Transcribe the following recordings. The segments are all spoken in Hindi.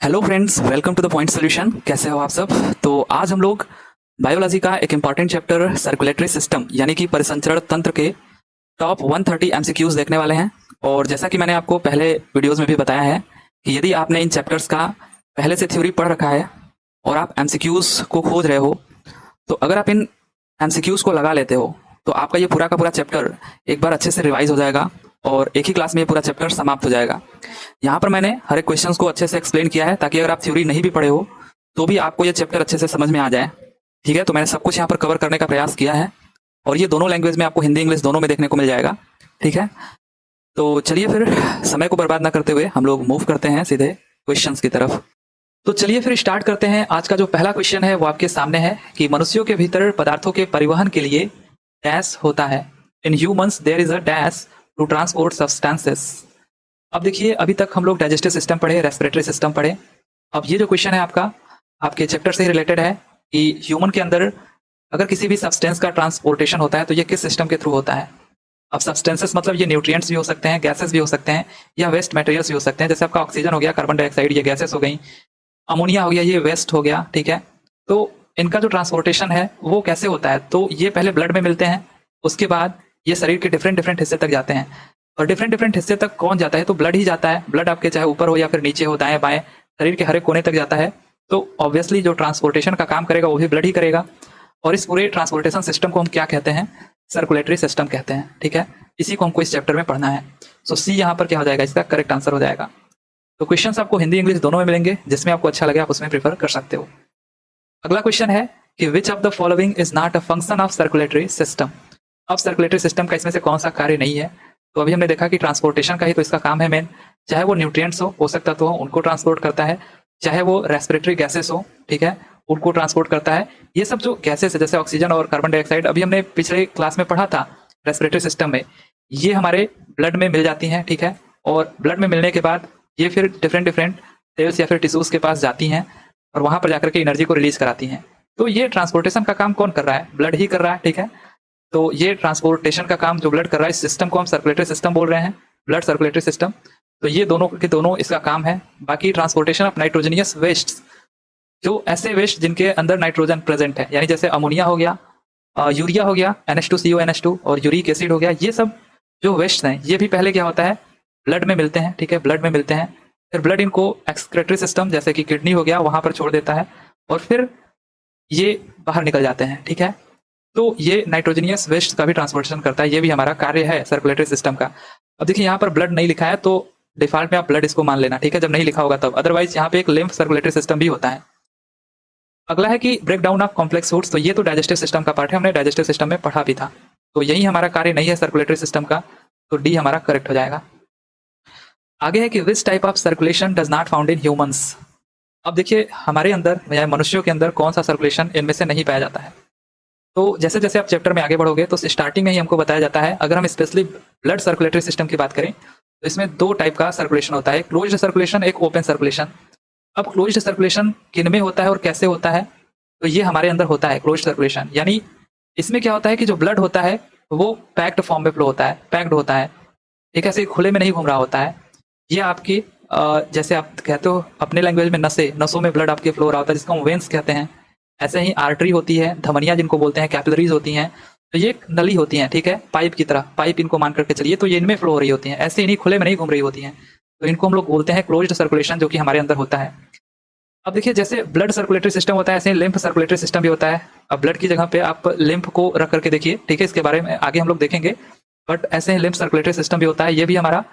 Hello friends, welcome to the point solution. कैसे हो आप सब? तो आज हम लोग बायोलॉजी का एक इंपॉर्टेंट चैप्टर सर्कुलेटरी सिस्टम यानी कि परिसंचरण तंत्र के टॉप 130 एमसीक्यूज देखने वाले हैं। और जैसा कि मैंने आपको पहले वीडियोस में भी बताया है कि यदि आपने इन चैप्टर्स का पहले से थ्योरी पढ़ रखा है और आप एमसीक्यूज को खोज रहे हो, तो अगर आप इन एमसीक्यूज को लगा लेते हो तो आपका ये पूरा का पूरा चैप्टर एक बार अच्छे से रिवाइज हो जाएगा और एक ही क्लास में ये पूरा चैप्टर समाप्त हो जाएगा। यहाँ पर मैंने हर एक क्वेश्चंस को अच्छे से एक्सप्लेन किया है ताकि अगर आप थ्योरी नहीं भी पढ़े हो तो भी आपको ये चैप्टर अच्छे से समझ में आ जाए। ठीक है, तो मैंने सब कुछ यहाँ पर कवर करने का प्रयास किया है और ये दोनों लैंग्वेज में आपको हिंदी इंग्लिश दोनों में देखने को मिल जाएगा। ठीक है, तो चलिए फिर समय को बर्बाद ना करते हुए हम लोग मूव करते हैं सीधे क्वेश्चंस की तरफ। तो चलिए फिर स्टार्ट करते हैं। आज का जो पहला क्वेश्चन है वो आपके सामने है कि मनुष्यों के भीतर पदार्थों के परिवहन के लिए डैश होता है। In humans there is a dash to transport substances. अब देखिए, अभी तक हम लोग डाइजेस्टिव सिस्टम पढ़े, रेस्पिरेटरी सिस्टम पढ़े। अब ये जो क्वेश्चन है आपका आपके चैप्टर से ही रिलेटेड है कि ह्यूमन के अंदर अगर किसी भी सब्सटेंस का ट्रांसपोर्टेशन होता है तो ये किस सिस्टम के थ्रू होता है। अब सब्सटेंसेस मतलब ये न्यूट्रिएंट्स भी हो सकते हैं, गैसेस भी हो सकते हैं या वेस्ट मटेरियल्स भी हो सकते हैं। जैसे आपका ऑक्सीजन हो गया, कार्बन डाइऑक्साइड ये गैसेस हो गई, अमोनिया हो गया ये वेस्ट हो गया। ठीक है, तो इनका जो ट्रांसपोर्टेशन है वो कैसे होता है? तो ये पहले ब्लड में मिलते हैं, उसके बाद ये शरीर के डिफरेंट डिफरेंट हिस्से तक जाते हैं। और डिफरेंट डिफरेंट हिस्से तक कौन जाता है? तो ब्लड ही जाता है। ब्लड आपके चाहे ऊपर हो या फिर नीचे हो, दाएं बाएं, शरीर के हर एक कोने तक जाता है। तो ऑब्वियसली जो ट्रांसपोर्टेशन का काम करेगा वो भी ब्लड ही करेगा। और इस पूरे ट्रांसपोर्टेशन सिस्टम को हम क्या कहते हैं? सर्कुलेटरी सिस्टम कहते हैं। ठीक है, इसी को हमको इस चैप्टर में पढ़ना है। सो सी यहाँ पर क्या हो जाएगा? इसका करेक्ट आंसर हो जाएगा। तो क्वेश्चंस आपको हिंदी इंग्लिश दोनों में मिलेंगे, जिसमें आपको अच्छा लगे आप उसमें प्रेफर कर सकते हो। अगला क्वेश्चन है कि which of the following is not a function of circulatory system. अब सर्कुलेटरी सिस्टम का इसमें से कौन सा कार्य नहीं है? तो अभी हमने देखा कि ट्रांसपोर्टेशन का ही तो इसका काम है मेन। चाहे वो न्यूट्रिएंट्स हो, पोषक तत्व हो, उनको ट्रांसपोर्ट करता है, चाहे वो रेस्पिरेटरी गैसेस हो, ठीक है, उनको ट्रांसपोर्ट करता है। ये सब जो गैसेस है जैसे ऑक्सीजन और कार्बन डाइऑक्साइड, अभी हमने पिछले क्लास में पढ़ा था रेस्पिरेटरी सिस्टम में, ये हमारे ब्लड में मिल जाती हैं। ठीक है, और ब्लड में मिलने के बाद ये फिर डिफरेंट डिफरेंट सेल्स या फिर टिश्यूज के पास जाती हैं और वहां पर जाकर के एनर्जी को रिलीज कराती हैं। तो ये ट्रांसपोर्टेशन का काम कौन कर रहा है? ब्लड ही कर रहा है। ठीक है, तो ये ट्रांसपोर्टेशन का काम जो ब्लड कर रहा है, इस सिस्टम को हम सर्कुलेटरी सिस्टम बोल रहे हैं, ब्लड सर्कुलेटरी सिस्टम। तो ये दोनों के दोनों इसका काम है। बाकी ट्रांसपोर्टेशन ऑफ नाइट्रोजनियस वेस्ट, जो ऐसे वेस्ट जिनके अंदर नाइट्रोजन प्रेजेंट है, यानी जैसे अमोनिया हो गया, यूरिया हो गया, NH2CO NH2 और यूरिक एसिड हो गया, ये सब जो वेस्ट हैं ये भी पहले क्या होता है? ब्लड में मिलते हैं। ठीक है, ब्लड में मिलते हैं, फिर ब्लड इनको एक्सक्रेटरी सिस्टम जैसे कि किडनी हो गया वहां पर छोड़ देता है और फिर ये बाहर निकल जाते हैं। ठीक है, तो ये नाइट्रोजनियस वेस्ट का भी ट्रांसपोर्टेशन करता है, ये भी हमारा कार्य है सर्कुलेटरी सिस्टम का। अब देखिए यहाँ पर ब्लड नहीं लिखा है तो डिफॉल्ट में आप ब्लड इसको मान लेना। ठीक है, जब नहीं लिखा होगा तब, अदरवाइज यहाँ पे एक लिम्फ सर्कुलेटरी सिस्टम भी होता है। अगला है कि break down of complex foods. तो ये तो डाइजेस्टिव सिस्टम का पार्ट है, हमने डाइजेस्टिव सिस्टम में पढ़ा भी था। तो यही हमारा कार्य नहीं है सर्कुलेटरी सिस्टम का, तो डी हमारा करेक्ट हो जाएगा। आगे है कि which type of circulation does not found in humans. अब देखिए हमारे अंदर या मनुष्यों के अंदर कौन सा सर्कुलेशन इनमें से नहीं पाया जाता है। तो जैसे जैसे आप चैप्टर में आगे बढ़ोगे तो स्टार्टिंग में ही हमको बताया जाता है, अगर हम स्पेशली ब्लड सर्कुलेटरी सिस्टम की बात करें तो इसमें दो टाइप का सर्कुलेशन होता है, क्लोज्ड सर्कुलेशन, एक ओपन सर्कुलेशन। अब क्लोज्ड सर्कुलेशन किन में होता है और कैसे होता है? तो ये हमारे अंदर होता है क्लोज्ड सर्कुलेशन। यानी इसमें क्या होता है कि जो ब्लड होता है वो पैक्ड फॉर्म में फ्लो होता है, पैक्ड होता है। एक ऐसे खुले में नहीं घूम रहा होता है। ये आपकी जैसे आप कहते हो अपने लैंग्वेज में नसों में ब्लड आपके फ्लो हो रहा होता है, जिसको हम वेंस कहते हैं। ऐसे ही आर्टरी होती है, धमनियां जिनको बोलते हैं, कैपिलरीज होती हैं। तो ये एक नली होती हैं, ठीक है, पाइप की तरह, पाइप इनको मान करके चलिए। तो ये इनमें फ्लो हो रही होती हैं, ऐसे इन्हीं खुले में नहीं घूम रही होती हैं। तो इनको हम लोग बोलते हैं क्लोज्ड सर्कुलेशन, जो कि हमारे अंदर होता है। अब देखिए जैसे ब्लड सर्कुलेटरी सिस्टम होता है, ऐसे लिम्फ सर्कुलेटरी सिस्टम भी होता है। अब ब्लड की जगह पे आप लिम्फ को रख करके देखिए, ठीक है, इसके बारे में आगे हम लोग देखेंगे। बट ऐसे लिम्फ सर्कुलेटरी सिस्टम भी होता है, ये भी हमारा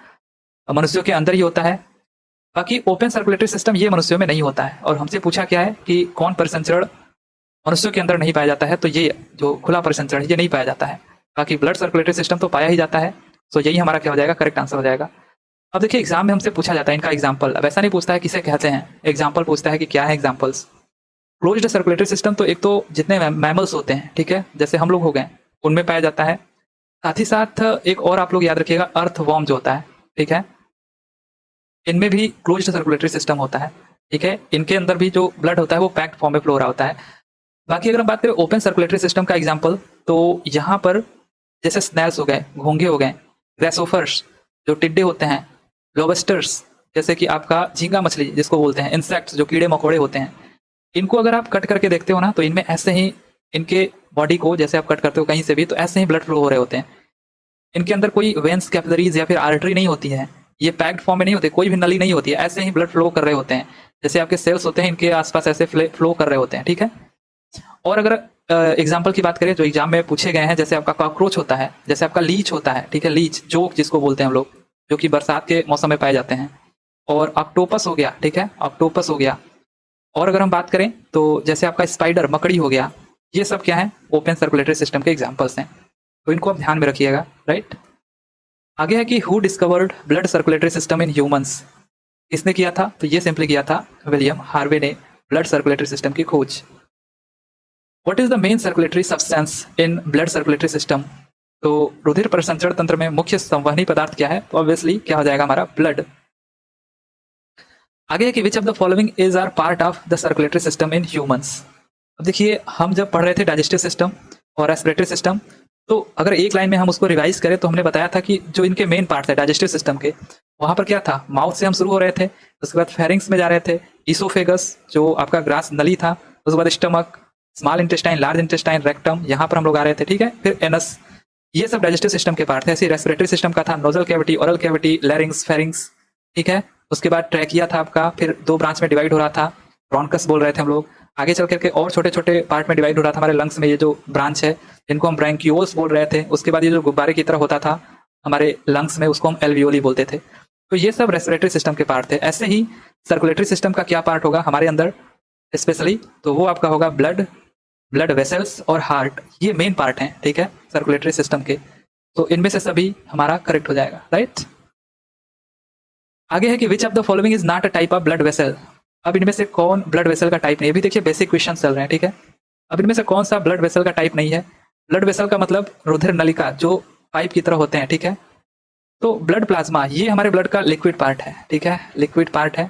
मनुष्यों के अंदर ही होता है। बाकी ओपन सर्कुलेटरी सिस्टम ये मनुष्यों में नहीं होता है। और हमसे पूछा क्या है कि कौन परिसंचरण मनुष्यों के अंदर नहीं पाया जाता है, तो ये जो खुला परिसंचरण ये नहीं पाया जाता है। बाकी ब्लड सर्कुलेटरी सिस्टम तो पाया ही जाता है। तो यही हमारा क्या हो जाएगा? करेक्ट आंसर हो जाएगा। अब देखिए एग्जाम में हमसे पूछा जाता है इनका एग्जाम्पल। अब ऐसा नहीं पूछता है किसे कहते हैं, एग्जाम्पल पूछता है कि क्या है एग्जाम्पल्स। क्लोज्ड सर्कुलेटरी सिस्टम तो एक तो जितने मैमल्स होते हैं, ठीक है, जैसे हम लोग हो गए, उनमें पाया जाता है। साथ ही साथ एक और आप लोग याद रखिएगा, अर्थवॉर्म जो होता है, ठीक है, इनमें भी क्लोज्ड सर्कुलेटरी सिस्टम होता है। ठीक है, इनके अंदर भी जो ब्लड होता है वो पैक्ड फॉर्म में फ्लो हो रहा होता है। बाकी अगर हम बात करें ओपन सर्कुलेटरी सिस्टम का एग्जाम्पल, तो यहाँ पर जैसे स्नैल्स हो गए, घोंघे हो गए, ग्रेसोफर्स जो टिड्डे होते हैं, लोबस्टर्स, जैसे कि आपका झींगा मछली जिसको बोलते हैं, इंसेक्ट्स जो कीड़े मकोड़े होते हैं, इनको अगर आप कट करके देखते हो ना तो इनमें ऐसे ही इनके बॉडी को जैसे आप कट करते हो कहीं से भी तो ऐसे ही ब्लड फ्लो हो रहे होते हैं। इनके अंदर कोई वेंस कैपिलरीज या फिर आर्टरी नहीं होती है, ये पैक्ड फॉर्म में नहीं होते, कोई भी नली नहीं होती है, ऐसे ही ब्लड फ्लो कर रहे होते हैं। जैसे आपके सेल्स होते हैं इनके आसपास ऐसे फ्लो कर रहे होते हैं, ठीक है। और अगर एग्जाम्पल की बात करें जो एग्जाम में पूछे गए हैं, जैसे आपका कॉकरोच होता है, जैसे आपका लीच होता है, ठीक है, लीच जोक जिसको बोलते हैं हम लोग, जो कि बरसात के मौसम में पाए जाते हैं, और ऑक्टोपस हो गया, ठीक है, ऑक्टोपस हो गया। और अगर हम बात करें तो जैसे आपका स्पाइडर मकड़ी हो गया, ये सब क्या है, ओपन सर्कुलेटरी सिस्टम के एग्जाम्पल्स हैं, तो इनको आप ध्यान में रखिएगा, राइट। आगे है कि who discovered blood circulatory system in humans, किसने किया था, तो ये सिंपली किया था विलियम हार्वे ने ब्लड सर्कुलेटरी सिस्टम की खोज। What is the main circulatory substance in blood circulatory system, तो रुधिर परिसंचरण तंत्र में मुख्य संवहनी पदार्थ क्या है, तो ऑब्वियसली क्या हो जाएगा हमारा ब्लड। आगे है कि which of the following is are part of the circulatory system in humans. अब देखिए हम जब पढ़ रहे थे डाइजेस्टिव सिस्टम और रेस्पिरेटरी सिस्टम, तो अगर एक लाइन में हम उसको रिवाइज करें तो हमने बताया था कि जो इनके मेन पार्ट थे डाइजेस्टिव सिस्टम के, वहां पर क्या था, माउथ से हम शुरू हो रहे थे, उसके बाद फेरिंग्स में जा रहे थे, ईसोफेगस जो आपका ग्रास नली था, उसके बाद stomach, small intestine, large intestine, rectum, यहाँ पर हम लोग आ रहे थे, ठीक है, फिर एनस, ये सब डाइजेस्टिव सिस्टम के पार्ट थे। ऐसे रेस्पिरेटरी सिस्टम का था nozzle cavity, oral cavity, लैरिंग्स, pharynx, ठीक है। उसके बाद ट्रैकिया था आपका, फिर 2 ब्रांच में डिवाइड हो रहा था, ब्रोंकस बोल रहे थे हम लोग। आगे चल करके और छोटे छोटे पार्ट में डिवाइड हो रहा था हमारे लंग्स में, ये जो ब्रांच है जिनको हम ब्रैंकियोल्स बोल रहे थे। उसके बाद ये जो गुब्बारे की तरह होता था हमारे लंग्स में, उसको हम एल्वियोली बोलते थे। तो ये सब रेस्पिरेटरी सिस्टम के पार्ट थे। ऐसे ही सर्कुलेटरी सिस्टम का क्या पार्ट होगा हमारे अंदर स्पेशली, तो वो आपका होगा ब्लड वेसल्स और हार्ट, ये मेन पार्ट हैं, ठीक है, सर्कुलेटरी सिस्टम के। तो इनमें से सभी हमारा करेक्ट हो जाएगा, राइट। आगे है कि which of the following is not a type of blood vessel. अब इनमें से कौन ब्लड वेसल का टाइप नहीं है, अभी देखिए बेसिक क्वेश्चन चल रहे हैं, ठीक है। अब इनमें से कौन सा ब्लड वेसल का टाइप नहीं है। ब्लड वेसल का मतलब रुधिर नलिका जो पाइप की तरह होते हैं, ठीक है। तो ब्लड प्लाज्मा ये हमारे ब्लड का लिक्विड पार्ट है, ठीक है, लिक्विड पार्ट है।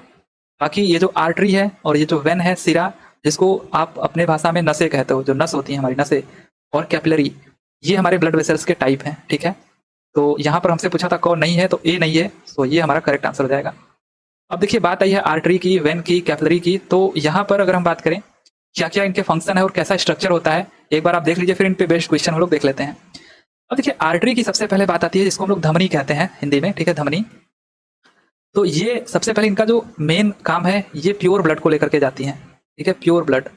बाकी ये जो आर्टरी है और ये जो वेन है, सिरा, जिसको आप अपने भाषा में नसें कहते हो, जो नस होती है हमारी नसें, और कैपिलरी, ये हमारे ब्लड वेसल्स के टाइप हैं, ठीक है। तो यहाँ पर हमसे पूछा था कौन नहीं है, तो ए नहीं है, तो ये हमारा करेक्ट आंसर हो जाएगा। अब देखिए बात आई है आर्टरी की, वेन की, कैपिलरी की, तो यहाँ पर अगर हम बात करें क्या क्या इनके फंक्शन है और कैसा स्ट्रक्चर होता है, एक बार आप देख लीजिए, फिर इन पे बेस्ड क्वेश्चन हम लोग देख लेते हैं। अब देखिए आर्टरी की सबसे पहले बात आती है जिसको हम लोग धमनी कहते हैं हिंदी में, ठीक है, धमनी। तो ये सबसे पहले इनका जो मेन काम है, ये प्योर ब्लड को लेकर के जाती है, ठीक है, प्योर ब्लड।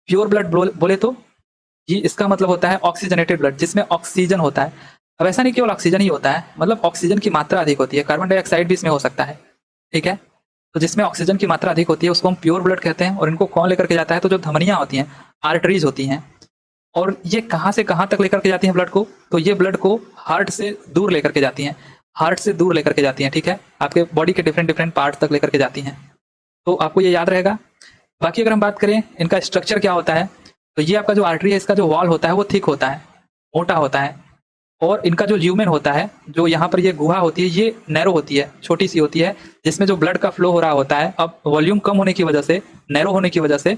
प्योर ब्लड बोले तो ये इसका मतलब होता है ऑक्सीजनेटेड ब्लड, जिसमें ऑक्सीजन होता है। अब ऐसा नहीं केवल ऑक्सीजन ही होता है, मतलब ऑक्सीजन की मात्रा अधिक होती है, कार्बन डाइऑक्साइड भी इसमें हो सकता है, ठीक है। तो जिसमें ऑक्सीजन की मात्रा अधिक होती है उसको हम प्योर ब्लड कहते हैं। और इनको कौन लेकर के जाता है, तो जो धमनियां होती हैं, आर्टरीज होती हैं, और ये कहाँ से कहाँ तक लेकर के जाती हैं ब्लड को, तो ये ब्लड को हार्ट से दूर लेकर के जाती हैं, हार्ट से दूर लेकर के जाती हैं, ठीक है, आपके बॉडी के डिफरेंट पार्ट तक लेकर के जाती हैं। तो आपको ये याद रहेगा। बाकी अगर हम बात करें इनका स्ट्रक्चर क्या होता है, तो ये आपका जो आर्टरी है इसका जो वॉल होता है वो थिक होता है, मोटा होता है। और इनका जो ल्यूमेन होता है, जो यहाँ पर ये गुहा होती है, ये नैरो होती है, छोटी सी होती है, जिसमें जो ब्लड का फ्लो हो रहा होता है, अब वॉल्यूम कम होने की वजह से, नैरो होने की वजह से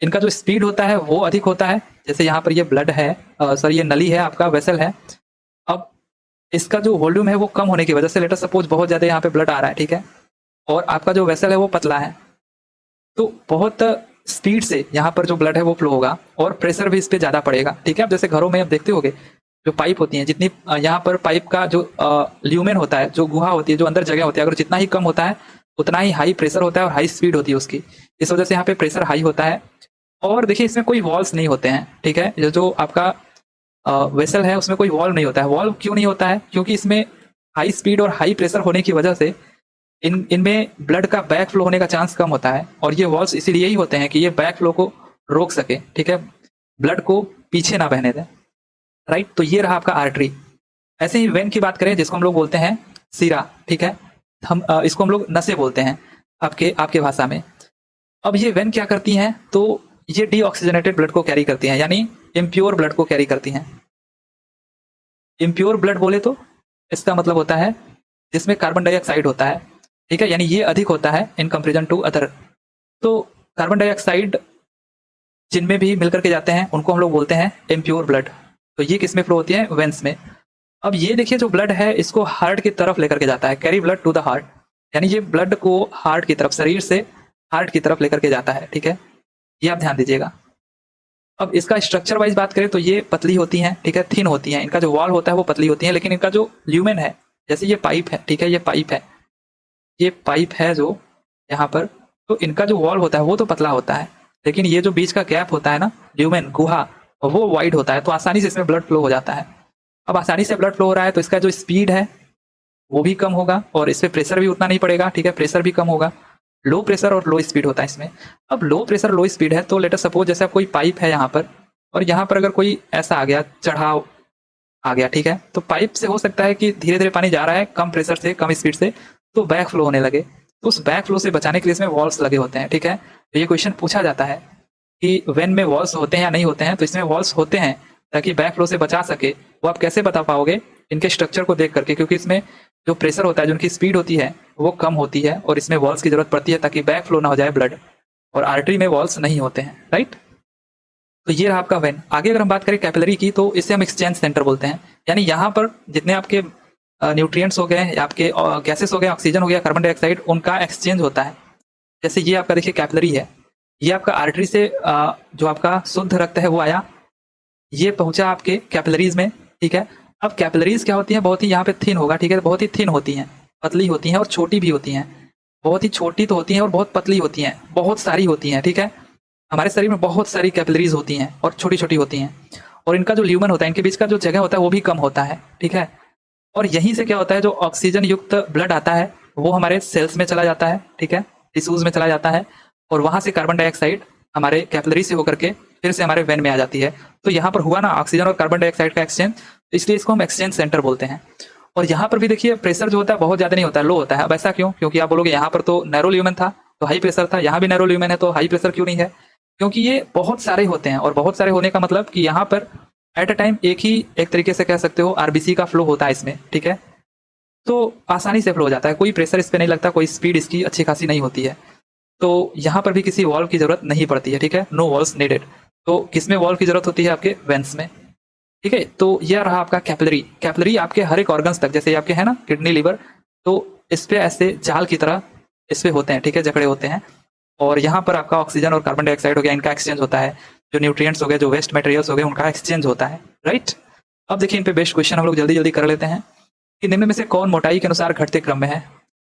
इनका जो स्पीड होता है वो अधिक होता है। जैसे यहाँ पर ये ब्लड है, सॉरी ये नली है, आपका वेसल है। अब इसका जो वॉल्यूम है वो कम होने की वजह से, लेटर सपोज बहुत ज्यादा यहाँ पे ब्लड आ रहा है, ठीक है, और आपका जो वेसल है वो पतला है, तो बहुत स्पीड से यहाँ पर जो ब्लड है वो फ्लो होगा और प्रेशर भी इस पे ज्यादा पड़ेगा, ठीक है। अब जैसे घरों में आप देखते होगे जो पाइप होती हैं, जितनी यहाँ पर पाइप का जो ल्यूमेन होता है, जो गुहा होती है, जो अंदर जगह होती है, अगर जितना ही कम होता है उतना ही हाई प्रेशर होता है और हाई स्पीड होती है उसकी, इस वजह से यहाँ पे प्रेशर हाई होता है। और देखिए इसमें कोई वॉल्स नहीं होते हैं, ठीक है, जो आपका वेसल है उसमें कोई वॉल्व नहीं होता है। वॉल्व क्यों नहीं होता है, क्योंकि इसमें हाई स्पीड और हाई प्रेशर होने की वजह से इनमें ब्लड का बैक फ्लो होने का चांस कम होता है, और ये वॉल्व्स इसीलिए ही होते हैं कि ये बैक फ्लो को रोक सके, ठीक है, ब्लड को पीछे ना बहने दें, राइट। तो ये रहा आपका आर्टरी। ऐसे ही वेन की बात करें जिसको हम लोग बोलते हैं सीरा, ठीक है, हम इसको हम लोग नसें बोलते हैं आपके भाषा में। अब ये वेन क्या करती हैं, तो ये डीऑक्सीजनेटेड ब्लड को कैरी करती हैं, यानी इम्प्योर ब्लड को कैरी करती हैं। इम्प्योर ब्लड बोले तो इसका मतलब होता है जिसमें कार्बन डाइऑक्साइड होता है, ठीक है, यानी ये अधिक होता है इन कंपेरिजन टू अदर। तो कार्बन डाइऑक्साइड जिनमें भी मिलकर के जाते हैं उनको हम लोग बोलते हैं इम्प्योर ब्लड। तो ये किस में फ्लो होती है, वेंस में। अब ये देखिए जो ब्लड है इसको हार्ट की तरफ लेकर के जाता है, carry blood to the heart. यानी ये ब्लड को हार्ट की तरफ, शरीर से हार्ट की तरफ लेकर के जाता है, ठीक है, ये आप ध्यान दीजिएगा। अब इसका स्ट्रक्चर वाइज बात करें तो ये पतली होती हैं, ठीक है, थिन होती हैं, इनका जो वॉल होता है वो पतली होती है, लेकिन इनका जो ल्यूमेन है, जैसे ये पाइप है, ठीक है, ये पाइप है जो यहाँ पर, तो इनका जो वॉल होता है वो तो पतला होता है, लेकिन ये जो बीच का गैप होता है ना, ल्यूमेन, गुहा, वो वाइड होता है, तो आसानी से इसमें ब्लड फ्लो हो जाता है। अब आसानी से ब्लड फ्लो हो रहा है तो इसका जो स्पीड है वो भी कम होगा और इस पर प्रेशर भी उतना नहीं पड़ेगा, ठीक है, प्रेशर भी कम होगा। लो प्रेशर और लो स्पीड होता है इसमें। अब लो प्रेशर लो स्पीड है तो लेट अस सपोज जैसे कोई पाइप है यहाँ पर, और यहाँ पर अगर कोई ऐसा आ गया, चढ़ाव आ गया, ठीक है, तो पाइप से हो सकता है कि धीरे धीरे पानी जा रहा है कम प्रेशर से, कम स्पीड से, तो बैक फ्लो होने लगे। तो उस बैक फ्लो से बचाने के लिए इसमें वॉल्स लगे होते हैं, ठीक है। तो ये क्वेश्चन पूछा जाता है कि वेन में वॉल्स होते हैं या नहीं होते हैं, तो इसमें वॉल्स होते हैं ताकि बैक फ्लो से बचा सके। वो आप कैसे बता पाओगे? इनके स्ट्रक्चर को देख करके, क्योंकि इसमें जो प्रेशर होता है, जो उनकी स्पीड होती है वो कम होती है और इसमें वॉल्स की जरूरत पड़ती है ताकि बैक फ्लो ना हो जाए ब्लड, और आर्टरी में वॉल्स नहीं होते हैं, राइट। तो ये रहा आपका वेन। आगे अगर हम बात करें कैपिलरी की, तो इसे हम एक्सचेंज सेंटर बोलते हैं। यानी यहाँ पर जितने आपके न्यूट्रिएंट्स हो गए, आपके गैसेस हो गए, ऑक्सीजन हो गया, कार्बन डाइऑक्साइड, उनका एक्सचेंज होता है। जैसे ये आपका देखिए कैपिलरी है, ये आपका आर्टरी से जो आपका शुद्ध रक्त है वो आया, ये पहुंचा आपके कैपिलरीज में, ठीक है। अब कैपिलरीज क्या होती है, बहुत ही यहाँ पे थिन होगा, ठीक है, बहुत ही थिन होती हैं, पतली होती हैं और छोटी भी होती हैं। बहुत ही छोटी तो होती हैं और बहुत पतली होती हैं, बहुत सारी होती हैं, ठीक है। हमारे शरीर में बहुत सारी कैपिलरीज होती हैं और छोटी छोटी होती हैं, और इनका जो ल्यूमन होता है, इनके बीच का जो जगह होता है वो भी कम होता है, ठीक है। और यहीं से क्या होता है, जो ऑक्सीजन युक्त ब्लड आता है वो हमारे सेल्स में चला जाता है, ठीक है, टिश्यूज में चला जाता है, और वहां से कार्बन डाइऑक्साइड हमारे कैपिलरी से होकर के फिर से हमारे वेन में आ जाती है। तो यहाँ पर हुआ ना ऑक्सीजन और कार्बन डाइऑक्साइड का एक्सचेंज, तो इसलिए इसको हम एक्सचेंज सेंटर बोलते हैं। और यहाँ पर भी देखिए प्रेशर जो होता है बहुत ज्यादा नहीं होता है, लो होता है। अब ऐसा क्यों? क्योंकि आप बोलोगे यहाँ पर तो नैरो ल्यूमेन था तो हाई प्रेशर था, यहाँ भी नैरो ल्यूमेन है तो हाई प्रेशर क्यों नहीं है? क्योंकि ये बहुत सारे होते हैं, और बहुत सारे होने का मतलब कि यहाँ पर एट अ टाइम एक तरीके से कह सकते हो आरबीसी का फ्लो होता है इसमें, ठीक है। तो आसानी से फ्लो हो जाता है, कोई प्रेशर इस पर नहीं लगता, कोई स्पीड इसकी अच्छी खासी नहीं होती है, तो यहाँ पर भी किसी वॉल्व की जरूरत नहीं पड़ती है, ठीक है, नो वॉल्व्स नीडेड। तो किसमें वॉल्व की जरूरत होती है? आपके वेंस में, ठीक है। तो यह रहा आपका कैपिलरी। कैपिलरी आपके हर एक ऑर्गन्स तक, जैसे आपके है ना किडनी, लिवर, तो इस पे ऐसे जाल की तरह इस पे होते हैं, ठीक है, जकड़े होते हैं, और यहाँ पर आपका ऑक्सीजन और कार्बन डाइऑक्साइड हो गया, इनका एक्सचेंज होता है, जो न्यूट्रिएंट्स हो गए, जो वेस्ट मटेरियल्स हो गए, उनका एक्सचेंज होता है, राइट। अब देखिए इन पे बेस्ट क्वेश्चन हम लोग जल्दी जल्दी कर लेते हैं कि निम्न में से कौन मोटाई के अनुसार घटते क्रम में है।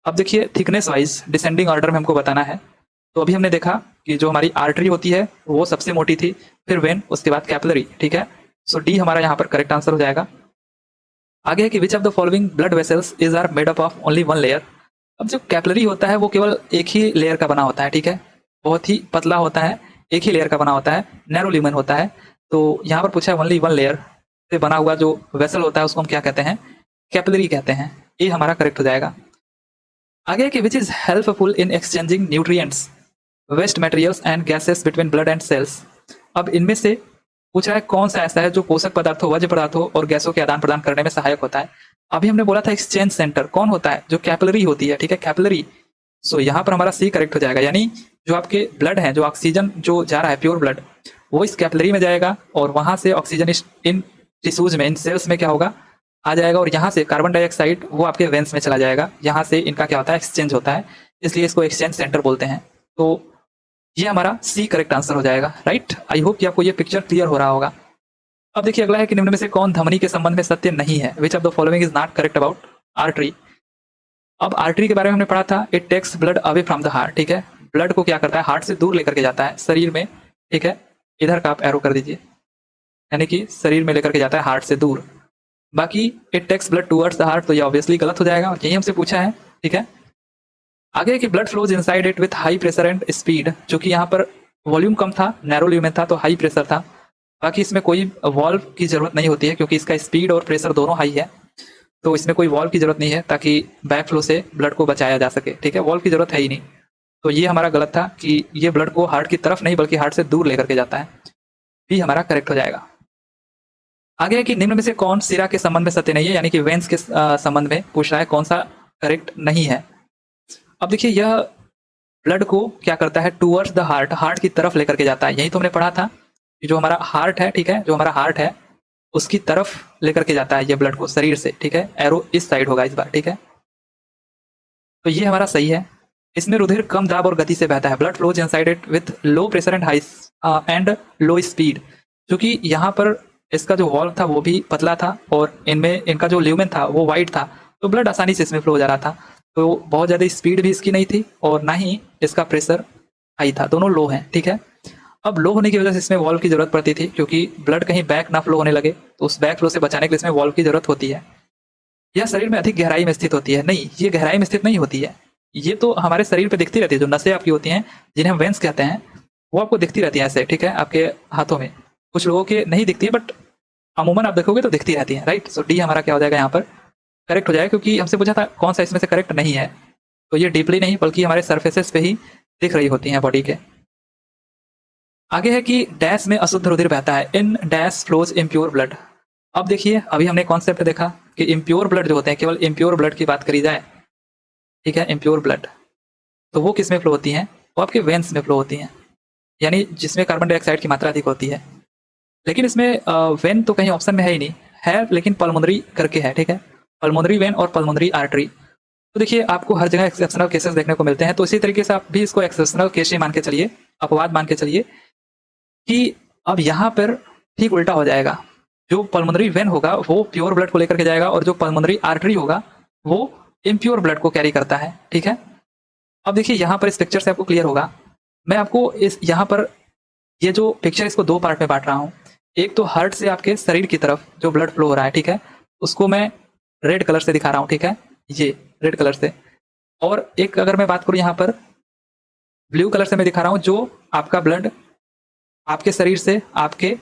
अब देखिए थिकनेस वाइज डिसेंडिंग ऑर्डर में हमको बताना है। तो अभी हमने देखा कि जो हमारी आर्टरी होती है वो सबसे मोटी थी, फिर वेन, उसके बाद कैपिलरी, ठीक है। सो डी हमारा यहाँ पर करेक्ट आंसर हो जाएगा। आगे है कि which of the following blood vessels is are made up of only one layer. अब जो कैपिलरी होता है वो केवल एक ही लेयर का बना होता है, ठीक है, बहुत ही पतला होता है, एक ही लेयर का बना होता है, नैरो ल्यूमेन होता है। तो यहाँ पर पूछा है ओनली वन लेयर से बना हुआ जो वेसल होता है उसको हम क्या कहते हैं? कैपिलरी कहते हैं। ये हमारा करेक्ट हो जाएगा। आगे कि which is helpful in exchanging nutrients, waste materials and gases between blood and cells. अब इनमें से पूछ रहा है कौन सा ऐसा है जो पोषक पदार्थों, वज्र पदार्थों और गैसों के आदान प्रदान करने में सहायक होता है। अभी हमने बोला था एक्सचेंज सेंटर कौन होता है? जो कैपिलरी होती है, ठीक है, कैपिलरी। सो यहाँ पर हमारा सी करेक्ट हो जाएगा, यानी जो आपके ब्लड है, जो ऑक्सीजन जो जा रहा है प्योर ब्लड, वो इस कैपिलरी में जाएगा और वहां से ऑक्सीजन इन टिश्यूज में, इन सेल्स में क्या होगा, आ जाएगा, और यहाँ से कार्बन डाइऑक्साइड वो आपके वेंस में चला जाएगा, यहाँ से इनका क्या होता है, एक्सचेंज होता है, इसलिए इसको एक्सचेंज सेंटर बोलते हैं। तो ये हमारा सी करेक्ट आंसर हो जाएगा, राइट। आई होप कि आपको ये पिक्चर क्लियर हो रहा होगा। अब देखिए अगला है कि निम्न में से कौन धमनी के संबंध में सत्य नहीं है। Which of the following is not correct about artery. अब आर्टरी के बारे में हमने पढ़ा था, it takes blood away from the heart, ठीक है, ब्लड को क्या करता है, हार्ट से दूर लेकर के जाता है शरीर में, ठीक है, इधर का आप एरो कर दीजिए, यानी कि शरीर में लेकर के जाता है हार्ट से दूर। बाकी it takes blood towards the heart, तो ये ऑब्वियसली गलत हो जाएगा, यही हमसे पूछा है, ठीक है। आगे कि blood flows inside it with high pressure and speed, जो कि यहाँ पर वॉल्यूम कम था, नैरो ल्यूमेन था, तो हाई प्रेशर था। बाकी इसमें कोई वॉल्व की जरूरत नहीं होती है क्योंकि इसका स्पीड और प्रेशर दोनों हाई है, तो इसमें कोई वॉल्व की जरूरत नहीं है ताकि बैक फ्लो से ब्लड को बचाया जा सके, ठीक है, वॉल्व की जरूरत है ही नहीं। तो ये हमारा गलत था कि ये ब्लड को हार्ट की तरफ नहीं बल्कि हार्ट से दूर लेकर के जाता है, भी हमारा करेक्ट हो जाएगा। आगे है कि निम्न में से कौन सिरा के संबंध में सत्य नहीं है, यानी कि वेंस के संबंध में पूछ रहा है कौन सा करेक्ट नहीं है। अब देखिए यह ब्लड को क्या करता है, टूवर्ड्स द हार्ट, हार्ट की तरफ लेकर के जाता है, यही तो हमने पढ़ा था कि जो हमारा हार्ट है, ठीक है, जो हमारा हार्ट है उसकी तरफ लेकर के जाता है ये ब्लड को शरीर से, ठीक है, एरो इस साइड होगा इस बार, ठीक है। तो ये हमारा सही है। इसमें रुधिर कम दाब और गति से बहता है, blood flows inside it with low pressure and high and low speed. क्योंकि यहाँ पर इसका जो वॉल्व था वो भी पतला था और इनमें इनका जो ल्यूमेन था वो वाइड था, तो ब्लड आसानी से इसमें फ्लो हो जा रहा था। तो बहुत ज़्यादा स्पीड भी इसकी नहीं थी और ना ही इसका प्रेशर हाई था, दोनों लो हैं, ठीक है। अब लो होने की वजह से इसमें वॉल्व की जरूरत पड़ती थी, क्योंकि ब्लड कहीं बैक ना फ्लो होने लगे, तो उस बैक फ्लो से बचाने के लिए इसमें वॉल्व की जरूरत होती है। यह शरीर में अधिक गहराई में स्थित होती है, नहीं ये गहराई में स्थित नहीं होती है, ये तो हमारे शरीर पे दिखती रहती है। जो नसें आपकी होती हैं जिन्हें हम वेंस कहते हैं, वो आपको दिखती रहती है ऐसे, ठीक है, आपके हाथों में। कुछ लोगों के नहीं दिखती है, बट अमूमन आप देखोगे तो दिखती रहती है, राइट। सो डी हमारा क्या हो जाएगा यहाँ पर, करेक्ट हो जाएगा, क्योंकि हमसे पूछा था कौन सा इसमें से करेक्ट नहीं है। तो ये डीपली नहीं बल्कि हमारे सर्फेसेस पे ही दिख रही होती हैं बॉडी के। आगे है कि डैश में अशुद्ध रुधिर बहता है, in dash flows impure blood. अब देखिए, अभी हमने कॉन्सेप्ट देखा कि इम्प्योर ब्लड जो होते हैं, केवल इम्प्योर ब्लड की बात करी जाए, ठीक है, इम्प्योर ब्लड, तो वो किस में फ्लो होती हैं, वो आपके वेंस में फ्लो होती हैं, यानी जिसमें कार्बन डाइऑक्साइड की मात्रा अधिक होती है। लेकिन इसमें वेन तो कहीं ऑप्शन में है ही नहीं, है लेकिन पल्मोनरी करके है, ठीक है, पल्मोनरी वेन और पल्मोनरी आर्टरी। तो देखिए, आपको हर जगह एक्सेप्शनल केसेस देखने को मिलते हैं, तो इसी तरीके से आप भी इसको एक्सेप्शनल केस ही मान के चलिए, अपवाद मान के चलिए कि अब यहाँ पर ठीक उल्टा हो जाएगा। जो पल्मोनरी वेन होगा वो प्योर ब्लड को लेकर के जाएगा और जो पल्मोनरी आर्टरी होगा वो इम्प्योर ब्लड को कैरी करता है, ठीक है। अब देखिए, यहाँ पर इस पिक्चर से आपको क्लियर होगा, मैं आपको इस यहाँ पर ये जो पिक्चर इसको दो पार्ट में बांट रहा हूँ। एक तो हार्ट से आपके शरीर की तरफ जो ब्लड फ्लो हो रहा है, ठीक है, उसको मैं रेड कलर से दिखा रहा हूँ, ठीक है, ये रेड कलर से। और एक अगर मैं बात करूँ यहाँ पर ब्लू कलर से मैं दिखा रहा हूँ, जो आपका ब्लड आपके शरीर से आपके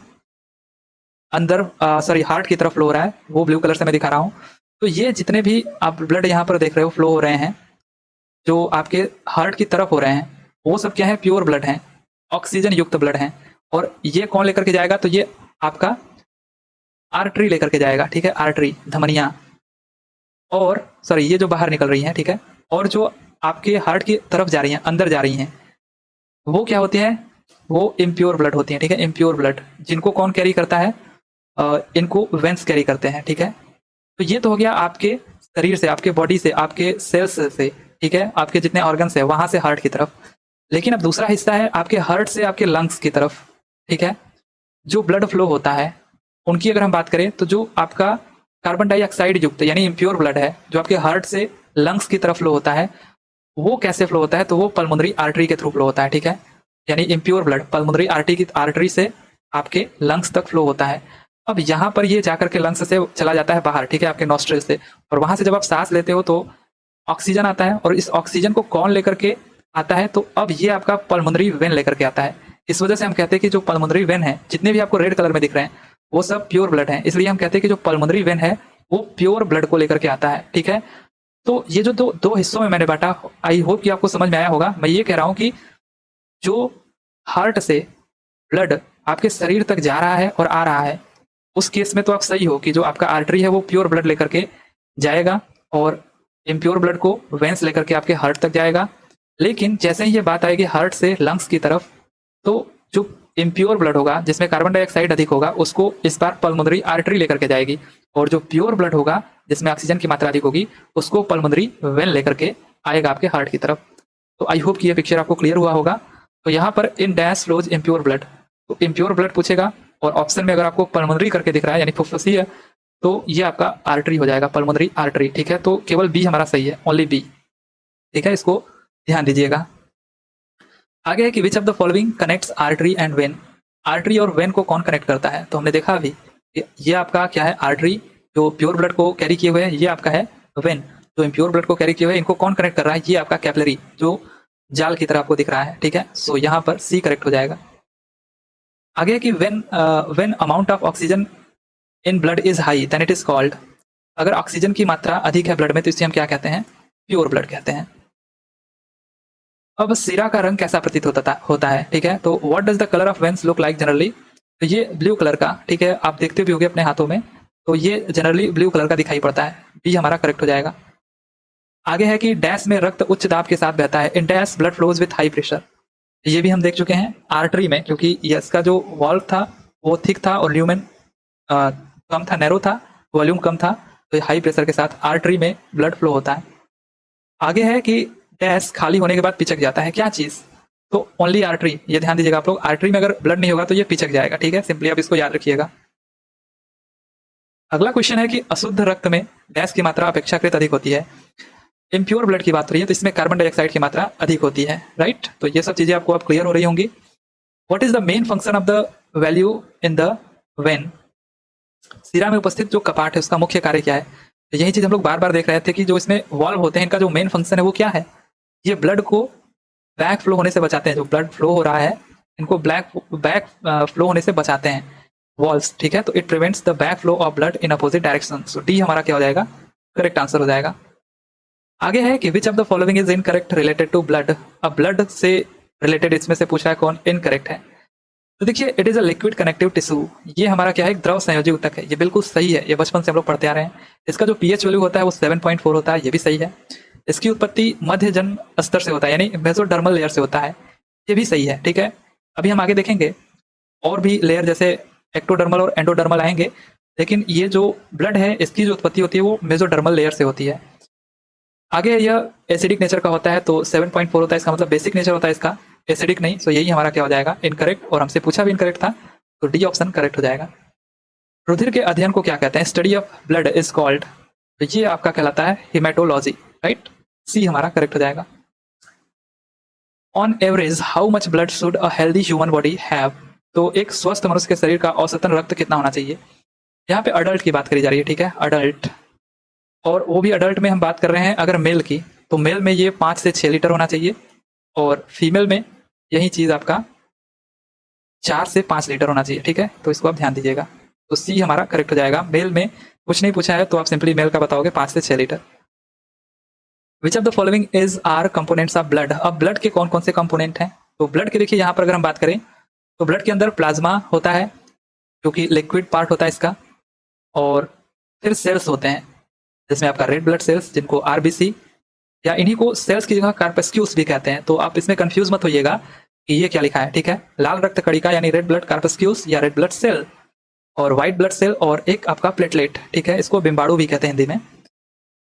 अंदर सॉरी हार्ट की तरफ फ्लो हो रहा है, वो ब्लू कलर से मैं दिखा रहा हूँ। तो ये जितने भी आप ब्लड यहाँ पर देख रहे हो फ्लो हो रहे हैं, जो आपके हार्ट की तरफ हो रहे हैं, वो सब क्या है, प्योर ब्लड हैं, ऑक्सीजन युक्त ब्लड हैं। और ये कौन लेकर के जाएगा, तो ये आपका आर्टरी लेकर के जाएगा, ठीक है, आर्टरी, धमनियां, और सॉरी ये जो बाहर निकल रही हैं, ठीक है, और जो आपके हार्ट की तरफ जा रही हैं, अंदर जा रही हैं, वो क्या होती है, वो इम्प्योर ब्लड होती है, ठीक है, इम्प्योर ब्लड, जिनको कौन कैरी करता है, इनको वेंस कैरी करते हैं, ठीक है। तो ये तो हो गया आपके शरीर से, आपके बॉडी से, आपके सेल्स से, ठीक है, आपके जितने ऑर्गन्स है वहां से हार्ट की तरफ। लेकिन अब दूसरा हिस्सा है आपके हार्ट से आपके लंग्स की तरफ, ठीक है, जो ब्लड फ्लो होता है उनकी अगर हम बात करें, तो जो आपका कार्बन डाइऑक्साइड युक्त यानी इम्प्योर ब्लड है, जो आपके हार्ट से लंग्स की तरफ फ्लो होता है, वो कैसे फ्लो होता है, तो वो पल्मोनरी आर्टरी के थ्रू फ्लो होता है, ठीक है, यानी इम्प्योर ब्लड पल्मोनरी आर्टरी से आपके लंग्स तक फ्लो होता है। अब यहाँ पर ये जाकर के लंग्स से चला जाता है बाहर, ठीक है, आपके नॉस्ट्रिल से, और वहां से जब आप सांस लेते हो तो ऑक्सीजन आता है, और इस ऑक्सीजन को कौन लेकर के आता है, तो अब ये आपका पल्मोनरी वेन लेकर के आता है। इस वजह से हम कहते हैं कि जो पल्मोनरी वेन है, जितने भी आपको रेड कलर में दिख रहे हैं, वो सब प्योर ब्लड है, इसलिए हम कहते हैं कि जो पल्मोनरी वेन है वो प्योर ब्लड को लेकर के आता है, ठीक है। तो ये जो दो हिस्सों में मैंने बांटा, आई होप कि आपको समझ में आया होगा। मैं ये कह रहा हूं कि जो हार्ट से ब्लड आपके शरीर तक जा रहा है और आ रहा है, उस केस में तो आप सही हो कि जो आपका आर्टरी है वो प्योर ब्लड लेकर के जाएगा और इम्प्योर ब्लड को वेंस लेकर के आपके हार्ट तक जाएगा। लेकिन जैसे ही ये बात आएगी हार्ट से लंग्स की तरफ, तो जो इम्प्योर ब्लड होगा जिसमें कार्बन डाइऑक्साइड अधिक होगा, उसको इस बार पल्मोनरी आर्टरी लेकर के जाएगी, और जो प्योर ब्लड होगा जिसमें ऑक्सीजन की मात्रा अधिक होगी, उसको पल्मोनरी वेन लेकर के आएगा आपके हार्ट की तरफ। तो आई होप कि ये पिक्चर आपको क्लियर हुआ होगा। तो यहाँ पर in dash flows impure blood, तो इम्प्योर ब्लड पूछेगा, और ऑप्शन में अगर आपको पल्मोनरी करके दिख रहा है यानी फुफ्फुसी है, तो ये आपका आर्टरी हो जाएगा, पल्मोनरी आर्टरी, ठीक है। तो केवल बी हमारा सही है, ओनली बी, ठीक है, इसको ध्यान दीजिएगा। आगे है कि which of the following connects artery and when, artery और वेन को कौन कनेक्ट करता है, तो हमने देखा अभी ये आपका क्या है, आर्टरी जो प्योर ब्लड को कैरी किए हुए है, ये आपका है वेन जो इम्प्योर ब्लड को कैरी किए हुए है, इनको कौन कनेक्ट कर रहा है, ये आपका कैपिलरी जो जाल की तरह आपको दिख रहा है, ठीक है। सो यहाँ पर सी करेक्ट हो जाएगा। आगे है कि when amount of oxygen in blood is high then it is called, अगर ऑक्सीजन की मात्रा अधिक है ब्लड में तो इसे हम क्या कहते हैं, प्योर ब्लड कहते हैं। अब सीरा का रंग कैसा प्रतीत होता है, ठीक है। तो what does the colour of veins look like generally, तो ये ब्लू कलर का, ठीक है, आप देखते भी होंगे अपने हाथों में, तो ये जनरली ब्लू कलर का दिखाई पड़ता है, बी हमारा करेक्ट हो जाएगा। आगे है कि डैश में रक्त उच्च दाब के साथ बहता है, in dash blood flows with high pressure, ये भी हम देख चुके हैं आर्टरी में, क्योंकि इसका जो वॉल्व था वो थिक था और ल्यूमेन कम था, नैरो था, वॉल्यूम कम था, तो हाई प्रेशर के साथ आर्टरी में ब्लड फ्लो होता है। आगे है कि डैश खाली होने के बाद पिचक जाता है, क्या चीज? तो ओनली आर्टरी, ये ध्यान दीजिएगा आप लोग, आर्टरी में अगर ब्लड नहीं होगा तो ये पिचक जाएगा, ठीक है, सिंपली आप इसको याद रखिएगा। अगला क्वेश्चन है कि अशुद्ध रक्त में डैश की मात्रा अपेक्षाकृत अधिक होती है। इम्प्योर ब्लड की बात हो रही है तो इसमें कार्बन डाइऑक्साइड की मात्रा अधिक होती है, राइट। तो ये सब चीजें आपको अब क्लियर हो रही होंगी। What is the main function of the value in the when? सिरा में उपस्थित जो कपाट है उसका मुख्य कार्य क्या है? तो यही चीज हम लोग बार बार देख रहे थे कि जो इसमें वॉल्व होते हैं इनका जो मेन फंक्शन है वो क्या है? ये ब्लड को बैक फ्लो होने से बचाते हैं, जो ब्लड फ्लो हो रहा है इनको बैक फ्लो होने से बचाते हैं वॉल्व्स, ठीक है। तो it prevents the back flow of blood in opposite direction. So D हमारा क्या हो जाएगा? करेक्ट आंसर हो जाएगा। आगे है कि which of the following is incorrect related to blood? अब ब्लड से रिलेटेड इसमें से पूछा है कौन इनकरेक्ट है। तो देखिए, it is a liquid connective tissue, ये हमारा क्या है? एक द्रव संयोजी ऊतक है, ये बिल्कुल सही है, ये बचपन से हम लोग पढ़ते आ रहे हैं। इसका जो पीएच वैल्यू होता है वो 7.4 होता है, ये भी सही है। इसकी उत्पत्ति मध्य जन स्तर से होता है, यानी मेसोडर्मल लेयर से होता है, ये भी सही है, ठीक है। अभी हम आगे देखेंगे और भी लेयर जैसे एक्टोडर्मल और एंडोडर्मल आएंगे, लेकिन ये जो ब्लड है इसकी जो उत्पत्ति होती है वो मेसोडर्मल लेयर से होती है। आगे यह एसिडिक नेचर का होता है, तो 7.4 होता है, इसका मतलब बेसिक नेचर होता है इसका, एसिडिक नहीं। सो यही हमारा क्या हो जाएगा? इनकरेक्ट। और हमसे पूछा भी इनकरेक्ट था, तो डी ऑप्शन करेक्ट हो जाएगा। रुधिर के अध्ययन को क्या कहते हैं? Study of blood is called, तो ये आपका कहलाता है हिमेटोलॉजी, राइट। सी हमारा करेक्ट हो जाएगा। On average how much blood should a healthy human body have? तो एक स्वस्थ मनुष्य के शरीर का औसतन रक्त कितना होना चाहिए? यहाँ पे अडल्ट की बात करी जा रही है, ठीक है, अडल्ट। और वो भी अडल्ट में हम बात कर रहे हैं अगर मेल की, तो मेल में ये 5 से 6 लीटर होना चाहिए, और फीमेल में यही चीज आपका 4 से 5 लीटर होना चाहिए, ठीक है। तो इसको आप ध्यान दीजिएगा। तो सी हमारा करेक्ट हो जाएगा। मेल में कुछ नहीं पूछा है तो आप सिंपली मेल का बताओगे 5 से 6 litre. Which of the following is are components of blood? अब ब्लड के कौन कौन से कंपोनेंट हैं? तो ब्लड के देखिए यहाँ पर अगर हम बात करें तो ब्लड के अंदर प्लाज्मा होता है जो कि लिक्विड पार्ट होता है इसका, और फिर सेल्स होते हैं जिसमें आपका रेड ब्लड सेल्स जिनको आरबीसी, या इन्हीं को सेल्स की जगह कार्पस्क्यूल्स भी कहते हैं। तो आप इसमें कंफ्यूज मत होइएगा कि ये क्या लिखा है, ठीक है। लाल रक्त कणिका यानी रेड ब्लड कार्पस्क्यूल्स या रेड ब्लड सेल, और व्हाइट ब्लड सेल, और एक आपका प्लेटलेट, ठीक है, इसको बिम्बाणु भी कहते हैं हिंदी में।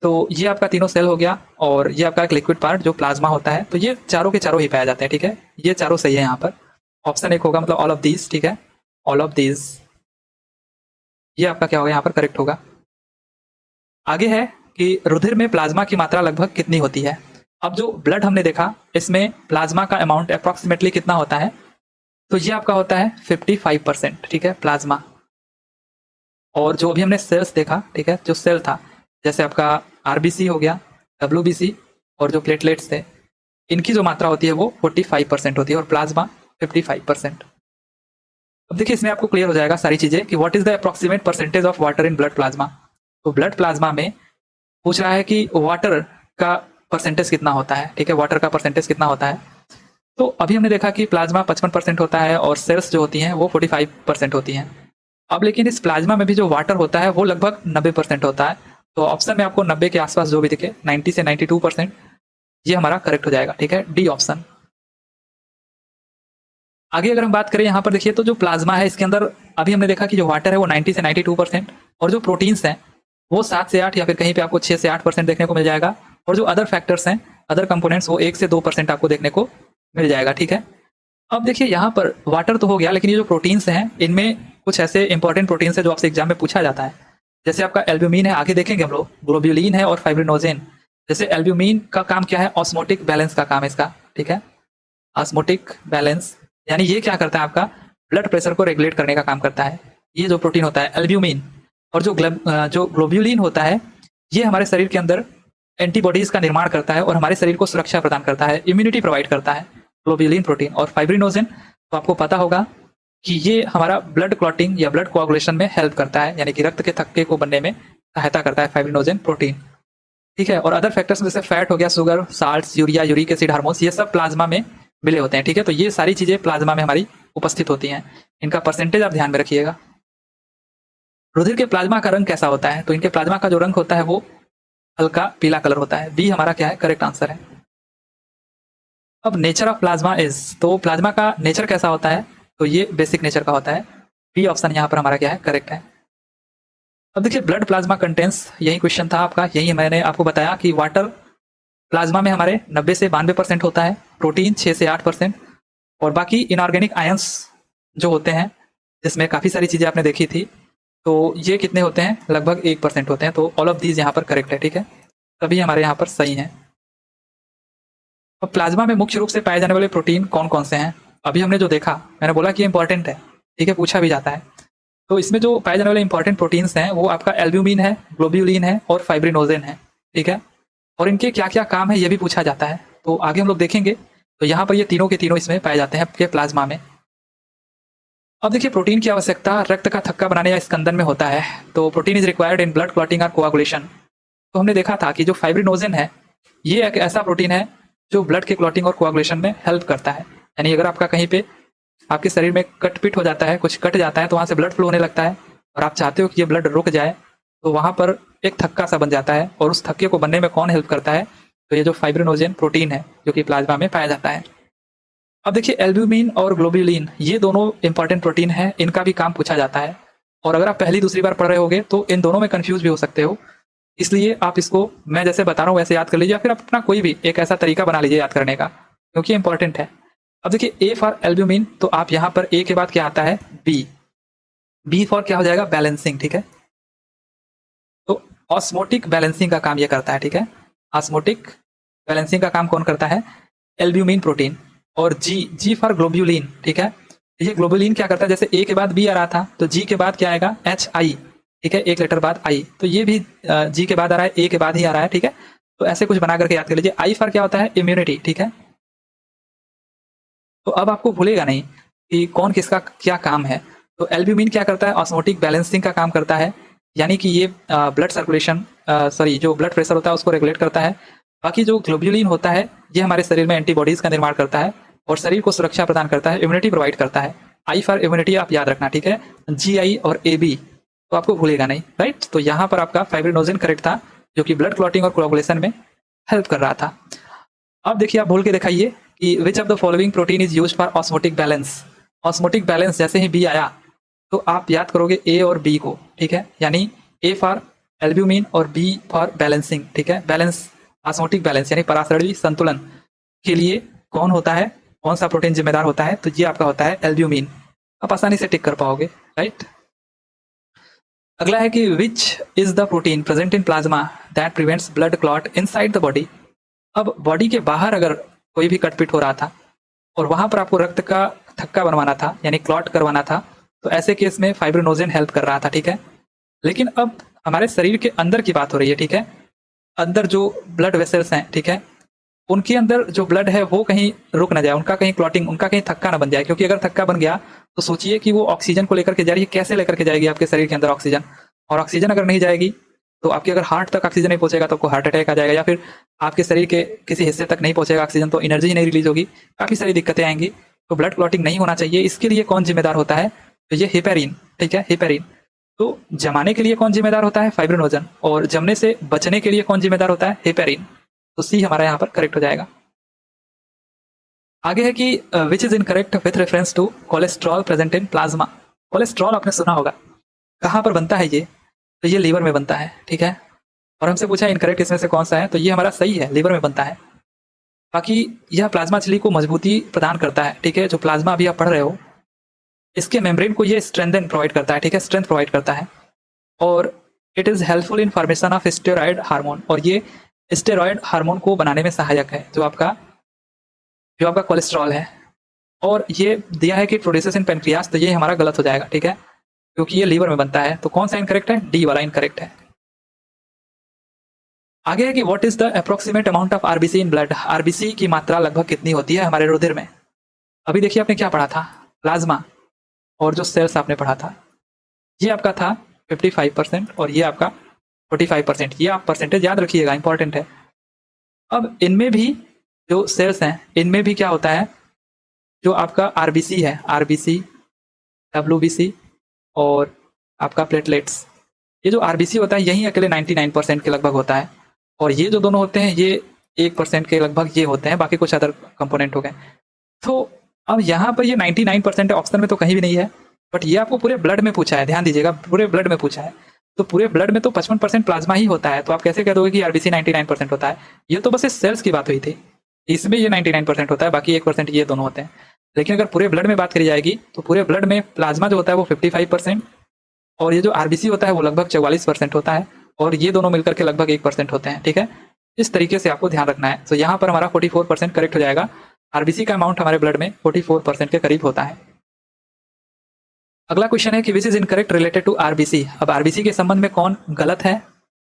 तो ये आपका तीनों सेल हो गया, और ये आपका एक लिक्विड पार्ट जो प्लाज्मा होता है। तो ये चारों के चारों ही पाए जाते हैं, ठीक है, ये चारों सही है। यहाँ पर ऑप्शन एक होगा, मतलब ऑल ऑफ दीज, ठीक है, ऑल ऑफ दीज, ये आपका क्या होगा यहाँ पर? करेक्ट होगा। आगे है कि रुधिर में प्लाज्मा की मात्रा लगभग कितनी होती है? अब जो ब्लड हमने देखा इसमें प्लाज्मा का अमाउंट अप्रोक्सीमेटली कितना होता है? तो ये आपका होता है 55%, ठीक है, प्लाज्मा। और जो अभी हमने सेल्स देखा, ठीक है, जो सेल था जैसे आपका आरबीसी हो गया, डब्ल्यूबीसी, और जो प्लेटलेट्स थे, इनकी जो मात्रा होती है वो 45% होती है, और प्लाज्मा 55%। अब देखिए इसमें आपको क्लियर हो जाएगा सारी चीजें कि what is the approximate percentage of water in blood plasma. तो ब्लड प्लाज्मा में पूछ रहा है कि वाटर का परसेंटेज कितना होता है, ठीक है, वाटर का परसेंटेज कितना होता है। तो अभी हमने देखा कि प्लाज्मा 55% होता है और सेल्स जो होती हैं वो 45% होती हैं। अब लेकिन इस प्लाज्मा में भी जो वाटर होता है वो लगभग 90% होता है। तो ऑप्शन में आपको 90 के आसपास जो भी दिखे, 90 से 92%, ये हमारा करेक्ट हो जाएगा, ठीक है, डी ऑप्शन। आगे अगर हम बात करें यहाँ पर देखिए, तो जो प्लाज्मा है इसके अंदर अभी हमने देखा कि जो वाटर है वो 90 से 92%, और जो प्रोटीन्स हैं वो 7 से 8 या फिर कहीं पे आपको 6 से 8% देखने को मिल जाएगा, और जो अदर फैक्टर्स हैं, अदर कंपोनेंट्स, वो 1 से 2% आपको देखने को मिल जाएगा, ठीक है। अब देखिए यहाँ पर वाटर तो हो गया, लेकिन ये जो प्रोटीन्स हैं इनमें कुछ ऐसे इंपॉर्टेंट प्रोटीन्स है जो आपसे एग्जाम में पूछा जाता है। जैसे आपका एल्ब्यूमिन है, आगे देखेंगे हम लोग, ग्लोब्यूलिन है, और फाइब्रिनोजेन। जैसे एल्ब्यूमिन का काम क्या है? ऑस्मोटिक बैलेंस का काम है इसका, ठीक है, ऑस्मोटिक बैलेंस, यानी ये क्या करता है? आपका ब्लड प्रेशर को रेगुलेट करने का काम करता है, ये जो प्रोटीन होता है एल्ब्यूमिन। और जो ग्लोब्यूलिन होता है ये हमारे शरीर के अंदर एंटीबॉडीज का निर्माण करता है और हमारे शरीर को सुरक्षा प्रदान करता है, इम्यूनिटी प्रोवाइड करता है, ग्लोब्यूलिन प्रोटीन। और फाइब्रिनोजेन तो आपको पता होगा कि ये हमारा ब्लड क्लॉटिंग या ब्लड कोआगुलेशन में हेल्प करता है, यानी कि रक्त के थक्के को बनने में सहायता करता है फाइब्रिनोजेन प्रोटीन, ठीक है। और अदर फैक्टर्स जैसे फैट हो गया, sugar, salts, urea, uric acid, hormones, ये सब प्लाज्मा में मिले होते हैं, ठीक है। तो ये सारी चीजें प्लाज्मा में हमारी उपस्थित होती हैं, इनका परसेंटेज आप ध्यान में रखिएगा। रुधिर के प्लाज्मा का रंग कैसा होता है? तो इनके प्लाज्मा का जो रंग होता है वो हल्का पीला कलर होता है, बी हमारा क्या है? करेक्ट आंसर है। अब नेचर ऑफ प्लाज्मा इज, तो प्लाज्मा का नेचर कैसा होता है? तो ये बेसिक नेचर का होता है, बी ऑप्शन यहाँ पर हमारा क्या है? करेक्ट है। अब देखिए ब्लड प्लाज्मा कंटेंस, यही क्वेश्चन था आपका, यही मैंने आपको बताया कि वाटर प्लाज्मा में हमारे 90 से 92% होता है, प्रोटीन 6 से 8%, और बाकी इनऑर्गेनिक आयंस जो होते हैं जिसमें काफ़ी सारी चीज़ें आपने देखी थी, तो ये कितने होते हैं, लगभग 1% होते हैं। तो ऑल ऑफ दीज यहाँ पर करेक्ट है, ठीक है, सभी हमारे यहाँ पर सही हैं। अब प्लाज्मा में मुख्य रूप से पाए जाने वाले प्रोटीन कौन कौन से हैं? अभी हमने जो देखा, मैंने बोला कि इंपॉर्टेंट है, ठीक है, पूछा भी जाता है। तो इसमें जो पाए जाने वाले इंपॉर्टेंट प्रोटीन्स हैं वो आपका एल्ब्यूमिन है, ग्लोब्यूलिन है और फाइब्रिनोजेन है, ठीक है, और इनके क्या क्या काम है ये भी पूछा जाता है। तो आगे हम लोग देखेंगे। तो यहाँ पर ये तीनों के तीनों इसमें पाए जाते हैं आपके प्लाज्मा में। अब देखिए, प्रोटीन की आवश्यकता रक्त का थक्का बनाने या स्कंदन में होता है। तो protein is required in blood clotting और कोआगुलेशन। तो हमने देखा था कि जो फाइब्रिनोजेन है ये एक ऐसा प्रोटीन है जो ब्लड के क्लॉटिंग और कोआगुलेशन में हेल्प करता है। यानी अगर आपका कहीं पे आपके शरीर में कट पिट हो जाता है, कुछ कट जाता है, तो वहाँ से ब्लड फ्लो होने लगता है और आप चाहते हो कि ये ब्लड रुक जाए, तो वहाँ पर एक थक्का सा बन जाता है। और उस थक्के को बनने में कौन हेल्प करता है? तो ये जो फाइब्रिनोजेन प्रोटीन है जो कि प्लाज्मा में पाया जाता है। अब देखिए, एल्ब्यूमिन और ग्लोब्यूलिन ये दोनों इंपॉर्टेंट प्रोटीन है, इनका भी काम पूछा जाता है। और अगर आप पहली दूसरी बार पढ़ रहे होगे तो इन दोनों में कंफ्यूज भी हो सकते हो, इसलिए आप इसको मैं जैसे बता रहा हूँ वैसे याद कर लीजिए, या फिर अपना कोई भी एक ऐसा तरीका बना लीजिए याद करने का, क्योंकि इंपॉर्टेंट है। अब देखिए, ए फॉर एल्ब्यूमिन, तो आप यहाँ पर ए के बाद क्या आता है? बी। बी फॉर क्या हो जाएगा? बैलेंसिंग, ठीक है। तो ऑस्मोटिक बैलेंसिंग का काम ये करता है, ठीक है। ऑस्मोटिक बैलेंसिंग का काम कौन करता है? Albumin protein. और जी, जी फॉर ग्लोब्यूलिन, ठीक है। ये ग्लोब्यूलिन क्या करता है? जैसे ए के बाद बी आ रहा था, तो जी के बाद क्या आएगा? एच आई, ठीक है, एक लेटर बाद आई। तो ये भी जी के बाद आ रहा है, ए के बाद ही आ रहा है, ठीक है। तो ऐसे कुछ बना करके याद कर लीजिए। आई फॉर क्या होता है? इम्यूनिटी, ठीक है। तो अब आपको भूलेगा नहीं कि कौन किसका क्या काम है। तो एल्ब्यूमिन क्या करता है? ऑस्मोटिक बैलेंसिंग का काम करता है, यानी कि ये ब्लड सर्कुलेशन, सॉरी, जो ब्लड प्रेशर होता है उसको रेगुलेट करता है। बाकी जो ग्लोब्यूलिन होता है ये हमारे शरीर में एंटीबॉडीज का निर्माण करता है और शरीर को सुरक्षा प्रदान करता है, इम्यूनिटी प्रोवाइड करता है। आई फॉर इम्यूनिटी आप याद रखना, ठीक है। जी आई और ए बी, तो आपको भूलेगा नहीं, राइट। तो यहाँ पर आपका फाइब्रिनोजेन करेक्ट था, जो कि ब्लड क्लॉटिंग और कोआगुलेशन में हेल्प कर रहा था। अब देखिए, आप बोल के दिखाइए कि which of the following protein is used for osmotic balance. Osmotic balance जैसे ही बी आया तो आप याद करोगे ए और बी को, ठीक है। यानी ए फॉर एल्ब्यूमिन और बी फॉर बैलेंसिंग, ठीक है। बैलेंस, ऑस्मोटिक बैलेंस यानी परासरणी संतुलन के लिए कौन होता है, कौन सा प्रोटीन जिम्मेदार होता है? तो ये आपका होता है एल्ब्यूमिन। आप आसानी से टिक कर पाओगे, राइट। अगला है कि which is the protein present in plasma that prevents blood clot inside the body. अब बॉडी के बाहर अगर कोई भी कटपिट हो रहा था और वहां पर आपको रक्त का थक्का बनवाना था, यानी क्लॉट करवाना था, तो ऐसे केस में फाइब्रिनोजेन हेल्प कर रहा था, ठीक है। लेकिन अब हमारे शरीर के अंदर की बात हो रही है, ठीक है। अंदर जो ब्लड वेसल्स हैं, ठीक है, उनके अंदर जो ब्लड है वो कहीं रुक ना जाए, उनका कहीं क्लॉटिंग, उनका कहीं थक्का ना बन जाए। क्योंकि अगर थक्का बन गया तो सोचिए कि वो ऑक्सीजन को लेकर के जा रही है, कैसे लेकर के जाएगी आपके शरीर के अंदर ऑक्सीजन, और ऑक्सीजन अगर नहीं जाएगी तो आपके अगर हार्ट तक ऑक्सीजन नहीं पहुंचेगा तो आपको हार्ट अटैक आ जाएगा, या फिर आपके शरीर के किसी हिस्से तक नहीं पहुंचेगा ऑक्सीजन तो एनर्जी नहीं रिलीज होगी, काफी सारी दिक्कतें आएंगी। तो ब्लड क्लॉटिंग नहीं होना चाहिए। इसके लिए कौन जिम्मेदार होता है? तो ये हेपेरिन, ठीक है, हेपेरिन। तो जमाने के लिए कौन जिम्मेदार होता है? फाइब्रिनोजन। और जमने से बचने के लिए कौन जिम्मेदार होता है? हेपेरिन। तो सी हमारा यहाँ पर करेक्ट हो जाएगा। आगे है कि which is incorrect with reference to cholesterol present in plasma. Cholesterol आपने सुना होगा, कहाँ पर बनता है ये? तो ये लीवर में बनता है, ठीक है। और हमसे पूछा इनकरेक्ट इसमें से कौन सा है, तो ये हमारा सही है, लीवर में बनता है। बाकी यह प्लाज्मा झिल्ली को मजबूती प्रदान करता है, ठीक है। जो प्लाज्मा अभी आप पढ़ रहे हो इसके मेम्ब्रेन को ये स्ट्रेंथन प्रोवाइड करता है, ठीक है, स्ट्रेंथ प्रोवाइड करता है। और it is helpful in formation of steroid hormone, और ये स्टेरॉयड हार्मोन को बनाने में सहायक है, जो आपका कोलेस्ट्रॉल है। और ये दिया है कि प्रोड्यूसेस इन पेनक्रियास, तो ये हमारा गलत हो जाएगा, ठीक है, क्योंकि ये लीवर में बनता है। तो कौन सा इनकरेक्ट है? डी वाला इनकरेक्ट है। आगे है कि what is the approximate amount of RBC in blood. RBC की मात्रा लगभग कितनी होती है हमारे रुधिर में? अभी देखिए, आपने क्या पढ़ा था? प्लाज्मा और जो सेल्स आपने पढ़ा था, ये आपका था 55% और ये आपका 45%। ये आप परसेंटेज याद रखिएगा, इंपॉर्टेंट है। अब इनमें भी जो सेल्स हैं इनमें भी क्या होता है? जो आपका आरबीसी है, आरबीसी, डब्ल्यूबीसी और आपका प्लेटलेट्स, ये जो आरबीसी होता है यही अकेले 99% के लगभग होता है। और ये जो दोनों होते हैं ये 1% के लगभग ये होते हैं, बाकी कुछ अदर कंपोनेंट हो गए। तो अब यहाँ पर ये 99% ऑप्शन में तो कहीं भी नहीं है, बट ये आपको पूरे ब्लड में पूछा है, ध्यान दीजिएगा, पूरे ब्लड में पूछा है। तो पूरे ब्लड में तो 55% प्लाज्मा ही होता है, तो आप कैसे कह दोगे कि आरबीसी 99% होता है? ये तो बस इस सेल्स की बात हुई थी, इसमें ये 99% होता है, बाकी 1% ये दोनों होते हैं। लेकिन अगर पूरे ब्लड में बात करी जाएगी तो पूरे ब्लड में प्लाज्मा जो होता है वो 55% और ये जो आरबीसी होता है वो लगभग 44% होता है, और ये दोनों मिलकर के लगभग 1% होते हैं। ठीक है, इस तरीके से आपको ध्यान रखना है। तो यहाँ पर हमारा 44% करेक्ट हो जाएगा। आरबीसी का अमाउंट हमारे ब्लड में 44% के करीब होता है। अगला क्वेश्चन है कि which is incorrect related to RBC. अब आरबीसी के संबंध में कौन गलत है?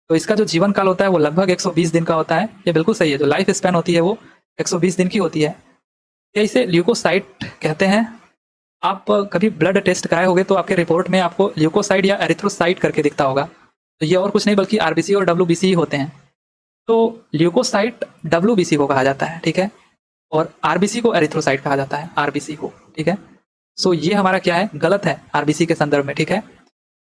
तो इसका जो जीवन काल होता है वो लगभग 120 दिन का होता है। ये बिल्कुल सही है, जो लाइफ स्पैन होती है वो 120 दिन की होती है। क्या इसे ल्यूकोसाइट कहते हैं? आप कभी ब्लड टेस्ट कराए होगे तो आपके रिपोर्ट में आपको ल्यूकोसाइट या एरिथ्रोसाइट करके दिखता होगा, तो ये और कुछ नहीं बल्कि आरबीसी और डब्ल्यूबीसी होते हैं। तो ल्यूकोसाइट डब्ल्यूबीसी को कहा जाता है, ठीक है, और आरबीसी को एरिथ्रोसाइट कहा जाता है, आरबीसी को। ठीक है, सो ये हमारा क्या है, गलत है आरबीसी के संदर्भ में। ठीक है,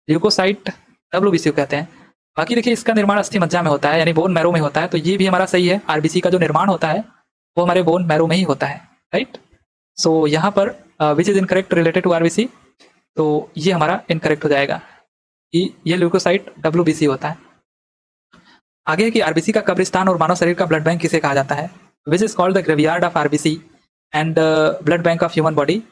ल्यूकोसाइट डब्ल्यूबीसी को कहते हैं। बाकी देखिए इसका निर्माण अस्थि मज्जा में होता है, यानी बोन मैरो में होता है, तो ये भी हमारा सही है। आरबीसी का जो निर्माण होता है वो हमारे बोन मैरो में ही होता है, राइट। सो यहाँ पर which is incorrect related to RBC, तो ये हमारा इनकरेक्ट हो जाएगा कि ये ल्यूकोसाइट डब्ल्यूबीसी होता है। आगे है कि आरबीसी का कब्रिस्तान और मानव शरीर का ब्लड बैंक किसे कहा जाता है? विच is called the graveyard of RBC and blood bank of human body.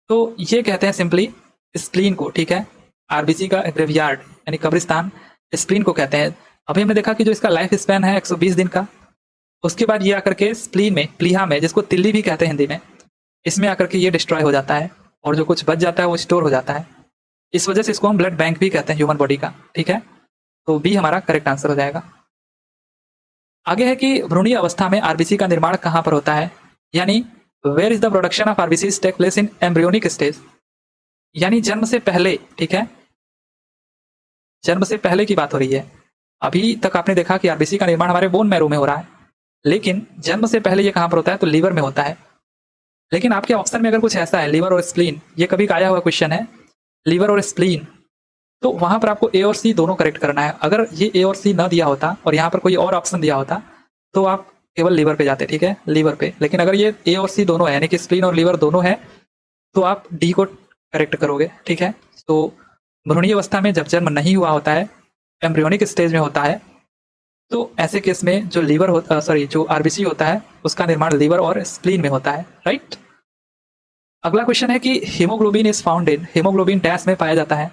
तो ये कहते हैं सिंपली स्प्लीन को। ठीक है, आरबीसी का ग्रेवयार्ड यानी कब्रिस्तान स्प्लीन को कहते हैं। अभी हमने देखा कि जो इसका लाइफ स्पैन है 120 दिन का, उसके बाद ये आकर के स्प्लीन में, प्लीहा में, जिसको तिल्ली भी कहते हैं हिंदी में, इसमें आकर के ये डिस्ट्रॉय हो जाता है और जो कुछ बच जाता है वो स्टोर हो जाता है। इस वजह से इसको हम ब्लड बैंक भी कहते हैं ह्यूमन बॉडी का। ठीक है, तो बी हमारा करेक्ट आंसर हो जाएगा। आगे है कि भ्रूणीय अवस्था में आरबीसी का निर्माण कहां पर होता है, यानी where is the production of RBC take place in embryonic stage, यानी जन्म से पहले। ठीक है, जन्म से पहले की बात हो रही है। अभी तक आपने देखा कि आरबीसी का निर्माण हमारे बोन मैरो में हो रहा है, लेकिन जन्म से पहले ये कहां पर होता है, तो लीवर में होता है। लेकिन आपके ऑप्शन में अगर कुछ ऐसा है लीवर और स्प्लीन, ये कभी आया हुआ क्वेश्चन है, लीवर और स्प्लीन, तो वहां पर आपको ए और सी दोनों करेक्ट करना है। अगर ये ए और सी ना दिया होता और यहाँ पर कोई और ऑप्शन दिया होता तो आप केवल लीवर पे जाते। ठीक है, लीवर पे। लेकिन अगर ये ए और सी दोनों है, यानी कि स्प्लीन और लीवर दोनों है, तो आप डी को करेक्ट करोगे। ठीक है, तो भ्रूणीय अवस्था में जब जन्म नहीं हुआ होता है, एम्ब्रियोनिक स्टेज में होता है, तो ऐसे केस में जो लीवर होता, जो आरबीसी होता है उसका निर्माण लीवर और स्प्लीन में होता है, राइट। अगला क्वेश्चन है कि haemoglobin is found in, haemoglobin dash में पाया जाता है।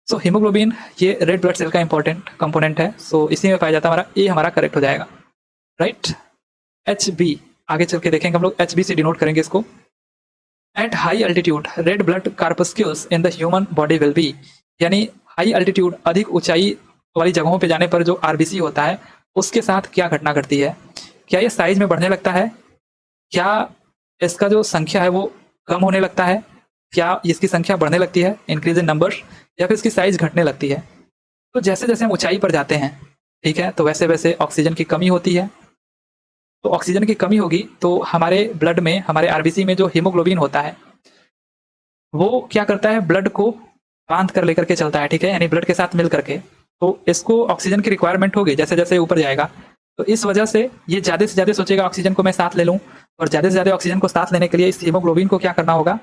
सो हीमोग्लोबिन ये रेड ब्लड सेल का इंपॉर्टेंट कंपोनेंट है, सो इसी में पाया जाता है। हमारा ए हमारा करेक्ट हो जाएगा, राइट। एच बी आगे चल के देखेंगे हम लोग, एच बी से डिनोट करेंगे इसको। At high altitude red blood corpuscles in the human body will be, यानी हाई अल्टीट्यूड अधिक ऊंचाई वाली जगहों पे जाने पर जो आरबीसी होता है उसके साथ क्या घटना घटती है? क्या ये साइज में बढ़ने लगता है? क्या इसका जो संख्या है वो कम होने लगता है? क्या इसकी संख्या बढ़ने लगती है, इंक्रीज इन नंबर, या फिर इसकी साइज घटने लगती है? तो जैसे जैसे हम ऊंचाई पर जाते हैं, ठीक है, तो वैसे वैसे ऑक्सीजन की कमी होती है। तो ऑक्सीजन की कमी होगी तो हमारे ब्लड में, हमारे आरबीसी में जो हीमोग्लोबिन होता है वो क्या करता है, ब्लड को बांध कर लेकर के चलता है। ठीक है, यानी ब्लड के साथ मिल करके, तो इसको ऑक्सीजन की रिक्वायरमेंट होगी जैसे जैसे ऊपर जाएगा। तो इस वजह से ये ज्यादा से ज्यादा सोचेगा ऑक्सीजन को मैं साथ ले लूं, और ज्यादा से ज्यादा ऑक्सीजन को साथ लेने के लिए इस हीमोग्लोबिन को क्या करना होगा,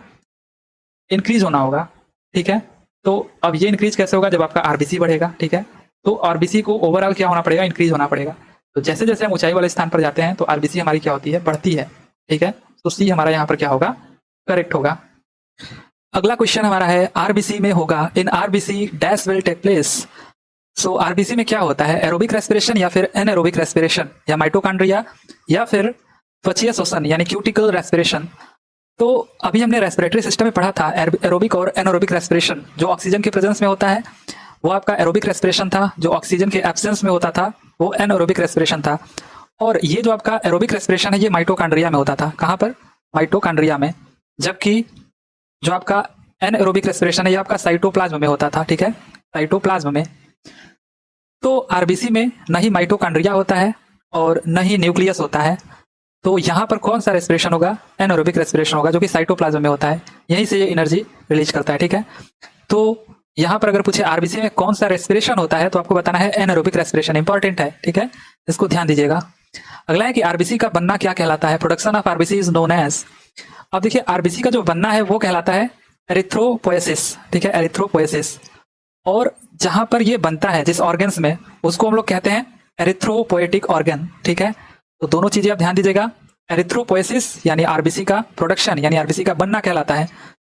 इंक्रीज होना होगा। ठीक है, तो अब ये इंक्रीज कैसे होगा, जब आपका आरबीसी बढ़ेगा। ठीक है, तो आरबीसी को ओवरऑल क्या होना पड़ेगा, इंक्रीज होना पड़ेगा। तो जैसे जैसे हम ऊंचाई वाले स्थान पर जाते हैं तो आरबीसी हमारी क्या होती है, बढ़ती है। ठीक है, तो सी हमारा यहाँ पर क्या होगा, करेक्ट होगा। अगला क्वेश्चन हमारा है आरबीसी में होगा, in RBC dash will take place. So RBC में क्या होता है, एरोबिक रेस्पिरेशन या फिर एनएरोबिक रेस्पिरेशन, या माइटोकॉन्ड्रिया, या फिर त्वचीय श्वसन यानी क्यूटिकल रेस्पिरेशन। तो अभी हमने रेस्पिरेटरी सिस्टम में पढ़ा था एरोबिक और एनएरोबिक रेस्पिरेशन। जो ऑक्सीजन के प्रेजेंस में होता है वो आपका एरोबिक रेस्पिरेशन था, जो ऑक्सीजन के एब्सेंस में होता था वो एनएरोबिक रेस्पिरेशन था। और ये जो आपका एरोबिक रेस्पिरेशन है ये माइटोकॉन्ड्रिया में होता था। कहां पर, माइटोकॉन्ड्रिया में। जबकि जो आपका एनएरोबिक रेस्पिरेशन है ये आपका साइटोप्लाज्म में होता था। ठीक है, साइटोप्लाज्म में। तो आरबीसी में न ही माइटोकॉन्ड्रिया होता है और न ही न्यूक्लियस होता है, तो यहाँ पर कौन सा रेस्पिरेशन होगा, एनएरोबिक रेस्पिरेशन होगा, जो कि साइटोप्लाज्म में होता है। यहीं से ये एनर्जी रिलीज करता है। ठीक है, तो यहाँ पर अगर पूछे आरबीसी में कौन सा रेस्पिरेशन होता है तो आपको बताना है एनएरोबिक रेस्पिरेशन, इंपॉर्टेंट है। ठीक है, इसको ध्यान दीजिएगा। अगला है कि आरबीसी का बनना क्या कहलाता है, production of RBC is known as. अब देखिए आरबीसी का जो बनना है वो कहलाता है एरिथ्रोपोएसिस। ठीक है, एरिथ्रोपोएसिस। और जहां पर ये बनता है जिस ऑर्गन्स में, उसको हम लोग कहते हैं एरिथ्रोपोएटिक ऑर्गन, ठीक है। तो दोनों चीजें आप ध्यान दीजिएगा, एरिथ्रोपोएसिस यानी आरबीसी का प्रोडक्शन यानी आरबीसी का बनना कहलाता है,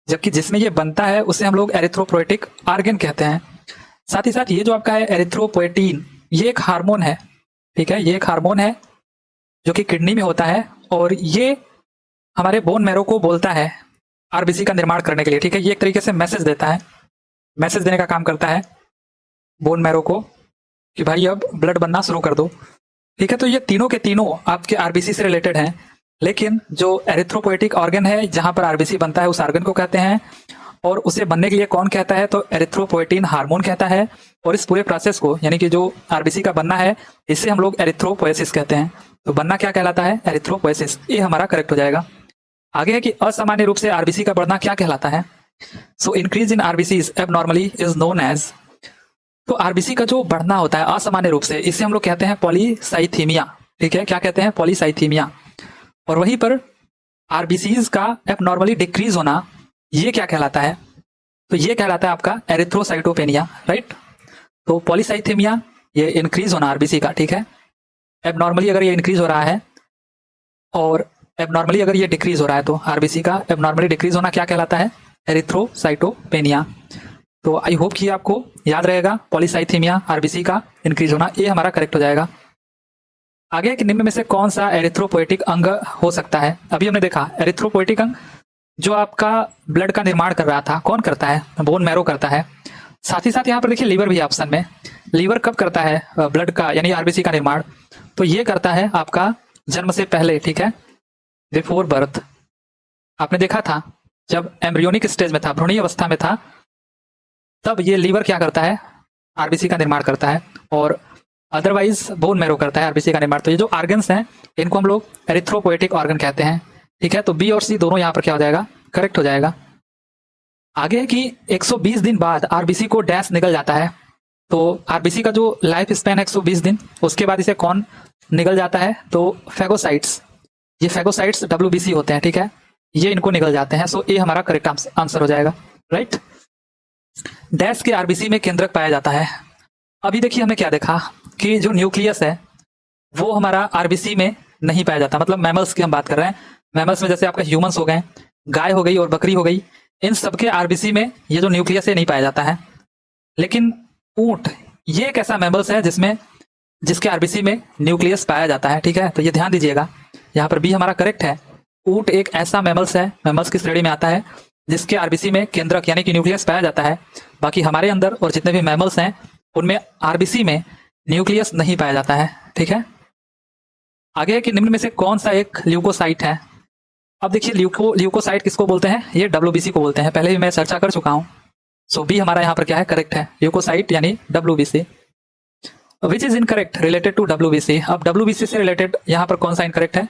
जबकि जिसमें ये बनता है उसे हम लोग एरिथ्रोपोएटिक ऑर्गन कहते हैं। साथ ही साथ ये जो आपका है एरिथ्रोपोएटिन, ये एक हार्मोन है, ठीक है, ये एक हार्मोन है जो कि किडनी में होता है और ये हमारे बोन मैरो को बोलता है आरबीसी का निर्माण करने के लिए, ठीक है। ये एक तरीके से मैसेज देता है, मैसेज देने का काम करता है बोन मैरो को कि भाई अब ब्लड बनना शुरू कर दो, ठीक है। तो ये तीनों के तीनों आपके आरबीसी से रिलेटेड हैं, लेकिन जो एरिथ्रोपोएटिक ऑर्गन है जहां पर आरबीसी बनता है उस ऑर्गन को कहते हैं, और उसे बनने के लिए कौन कहता है, तो एरिथ्रोपोएटिन हार्मोन कहता है। और इस पूरे प्रोसेस को यानी कि जो आरबीसी का बनना है इसे हम लोग एरिथ्रोपोएसिस कहते हैं। तो बनना क्या कहलाता है, एरिथ्रोपोएसिस, ये हमारा करेक्ट हो जाएगा। आगे है कि असामान्य रूप से आरबीसी का बढ़ना क्या कहलाता है। So increase in RBC abnormally is known as, तो आरबीसी का जो बढ़ना होता है असामान्य रूप से, इसे हम लोग कहते हैं पॉलीसाइथीमिया, ठीक है। क्या कहते हैं, पॉलीसाइथीमिया। और वहीं पर आरबीसीज का एबनॉर्मली डिक्रीज होना, ये क्या कहलाता है, तो ये कहलाता है आपका एरिथ्रोसाइटोपेनिया, राइट। तो पॉलीसाइथीमिया ये इंक्रीज होना आरबीसी का, ठीक है। एबनॉर्मली अगर ये इंक्रीज हो रहा है और एबनॉर्मली अगर ये डिक्रीज हो रहा है, तो आरबीसी का एबनॉर्मली डिक्रीज होना क्या कहलाता है, एरिथ्रोसाइटोपेनिया। तो आई होप कि आपको याद रहेगा, पॉलीसाइथीमिया आरबीसी का इंक्रीज होना, ये हमारा करेक्ट हो जाएगा। आगे कि निम्न में से कौन सा एरिथ्रोपोएटिक अंग हो सकता है। अभी हमने देखा एरिथ्रोपोएटिक अंग जो आपका ब्लड का निर्माण कर रहा था, कौन करता है, बोन मैरो करता है। साथ ही साथ यहाँ पर देखिए लीवर भी है ऑप्शन में। लीवर कब करता है ब्लड का यानी आरबीसी का निर्माण, तो ये करता है आपका जन्म से पहले, ठीक है, बिफोर बर्थ। आपने देखा था जब एम्ब्रियोनिक स्टेज में था, भ्रूणीय अवस्था में था, तब ये लीवर क्या करता है, आरबीसी का निर्माण करता है, और अदरवाइज बोन मैरो करता है आरबीसी का निर्माण। तो ये जो ऑर्गन्स हैं इनको हम लोग एरिथ्रोपोएटिक ऑर्गन कहते हैं, ठीक है। तो बी और सी दोनों यहाँ पर क्या हो जाएगा, करेक्ट हो जाएगा। आगे है कि 120 दिन बाद आरबीसी को डैश निकल जाता है। तो आरबीसी का जो लाइफ स्पैन है 120 दिन, उसके बाद इसे कौन निकल जाता है, तो फैगोसाइट्स, ये फैगोसाइट्स डब्ल्यूबीसी होते हैं, ठीक है, ये इनको निकल जाते हैं। सो ये हमारा करेक्ट आंसर हो जाएगा, राइट। डैश के आरबीसी में केंद्रक पाया जाता है। अभी देखिए हमने क्या देखा कि जो न्यूक्लियस है वो हमारा आरबीसी में नहीं पाया जाता, मतलब मैमल्स की हम बात कर रहे हैं। मैमल्स में जैसे आपका ह्यूमंस हो गए, गाय हो गई और बकरी हो गई, इन सबके आरबीसी में ये जो न्यूक्लियस है नहीं पाया जाता है। लेकिन ऊंट ये एक ऐसा मैमल्स है जिसके आरबीसी में न्यूक्लियस पाया जाता है, ठीक है। तो ये ध्यान दीजिएगा, यहाँ पर बी हमारा करेक्ट है। ऊंट एक ऐसा मैमल्स है, मैमल्स की श्रेणी में आता है जिसके आरबीसी में केंद्रक यानी कि न्यूक्लियस पाया जाता है। बाकी हमारे अंदर और जितने भी मैमल्स हैं उनमें आरबीसी में न्यूक्लियस नहीं पाया जाता है, ठीक है। आगे है कि निम्न में से कौन सा एक ल्यूकोसाइट है। अब देखिए ल्यूकोसाइट किसको बोलते हैं, ये डब्ल्यूबीसी को बोलते हैं, पहले भी मैं चर्चा कर चुका हूं। सो बी हमारा यहाँ पर क्या है, करेक्ट है, ल्यूकोसाइट यानी WBC. Which is incorrect related to WBC. अब डब्ल्यूबीसी से रिलेटेड यहाँ पर कौन सा इनकरेक्ट है,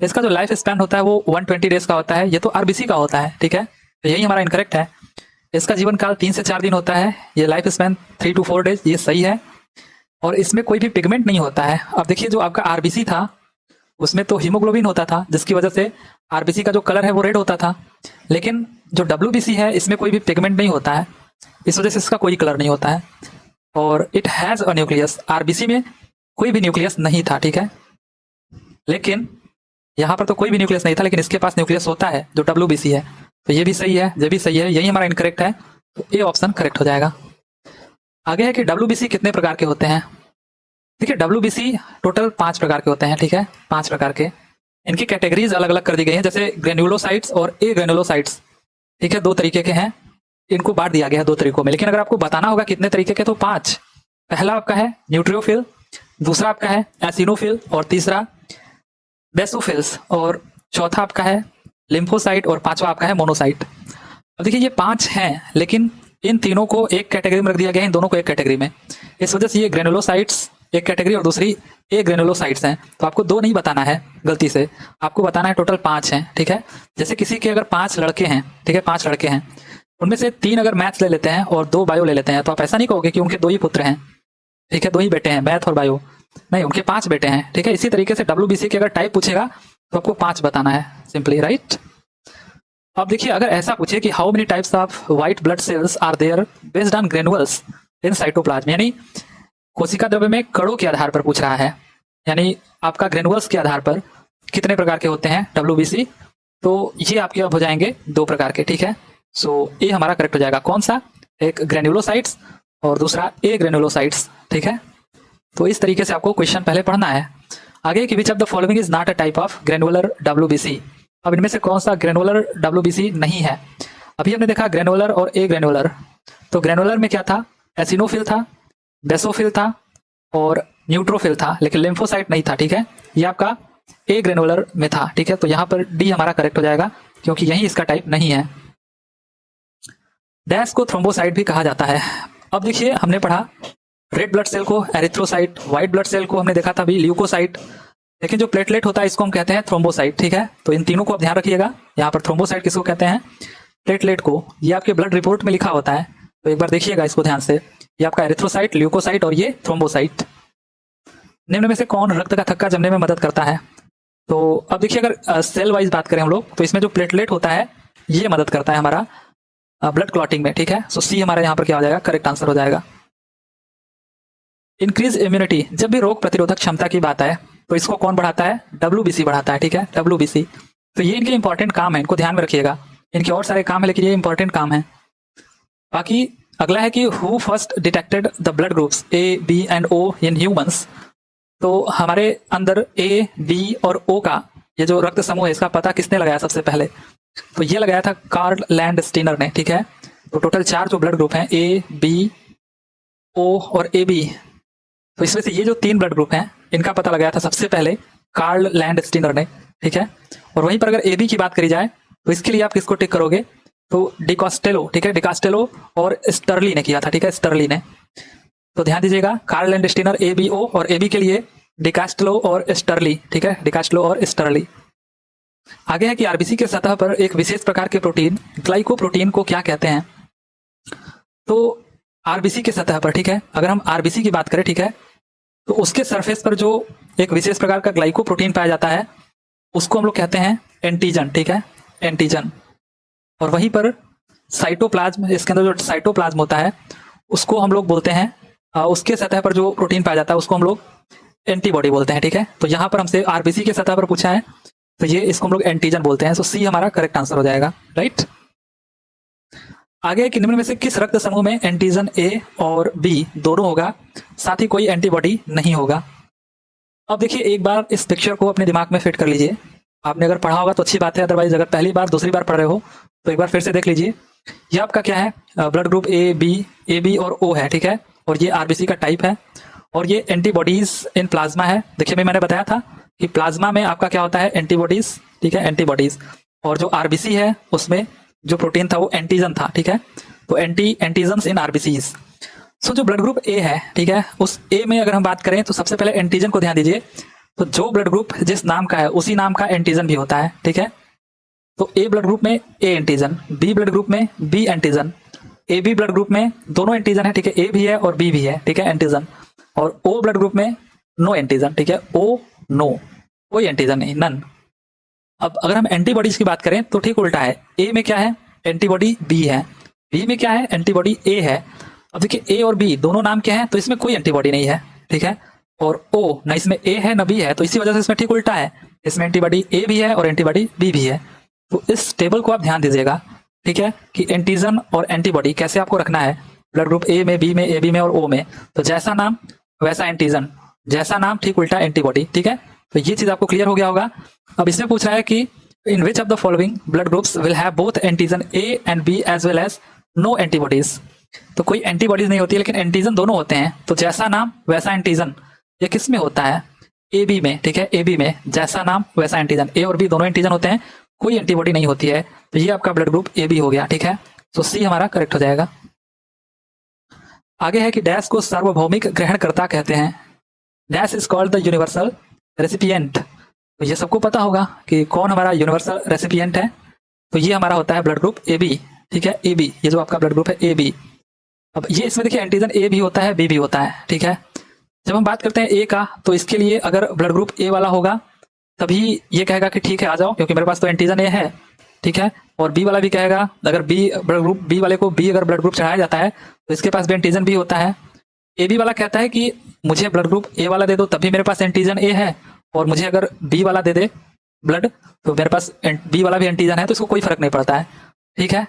इसका जो लाइफ स्पैन होता है वो 120 डेज का होता है, ये तो आरबीसी का होता है, ठीक है। तो यही हमारा इनकरेक्ट है। इसका जीवन काल 3 से 4 दिन होता है, ये लाइफ स्पैन 3 to 4 डेज, ये सही है। और इसमें कोई भी पिगमेंट नहीं होता है। अब देखिए जो आपका आरबीसी था उसमें तो हीमोग्लोबिन होता था, जिसकी वजह से आरबीसी का जो कलर है वो रेड होता था। लेकिन जो डब्ल्यूबीसी है इसमें कोई भी पिगमेंट नहीं होता है, इस वजह से इसका कोई कलर नहीं होता है। और it has a nucleus, RBC में कोई भी न्यूक्लियस नहीं था, ठीक है। लेकिन यहाँ पर तो कोई भी न्यूक्लियस नहीं था, लेकिन इसके पास न्यूक्लियस होता है जो डब्ल्यूबीसी है। तो ये भी सही है, ये भी सही है, यही हमारा इनकरेक्ट है। तो ए ऑप्शन करेक्ट हो जाएगा। आगे है कि डब्ल्यूबीसी कितने प्रकार के होते हैं। देखिए डब्ल्यूबीसी टोटल 5 प्रकार के होते हैं, ठीक है, 5 प्रकार के। इनकी कैटेगरीज अलग अलग कर दी गई हैं, जैसे ग्रेन्युलोसाइट्स और ए ग्रेन्युलोसाइट्स, ठीक है, 2 तरीके के हैं। इनको बांट दिया गया है 2 तरीकों में, लेकिन अगर आपको बताना होगा कितने तरीके के, तो 5। पहला आपका है न्यूट्रियोफिल, दूसरा आपका है एसिनोफिल, और तीसरा बेसोफिल्स, और चौथा आपका है लिम्फोसाइट, और 5वां आपका है मोनोसाइट। अब देखिए ये 5 हैं, लेकिन इन तीनों को एक कैटेगरी में रख दिया गया है, इन दोनों को एक कैटेगरी में। इस वजह से ये ग्रेनुलोसाइट्स एक कैटेगरी और दूसरी ए ग्रेनुलोसाइट्स हैं। तो आपको 2 नहीं बताना है गलती से, आपको बताना है टोटल 5 हैं, ठीक है। जैसे किसी के अगर 5 लड़के हैं, ठीक है, 5 लड़के हैं, उनमें से 3 अगर मैथ्स ले लेते हैं और 2 बायो ले लेते हैं, तो आप ऐसा नहीं कहोगे कि उनके 2 ही पुत्र हैं, ठीक है, 2 ही बेटे हैं, मैथ और बायो नहीं, उनके 5 बेटे हैं, ठीक है। इसी तरीके से डब्ल्यूबीसी के अगर टाइप पूछेगा तो आपको 5 बताना है सिंपली, राइट। अब देखिए, अगर ऐसा पूछे कि how many types of white blood cells are there based on granules in cytoplasm, यानी कोशिका द्रव्य में कणों के आधार पर पूछ रहा है, यानी आपका ग्रेनुअल्स के आधार पर कितने प्रकार के होते हैं WBC, तो ये आपके अब हो जाएंगे 2 प्रकार के, ठीक है। सो ए हमारा करेक्ट हो जाएगा। कौन सा? एक ग्रेनुलोसाइट्स और दूसरा ए ग्रेनुलोसाइट्स, ठीक है। तो इस तरीके से आपको क्वेश्चन पहले पढ़ना है। आगे कि which of the following is not a type of granular WBC, अब इनमें से कौन सा ग्रेनुलर WBC नहीं है? अभी हमने देखा ग्रेनुलर और ए ग्रेनुलर, तो ग्रेनुलर में क्या था? एसिनोफिल था, बेसोफिल था और न्यूट्रोफिल था, लेकिन लिम्फोसाइट नहीं था, ठीक है। ये आपका ए ग्रेनुलर में था, ठीक है। तो यहाँ पर डी हमारा करेक्ट हो जाएगा, क्योंकि यही इसका टाइप नहीं है। डैश को थ्रोम्बोसाइट भी कहा जाता है। अब देखिए, हमने पढ़ा रेड ब्लड सेल को एरिथ्रोसाइट, व्हाइट ब्लड सेल को हमने देखा था अभी ल्यूकोसाइट, लेकिन जो प्लेटलेट होता है इसको हम कहते हैं थ्रोम्बोसाइट, ठीक है। तो इन तीनों को आप ध्यान रखिएगा। यहाँ पर थ्रोम्बोसाइट किसको कहते हैं? प्लेटलेट को। ये आपके ब्लड रिपोर्ट में लिखा होता है, तो एक बार देखिएगा इसको ध्यान से। ये आपका एरिथ्रोसाइट, ल्यूकोसाइट और ये थ्रोम्बोसाइट। निम्न में से कौन रक्त का थक्का जमने में मदद करता है? तो अब देखिए, अगर सेल वाइज बात करें हम लोग, तो इसमें जो प्लेटलेट होता है ये मदद करता है हमारा ब्लड क्लॉटिंग में, ठीक है। सो सी हमारा यहाँ पर क्या हो जाएगा? करेक्ट आंसर हो जाएगा। इंक्रीज इम्यूनिटी, जब भी रोग प्रतिरोधक क्षमता की बात आए तो इसको कौन बढ़ाता है? WBC बढ़ाता है, ठीक है, WBC। तो ये इनके इंपॉर्टेंट काम है, इनको ध्यान में रखिएगा। इनके और सारे काम है, लेकिन ये इंपॉर्टेंट काम है। बाकी अगला है कि who first detected the blood groups A, B and O in humans. तो हमारे अंदर A, B और O का ये जो रक्त समूह है, इसका पता किसने लगाया सबसे पहले? तो ये लगाया था कार्ल लैंडस्टीनर ने, ठीक है। तो टोटल 4 जो ब्लड ग्रुप हैं A, B, O और AB, तो इसमें से ये जो 3 ब्लड ग्रुप हैं इनका पता लगाया था सबसे पहले कार्ल लैंडस्टीनर ने, ठीक है। और वहीं पर अगर AB की बात करी जाए तो इसके लिए आप किसको टिक करोगे? तो डिकास्टेलो, ठीक है, डिकास्टेलो और स्टर्ली ने किया था, ठीक है, स्टर्ली ने। तो ध्यान दीजिएगा, कार्ल लैंडस्टीनर ABO और AB के लिए डिकास्टेलो और स्टर्ली, ठीक है, डिकास्टेलो और स्टर्ली। आगे है कि आरबीसी के सतह पर एक विशेष प्रकार के प्रोटीन ग्लाइकोप्रोटीन को क्या कहते हैं? तो आरबीसी के सतह पर, ठीक है, अगर हम आरबीसी की बात करें, ठीक है, तो उसके सरफेस पर जो एक विशेष प्रकार का ग्लाइकोप्रोटीन पाया जाता है उसको हम लोग कहते हैं एंटीजन, ठीक है, एंटीजन। और वहीं पर साइटोप्लाज्म, इसके अंदर जो साइटोप्लाज्म होता है उसको हम लोग बोलते हैं, उसके सतह पर जो प्रोटीन पाया जाता है उसको हम लोग एंटीबॉडी बोलते हैं, ठीक है। तो यहाँ पर हमसे आरबीसी के सतह पर पूछा है, तो ये इसको हम लोग एंटीजन बोलते हैं। तो सी हमारा करेक्ट आंसर हो जाएगा, राइट। आगे कि निम्न में से किस रक्त समूह में एंटीजन ए और बी दोनों होगा, साथ ही कोई एंटीबॉडी नहीं होगा? अब देखिए, एक बार इस पिक्चर को अपने दिमाग में फिट कर लीजिए। आपने अगर पढ़ा होगा तो अच्छी बात है, अदरवाइज अगर पहली बार दूसरी बार पढ़ रहे हो तो एक बार फिर से देख लीजिए। ये आपका क्या है? ब्लड ग्रुप ए बी और ओ है, ठीक है, और ये आरबीसी का टाइप है, और ये एंटीबॉडीज इन प्लाज्मा है। देखिए, मैंने बताया था कि प्लाज्मा में आपका क्या होता है? एंटीबॉडीज, ठीक है, एंटीबॉडीज। और जो आरबीसी है उसमें जो प्रोटीन था वो एंटीजन था, ठीक है। तो एंटीजन्स इन आरबीसीज। सो जो ब्लड ग्रुप ए है, ठीक है, उस ए में अगर हम बात करें तो सबसे पहले एंटीजन को ध्यान दीजिए। तो जो ब्लड ग्रुप जिस नाम का है उसी नाम का एंटीजन भी होता है, ठीक है। तो ए ब्लड ग्रुप में A antigen, B blood group में B antigen, A B blood group में दोनों एंटीजन है, ठीक है, ए भी है और बी भी है, ठीक है, एंटीजन। और ओ ब्लड ग्रुप में नो एंटीजन, ठीक है, ओ नो, कोई एंटीजन नहीं, नन। अब अगर हम एंटीबॉडीज की बात करें तो ठीक उल्टा है। ए में क्या है? एंटीबॉडी बी है, बी में क्या है? एंटीबॉडी ए है। अब देखिए, ए और बी दोनों नाम क्या है? तो इसमें कोई एंटीबॉडी नहीं है, ठीक है। और ओ ना इसमें ए है ना बी है, तो इसी वजह से इसमें ठीक उल्टा है। इसमें एंटीबॉडी ए भी है और एंटीबॉडी बी भी है। तो इस टेबल को आप ध्यान दीजिएगा, ठीक है, कि एंटीजन और एंटीबॉडी कैसे आपको रखना है ब्लड ग्रुप ए में, बी में, ए बी में और ओ में। तो जैसा नाम वैसा एंटीजन, जैसा नाम ठीक उल्टा एंटीबॉडी, ठीक है। तो ये चीज आपको क्लियर हो गया होगा। अब इसमें पूछ रहा है कि in which of the following blood groups will have both antigen A and B as well as no antibodies. तो कोई एंटीबॉडीज नहीं होती है, लेकिन एंटीजन दोनों होते हैं। तो जैसा नाम वैसा एंटीजन, ये किस में होता है? ए बी में, ठीक है, ए बी में जैसा नाम वैसा एंटीजन, ए और बी दोनों एंटीजन होते हैं, कोई एंटीबॉडी नहीं होती है। तो ये आपका ब्लड ग्रुप ए बी हो गया, ठीक है। तो सी हमारा करेक्ट हो जाएगा। आगे है कि डैश को सार्वभौमिक ग्रहणकर्ता कहते हैं। Dash is called the universal recipient. तो ये सबको पता होगा कि कौन हमारा यूनिवर्सल रेसिपिएंट है। तो ये हमारा होता है ब्लड ग्रुप ए बी, ठीक है, ए बी, ये जो आपका ब्लड ग्रुप है ए बी। अब ये इसमें देखिए एंटीजन ए भी होता है, बी भी होता है, ठीक है। जब हम बात करते हैं ए का, तो इसके लिए अगर ब्लड ग्रुप ए वाला होगा तभी ये कहेगा कि ठीक है आ जाओ, क्योंकि मेरे पास तो एंटीजन ए है, ठीक है। और बी वाला भी कहेगा, अगर बी ब्लड ग्रुप बी वाले को बी अगर ब्लड ग्रुप चढ़ाया जाता है तो इसके पास भी एंटीजन बी होता है। ए बी वाला कहता है कि मुझे ब्लड ग्रुप ए वाला दे दो तब भी मेरे पास एंटीजन ए है, और मुझे अगर बी वाला दे दे ब्लड तो मेरे पास बी वाला भी एंटीजन है, तो इसको कोई फर्क नहीं पड़ता है, ठीक है।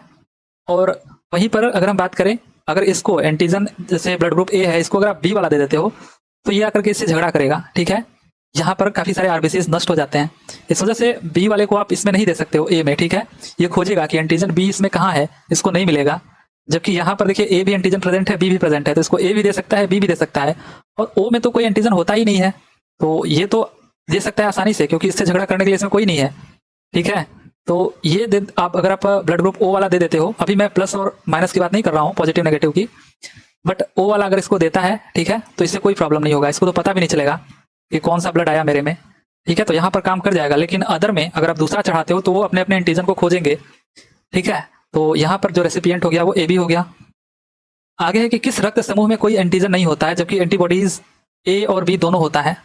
और वहीं पर अगर हम बात करें, अगर इसको एंटीजन जैसे ब्लड ग्रुप ए है, इसको अगर आप बी वाला दे देते हो तो ये आकर के इससे झगड़ा करेगा, ठीक है। यहाँ पर काफी सारे आरबीसीज नष्ट हो जाते हैं, इस वजह से बी वाले को आप इसमें नहीं दे सकते हो ए में, ठीक है। ये खोजेगा कि एंटीजन बी इसमें कहाँ है, इसको नहीं मिलेगा। जबकि यहाँ पर देखिए ए भी एंटीजन प्रेजेंट है, बी भी प्रेजेंट है, तो इसको ए भी दे सकता है, बी भी दे सकता है, और ओ में तो कोई एंटीजन होता ही नहीं है, तो ये तो दे सकता है आसानी से, क्योंकि इससे झगड़ा करने के लिए इसमें कोई नहीं है, ठीक है। तो ये आप अगर आप ब्लड ग्रुप ओ वाला दे देते हो, अभी मैं प्लस और माइनस की बात नहीं कर रहा हूँ, पॉजिटिव नेगेटिव की, बट ओ वाला अगर इसको देता है, ठीक है, तो इससे कोई प्रॉब्लम नहीं होगा, इसको तो पता भी नहीं चलेगा कि कौन सा ब्लड आया मेरे में, ठीक है। तो यहाँ पर काम कर जाएगा। लेकिन अदर में अगर आप दूसरा चढ़ाते हो तो वो अपने अपने एंटीजन को खोजेंगे, ठीक है। तो यहाँ पर जो रेसिपिएंट हो गया वो ए बी हो गया। आगे है कि किस रक्त समूह में कोई एंटीजन नहीं होता है जबकि एंटीबॉडीज ए और बी दोनों होता है।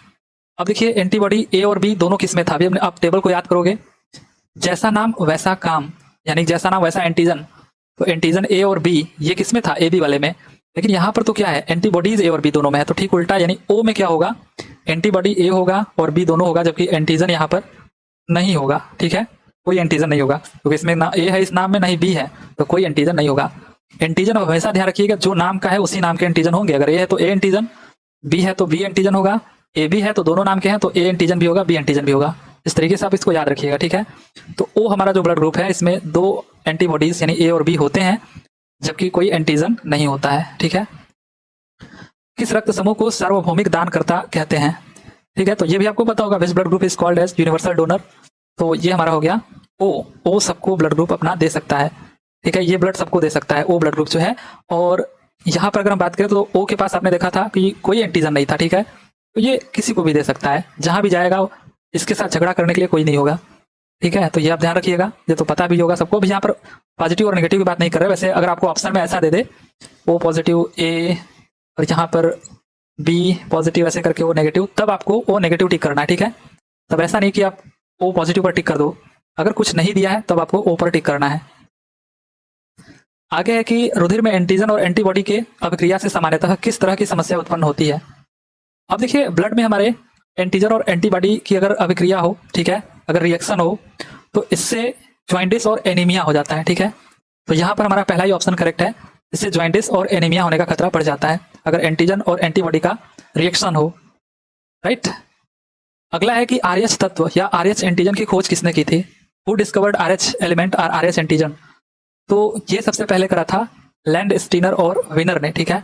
अब देखिए एंटीबॉडी ए और बी दोनों किस में था, अभी आप टेबल को याद करोगे, जैसा नाम वैसा काम, यानी जैसा नाम वैसा एंटीजन, तो एंटीजन ए और बी ये किस में था, ए बी वाले में। लेकिन यहाँ पर तो क्या है, एंटीबॉडीज ए और बी दोनों में है, तो ठीक उल्टा, यानी ओ में क्या होगा, एंटीबॉडी ए होगा और बी दोनों होगा, जबकि एंटीजन यहाँ पर नहीं होगा, ठीक है, कोई एंटीजन नहीं होगा, क्योंकि इसमें ना ए है इस नाम में, ना ही बी है, तो कोई एंटीजन नहीं होगा। एंटीजन हमेशा ध्यान रखिएगा, जो नाम का है उसी नाम के एंटीजन होंगे, अगर ए है तो ए एंटीजन, बी है तो बी एंटीजन होगा, ए बी है तो दोनों नाम के हैं तो ए एंटीजन भी होगा, बी एंटीजन भी होगा। इस तरीके से आप इसको याद रखिएगा, ठीक है। तो ओ हमारा जो ब्लड ग्रुप है इसमें दो एंटीबॉडीज यानी ए और बी होते हैं, जबकि कोई एंटीजन नहीं होता है, ठीक है। किस रक्त समूह को सार्वभौमिक दानकर्ता कहते हैं, ठीक है, तो ये भी आपको पता होगा, which blood group is called as universal donor. तो ये हमारा हो गया ओ सबको ब्लड ग्रुप अपना दे सकता है, ठीक है, ये ब्लड सबको दे सकता है, ओ ब्लड ग्रुप जो है। और यहाँ पर अगर हम बात करें तो ओ के पास आपने देखा था कि कोई एंटीजन नहीं था, ठीक है, तो ये किसी को भी दे सकता है, जहां भी जाएगा इसके साथ झगड़ा करने के लिए कोई नहीं होगा, ठीक है। तो ये आप ध्यान रखिएगा, ये तो पता भी होगा सबको। भी यहाँ पर पॉजिटिव और नेगेटिव की बात नहीं कर रहे, वैसे अगर आपको ऑप्शन में ऐसा दे दे ओ पॉजिटिव ए और यहाँ पर बी पॉजिटिव ऐसे करके ओ नेगेटिव, तब आपको ओ नेगेटिव टिक करना है, ठीक है। तब ऐसा नहीं कि आप ओ पॉजिटिव पर टिक कर दो, अगर कुछ नहीं दिया है तब आपको ओ पर टिक करना है। आगे है कि रुधिर में एंटीजन और एंटीबॉडी के अभिक्रिया से सामान्यतः किस तरह की समस्या उत्पन्न होती है। अब देखिए ब्लड में हमारे एंटीजन और एंटीबॉडी की अगर अभिक्रिया हो, ठीक है, अगर रिएक्शन हो, तो इससे जॉइंटिस और एनीमिया हो जाता है, ठीक है। तो यहाँ पर हमारा पहला ही ऑप्शन करेक्ट है, इससे जॉइंटिस और एनीमिया होने का खतरा बढ़ जाता है अगर एंटीजन और एंटीबॉडी का रिएक्शन हो, राइट। अगला है कि आरएच तत्व या आरएच एंटीजन की खोज किसने की थी, हु डिस्कवर्ड आरएच एलिमेंट और आरएच एंटीजन। तो ये सबसे पहले करा था लैंड स्टीनर और विनर ने, ठीक है।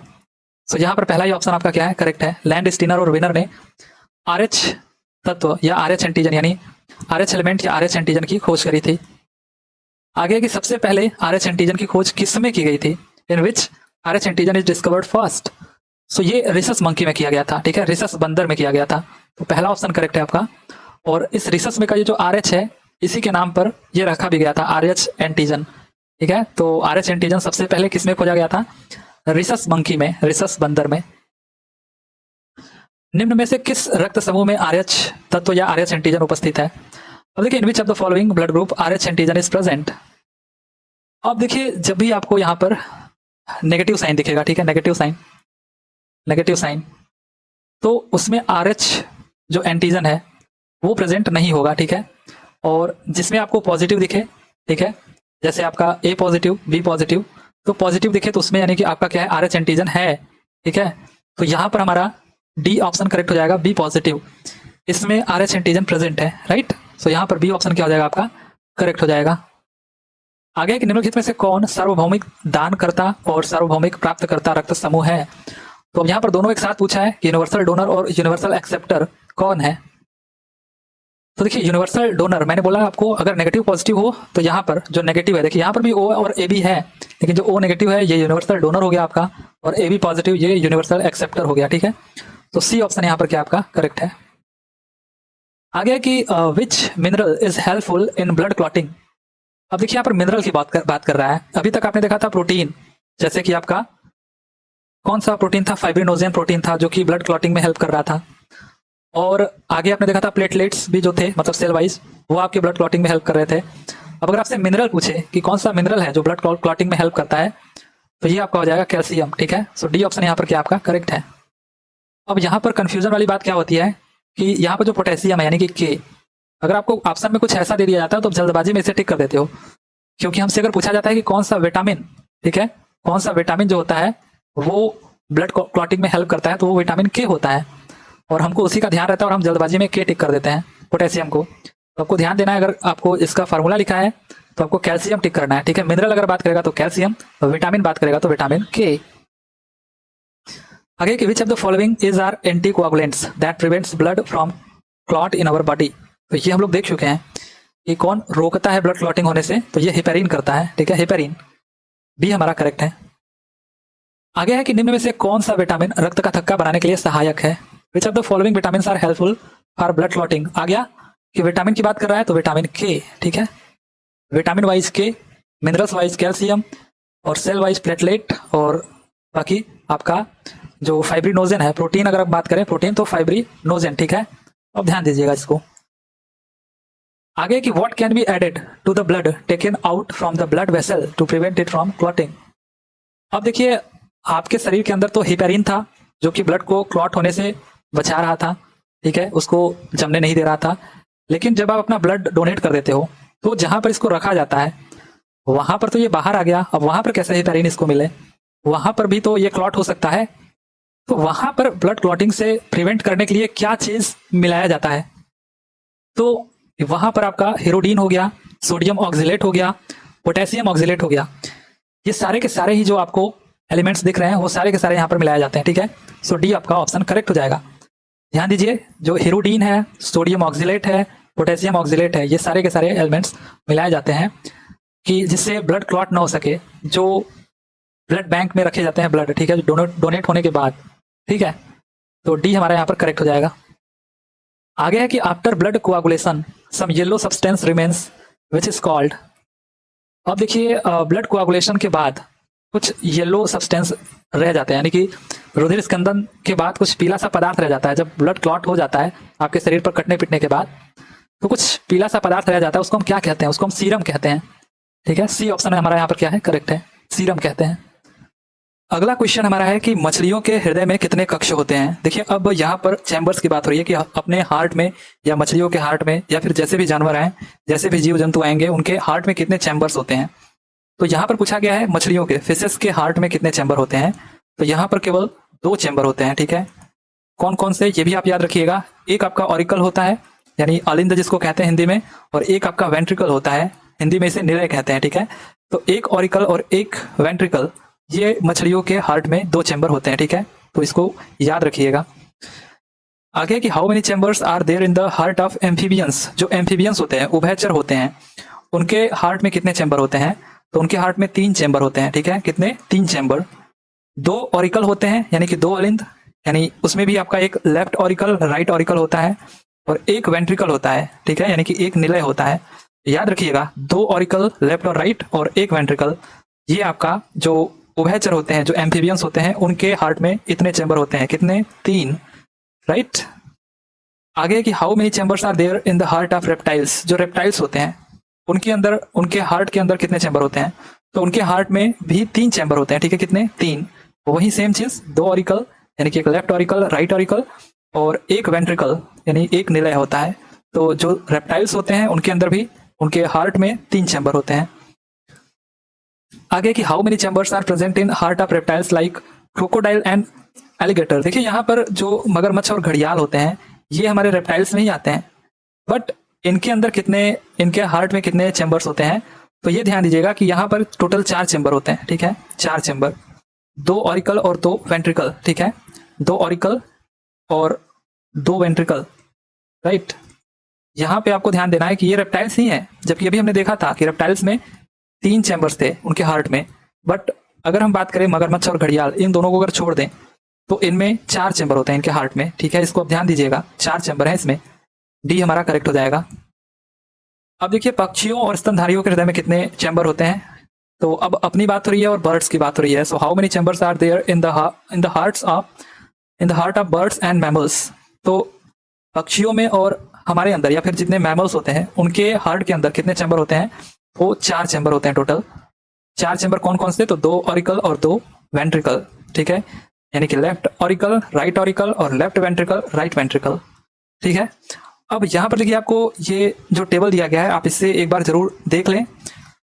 तो यहाँ पर पहला ही ऑप्शन आपका क्या है, करेक्ट है, लैंड स्टीनर और विनर ने आरएच तत्व या आरएच एंटीजन यानी आरएच एलिमेंट या आरएच एंटीजन की खोज करी थी। आगे की सबसे पहले आरएच एंटीजन की खोज किसमें की गई थी, in which Rh antigen is discovered first. So ये रिसस मंकी में किया गया था, ठीक है, रिसस बंदर में किया गया था। तो पहला ऑप्शन करेक्ट है आपका। और इस रिसस में का ये जो आरएच है इसी के नाम पर ये रखा भी गया था, आरएच एंटीजन, ठीक है। तो आरएच एंटीजन सबसे पहले किसमें खोजा गया था, रिसस मंकी में, रिसस बंदर में। निम्न में से किस रक्त समूह में आरएच तत्व या आरएच एंटीजन उपस्थित है। अब देखिए in which of the following blood group Rh antigen is present. अब देखिए जब भी आपको यहाँ पर नेगेटिव साइन दिखेगा, ठीक है, नेगेटिव साइन, तो उसमें आरएच जो एंटीजन है वो प्रेजेंट नहीं होगा, ठीक है। और जिसमें आपको पॉजिटिव दिखे, ठीक है, जैसे आपका ए पॉजिटिव बी पॉजिटिव, तो पॉजिटिव दिखे तो उसमें यानी कि आपका क्या है, आरएच एंटीजन है, ठीक है। तो यहाँ पर हमारा डी ऑप्शन करेक्ट हो जाएगा, बी पॉजिटिव, इसमें आरएच एंटीजन प्रेजेंट है, राइट। सो यहाँ पर बी ऑप्शन क्या हो जाएगा आपका, करेक्ट हो जाएगा। आगे कि निम्नलिखित में से कौन सार्वभौमिक दानकर्ता और सार्वभौमिक प्राप्तकर्ता रक्त समूह है। तो अब यहाँ पर दोनों एक साथ पूछा है कि यूनिवर्सल डोनर और यूनिवर्सल एक्सेप्टर कौन है। तो देखिए यूनिवर्सल डोनर मैंने बोला आपको, अगर नेगेटिव पॉजिटिव हो तो यहाँ पर जो नेगेटिव है, देखिए यहाँ पर भी ओ और ए बी है, लेकिन जो ओ नेगेटिव है ये यूनिवर्सल डोनर हो गया आपका, और ए बी पॉजिटिव ये यूनिवर्सल एक्सेप्टर हो गया, ठीक है। तो सी ऑप्शन यहाँ पर क्या आपका करेक्ट है। आगे कि विच mineral is helpful in blood clotting. अब देखिए यहाँ पर मिनरल की बात कर रहा है। अभी तक आपने देखा था प्रोटीन, जैसे कि आपका कौन सा प्रोटीन था, फाइब्रिनोजेन प्रोटीन था जो कि ब्लड क्लॉटिंग में हेल्प कर रहा था। और आगे आपने देखा था प्लेटलेट्स भी जो थे, मतलब सेल वाइज, वो आपके ब्लड क्लॉटिंग में हेल्प कर रहे थे। अब अगर आपसे मिनरल पूछे कि कौन सा मिनरल है जो ब्लड क्लॉटिंग में हेल्प करता है, तो ये आपका हो जाएगा कैल्शियम, ठीक है। सो डी ऑप्शन यहाँ पर क्या आपका करेक्ट है। अब यहाँ पर कंफ्यूजन वाली बात क्या होती है कि यहाँ पर जो पोटेशियम है यानी कि के, अगर आपको ऑप्शन में कुछ ऐसा दे दिया जाता है तो जल्दबाजी में इसे टिक कर देते हो, क्योंकि हमसे अगर पूछा जाता है कि कौन सा विटामिन, ठीक है, कौन सा विटामिन जो होता है वो ब्लड क्लॉटिंग में हेल्प करता है, तो वो विटामिन के होता है, और हमको उसी का ध्यान रहता है और हम जल्दबाजी में के टिक कर देते हैं पोटेशियम को। तो आपको ध्यान देना है, अगर आपको इसका फार्मूला लिखा है तो आपको कैल्शियम टिक करना है, ठीक है। मिनरल अगर बात करेगा तो कैल्शियम, विटामिन बात करेगा तो विटामिन के। आगे कि which of the following is are anticoagulants that prevents blood from clot in our body. तो ये हम लोग देख चुके हैं कि कौन रोकता है ब्लड क्लॉटिंग होने से, तो ये हेपेरिन करता है, ठीक है, हेपेरिन, बी हमारा करेक्ट है। आगे है कि निम्न में से कौन सा विटामिन रक्त का थक्का बनाने के लिए सहायक है। Which of the following vitamin are helpful for blood clotting. आ गया कि विटामिन की बात कर रहा है तो विटामिन के, ठीक है, विटामिन वाइज के, मिनरल्स वाइज कैल्शियम, और सेल वाइज प्लेटलेट, और बाकी आपका जो फाइब्रिनोजन है, प्रोटीन अगर आप बात करें प्रोटीन तो फाइब्रिनोजन, ठीक है। अब ध्यान दीजिएगा इसको। आगे कि what can be added to the blood taken out from the blood vessel to prevent it from clotting. अब देखिए आपके शरीर के अंदर तो हेपेरिन था जो कि ब्लड को क्लॉट होने से बचा रहा था, ठीक है, उसको जमने नहीं दे रहा था। लेकिन जब आप अपना ब्लड डोनेट कर देते हो तो जहां पर इसको रखा जाता है वहां पर तो ये बाहर आ गया, अब वहां पर कैसे हेपेरिन इसको मिले, वहां पर भी तो ये क्लॉट हो सकता है। तो वहां पर ब्लड क्लॉटिंग से प्रिवेंट करने के लिए क्या चीज मिलाया जाता है, तो वहां पर आपका हेरोडीन हो गया, सोडियम ऑक्जिलेट हो गया, पोटेशियम ऑक्जिलेट हो गया। ये सारे के सारे ही जो आपको एलिमेंट्स दिख रहे हैं वो सारे के सारे यहाँ पर मिलाए जाते हैं, ठीक है। सो डी आपका ऑप्शन करेक्ट हो जाएगा। ध्यान दीजिए, जो हेरोडीन है, सोडियम ऑक्जिलेट है, पोटेशियम ऑक्जिलेट है, ये सारे के सारे एलिमेंट्स मिलाए जाते हैं कि जिससे ब्लड क्लॉट ना हो सके, जो ब्लड बैंक में रखे जाते हैं ब्लड, ठीक है, डोनेट होने के बाद, ठीक है। तो डी हमारा यहाँ पर करेक्ट हो जाएगा। आगे है कि after blood coagulation some yellow substance remains which is called. अब देखिए ब्लड कोआगुलेशन के बाद कुछ येलो सब्सटेंस रह जाते हैं, यानी कि रुधिर स्कंदन के बाद कुछ पीला सा पदार्थ रह जाता है। जब ब्लड क्लॉट हो जाता है आपके शरीर पर कटने पिटने के बाद तो कुछ पीला सा पदार्थ रह जाता है, उसको हम क्या कहते हैं, उसको हम सीरम कहते हैं, ठीक है। सी ऑप्शन हमारा यहाँ पर क्या है, करेक्ट है, सीरम कहते हैं। अगला क्वेश्चन हमारा है कि मछलियों के हृदय में कितने कक्ष होते हैं। देखिए अब यहाँ पर चैम्बर्स की बात हो रही है कि अपने हार्ट में या मछलियों के हार्ट में या फिर जैसे भी जानवर हैं, जैसे भी जीव जंतु आएंगे उनके हार्ट में कितने चैम्बर्स होते हैं। तो यहाँ पर पूछा गया है मछलियों के, फिशेस के हार्ट में कितने चैम्बर होते हैं। तो यहाँ पर केवल 2 चैम्बर होते हैं, ठीक है। कौन कौन से ये भी आप याद रखिएगा। एक आपका ऑरिकल होता है यानी अलिंद जिसको कहते हैं हिंदी में, और एक आपका वेंट्रिकल होता है, हिंदी में इसे निलय कहते हैं, ठीक है। तो एक ऑरिकल और एक वेंट्रिकल, ये मछलियों के हार्ट में 2 चैम्बर होते हैं, ठीक है। तो इसको याद रखिएगा। आगे कि how many chambers are there in the heart of amphibians. जो एम्फीबियंस होते हैं, उभयचर होते हैं, उनके हार्ट में कितने चैम्बर होते हैं। तो उनके हार्ट में 3 चैम्बर होते हैं, ठीक है। कितने, 3 चैम्बर। 2 ऑरिकल होते हैं यानी कि 2 अलिंद, यानी उसमें भी आपका एक लेफ्ट ऑरिकल राइट ऑरिकल होता है, और एक वेंट्रिकल होता है, ठीक है, यानी कि एक निलय होता है। याद रखिएगा 2 ऑरिकल लेफ्ट और राइट और एक वेंट्रिकल, ये आपका जो उभयचर होते हैं, जो एम्फीबियंस होते हैं, उनके हार्ट में इतने चैम्बर होते हैं। कितने, 3, राइट। आगे कि how many chambers are there in the heart of reptiles. जो रेप्टाइल्स होते हैं उनके अंदर, उनके हार्ट के अंदर कितने चैम्बर होते हैं। तो उनके हार्ट में भी 3 चैम्बर होते हैं, ठीक है। कितने, 3। वही सेम चीज, 2 ऑरिकल यानी कि एक लेफ्ट ऑरिकल राइट ऑरिकल और एक वेंट्रिकल यानी एक निलय होता है। तो जो रेप्टाइल्स होते हैं उनके अंदर भी उनके हार्ट में 3 चैम्बर होते हैं। आगे कि how many chambers are present in heart of reptiles like crocodile and alligator. देखिए यहाँ पर जो मगरमच्छ और घड़ियाल होते हैं ये हमारे रेप्टाइल्स में ही आते हैं, बट इनके अंदर कितने, इनके हार्ट में कितने चैम्बर्स होते हैं। तो ये ध्यान दीजिएगा कि यहाँ पर टोटल 4 चैम्बर होते हैं, ठीक है, 4 चैम्बर, 2 ऑरिकल और 2 वेंट्रिकल, ठीक है, 2 ऑरिकल और 2 वेंट्रिकल, राइट। यहाँ पे आपको ध्यान देना है कि ये रेप्टाइल्स ही है, जबकि अभी हमने देखा था कि रेप्टाइल्स में 3 चैम्बर्स थे उनके हार्ट में, बट अगर हम बात करें मगरमच्छ और घड़ियाल, इन दोनों को अगर छोड़ दें तो इनमें 4 चैम्बर होते हैं इनके हार्ट में, ठीक है। इसको आप ध्यान दीजिएगा, 4 चैम्बर है इसमें, डी हमारा करेक्ट हो जाएगा। अब देखिए पक्षियों और स्तनधारियों के हृदय में कितने चैम्बर होते हैं। तो अब अपनी बात हो रही है और बर्ड्स की बात हो रही है। So how many chambers are there in the heart of birds and mammals. तो पक्षियों में और हमारे अंदर या फिर जितने मैमल्स होते हैं उनके हार्ट के अंदर कितने चैम्बर होते हैं। वो 4 चैम्बर होते हैं टोटल। 4 चैम्बर कौन कौन से? तो 2 ऑरिकल और 2 वेंट्रिकल, ठीक है, यानी कि लेफ्ट ऑरिकल, राइट ऑरिकल और लेफ्ट वेंट्रिकल, राइट वेंट्रिकल, ठीक है। अब यहाँ पर देखिए आपको ये जो टेबल दिया गया है आप इससे एक बार जरूर देख लें।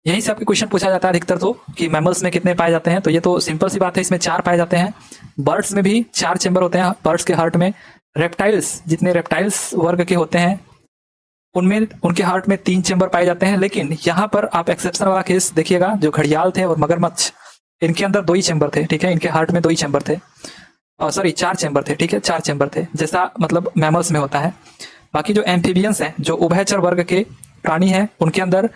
यहीं से आपके क्वेश्चन पूछा जाता है अधिकतर तो कि मैमल्स में कितने पाए जाते हैं, तो ये तो सिंपल सी बात है, इसमें 4 पाए जाते हैं। बर्ड्स में भी 4 चैम्बर होते हैं बर्ड्स के हार्ट में। रेप्टाइल्स, जितने रेप्टाइल्स वर्ग के होते हैं उनमें उनके हार्ट में 3 चैम्बर पाए जाते हैं। लेकिन यहाँ पर आप एक्सेप्शन वाला केस देखिएगा, जो घड़ियाल थे और मगरमच्छ, इनके अंदर 2 ही चैम्बर थे, ठीक है, इनके हार्ट में 2 ही चैम्बर थे, और सॉरी 4 चैम्बर थे, ठीक है, 4 चैम्बर थे, जैसा मतलब मैमल्स में होता है। बाकी जो एम्फीबियंस हैं, जो उभयचर वर्ग के प्राणी हैं, उनके अंदर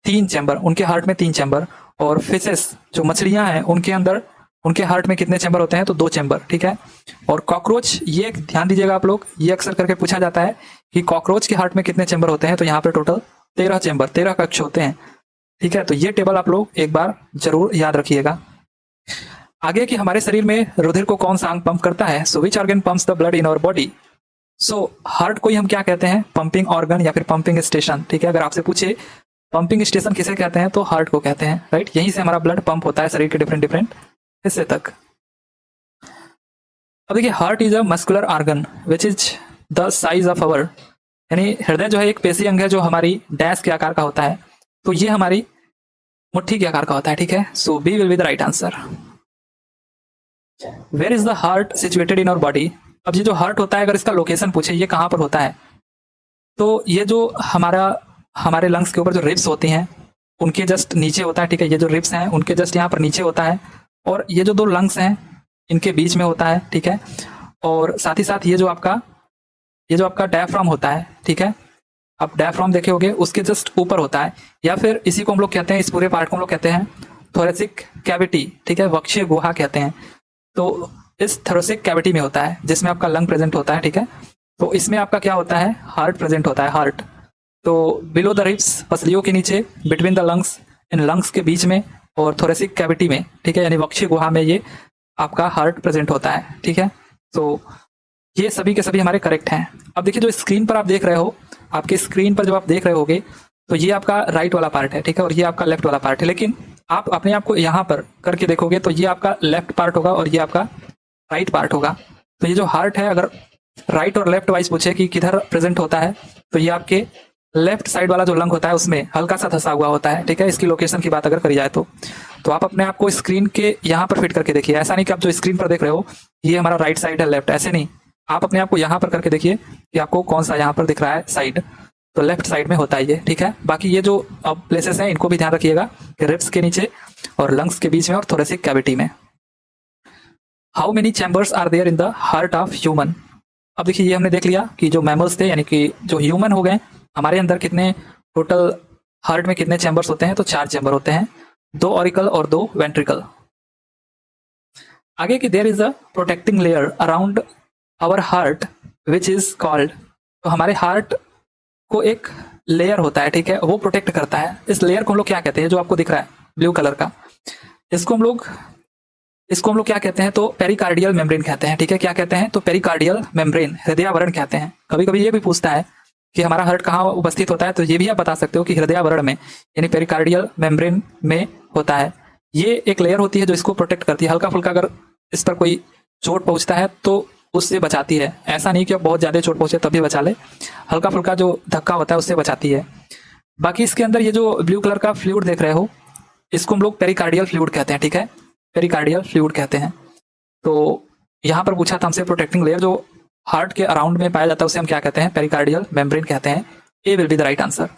3 चैम्बर, उनके हार्ट में 3 चैम्बर। और फिशेस, जो मछलियां हैं, उनके अंदर उनके हार्ट में कितने चैम्बर होते हैं? तो 2 चैम्बर, ठीक है। और कॉकरोच, ये ध्यान दीजिएगा आप लोग, ये अक्सर करके पूछा जाता है कि कॉकरोच के हार्ट में कितने चैम्बर होते हैं, तो यहाँ पर टोटल 13 चैम्बर, 13 कक्ष होते हैं, ठीक है। तो ये टेबल आप लोग एक बार जरूर याद रखिएगा। आगे कि हमारे शरीर में रुधिर को कौन सा अंग पंप करता है? So which organ pumps the blood in our body? So heart को ही हम क्या कहते हैं? पंपिंग ऑर्गन या फिर पंपिंग स्टेशन, ठीक है। अगर आपसे पूछे पंपिंग स्टेशन किसे कहते हैं, तो हार्ट को कहते हैं, राइट। यहीं से हमारा ब्लड पंप होता है शरीर के डिफरेंट डिफरेंट हिस्से तक। अब देखिए, heart is a muscular organ which is the size of our, यानी हृदय जो है एक पेशी अंग है जो हमारी डैश के आकार का होता है, तो ये हमारी मुट्ठी के आकार का होता है, ठीक है। So B will be the right answer. Where is the heart situated in our body? अब ये जो हार्ट होता है, अगर इसका लोकेशन पूछे ये कहाँ पर होता है, तो ये जो हमारे लंग्स के ऊपर जो रिब्स होती हैं उनके जस्ट नीचे होता है, ठीक है। ये जो रिब्स हैं उनके जस्ट यहाँ पर नीचे होता है, और ये जो 2 लंग्स हैं इनके बीच में होता है, ठीक है। और साथ ही साथ ये जो आपका डायफ्राम होता है, ठीक है, आप डायफ्राम देखे होंगे, उसके जस्ट ऊपर होता है, या फिर इसी को हम लोग कहते हैं, इस पूरे पार्ट को हम लोग कहते हैं थोरेसिक कैविटी, ठीक है, वक्षीय गुहा कहते हैं। तो इस थोरेसिक कैविटी में होता है जिसमें आपका लंग प्रेजेंट होता है, ठीक है। तो इसमें आपका क्या होता है? हार्ट प्रेजेंट होता है, हार्ट। तो बिलो द रिब्स, पसलियों के नीचे, between the lungs, in lungs के बीच में, और थोरेसिक कैविटी में, ठीक है, यानी वक्षीय गुहा में ये आपका हार्ट प्रेजेंट होता है, ठीक है। तो ये सभी के सभी हमारे करेक्ट हैं। अब देखिए, जो स्क्रीन पर आप देख रहे हो, आपके स्क्रीन पर जब आप देख रहे होगे तो ये आपका राइट वाला पार्ट है, ठीक है, और ये आपका लेफ्ट वाला पार्ट है। लेकिन आप अपने आप को यहाँ पर करके देखोगे तो ये आपका लेफ्ट पार्ट होगा और ये आपका राइट पार्ट होगा। तो ये जो हार्ट है, अगर राइट और लेफ्ट वाइज पूछे कि किधर प्रेजेंट होता है, तो ये आपके लेफ्ट साइड वाला जो लंग होता है उसमें हल्का सा धंसा हुआ होता है, ठीक है। इसकी लोकेशन की बात अगर करी जाए तो आप अपने आप को स्क्रीन के यहाँ पर फिट करके देखिए। ऐसा नहीं कि आप जो स्क्रीन पर देख रहे हो ये हमारा राइट साइड है, लेफ्ट, ऐसे नहीं। आप अपने आप को यहाँ पर करके देखिए कि आपको कौन सा यहाँ पर दिख रहा है साइड, तो लेफ्ट साइड में होता है ये, ठीक है। बाकी ये जो अब प्लेसेस हैं इनको भी ध्यान रखिएगा कि रिब्स के नीचे और लंग्स के बीच में और थोरेसिक कैविटी में। How many chambers are there in the heart of human? अब देखिए, ये हमने देख लिया कि जो मैमल्स थे, यानी कि जो ह्यूमन हो गए, हमारे अंदर कितने टोटल हार्ट में कितने चैम्बर्स होते हैं? तो 4 चैम्बर होते हैं, 2 ऑरिकल और 2 वेंट्रिकल। आगे की there is a protecting layer around our heart which is called, तो हमारे हार्ट को एक लेयर होता है, ठीक है, वो प्रोटेक्ट करता है। इस लेयर को हम लोग क्या कहते हैं? जो आपको दिख रहा है ब्लू कलर का, इसको हम लोग क्या कहते हैं? तो पेरिकार्डियल मेम्ब्रेन कहते हैं, ठीक है। क्या कहते हैं? तो पेरिकार्डियल मेम्ब्रेन, हृदयावरण कहते हैं। कभी कभी ये भी पूछता है कि हमारा हार्ट कहाँ उपस्थित होता है, तो ये भी आप बता सकते हो कि हृदयावरण में, यानी पेरिकार्डियल मेम्ब्रेन में होता है। ये एक लेयर होती है जो इसको प्रोटेक्ट करती है। हल्का फुल्का अगर इस पर कोई चोट पहुंचता है तो उससे बचाती है। ऐसा नहीं कि अब बहुत ज्यादा चोट पहुंचे तभी बचा ले, हल्का फुल्का जो धक्का होता है उससे बचाती है। बाकी इसके अंदर ये जो ब्लू कलर का फ्लूइड देख रहे हो, इसको हम लोग पेरिकार्डियल फ्लूइड कहते हैं, ठीक है, पेरिकार्डियल फ्लूइड कहते हैं। तो यहाँ पर पूछा था हमसे प्रोटेक्टिंग लेयर जो हार्ट के अराउंड में पाया जाता है उसे हम क्या कहते हैं? पेरिकार्डियल मेम्ब्रेन कहते हैं। A will be the right answer.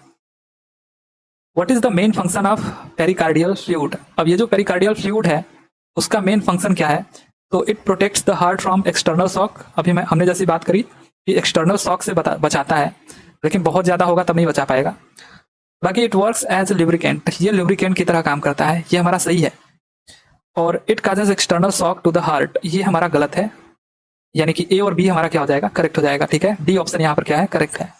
What is the main function of pericardial fluid? अब ये जो पेरिकार्डियल फ्लूइड है उसका मेन फंक्शन क्या है? तो it protects the heart from external shock. अभी हमने जैसी बात करी कि एक्सटर्नल शॉक से बचाता है, लेकिन बहुत ज्यादा होगा तब नहीं बचा पाएगा। बाकी इट वर्क्स एज लुब्रिकेंट, ये लुब्रिकेंट की तरह काम करता है, ये हमारा सही है। और it causes external shock to the heart, ये हमारा गलत है, यानी कि ए और बी हमारा क्या हो जाएगा? करेक्ट हो जाएगा, ठीक है। डी ऑप्शन यहाँ पर क्या है? करेक्ट है।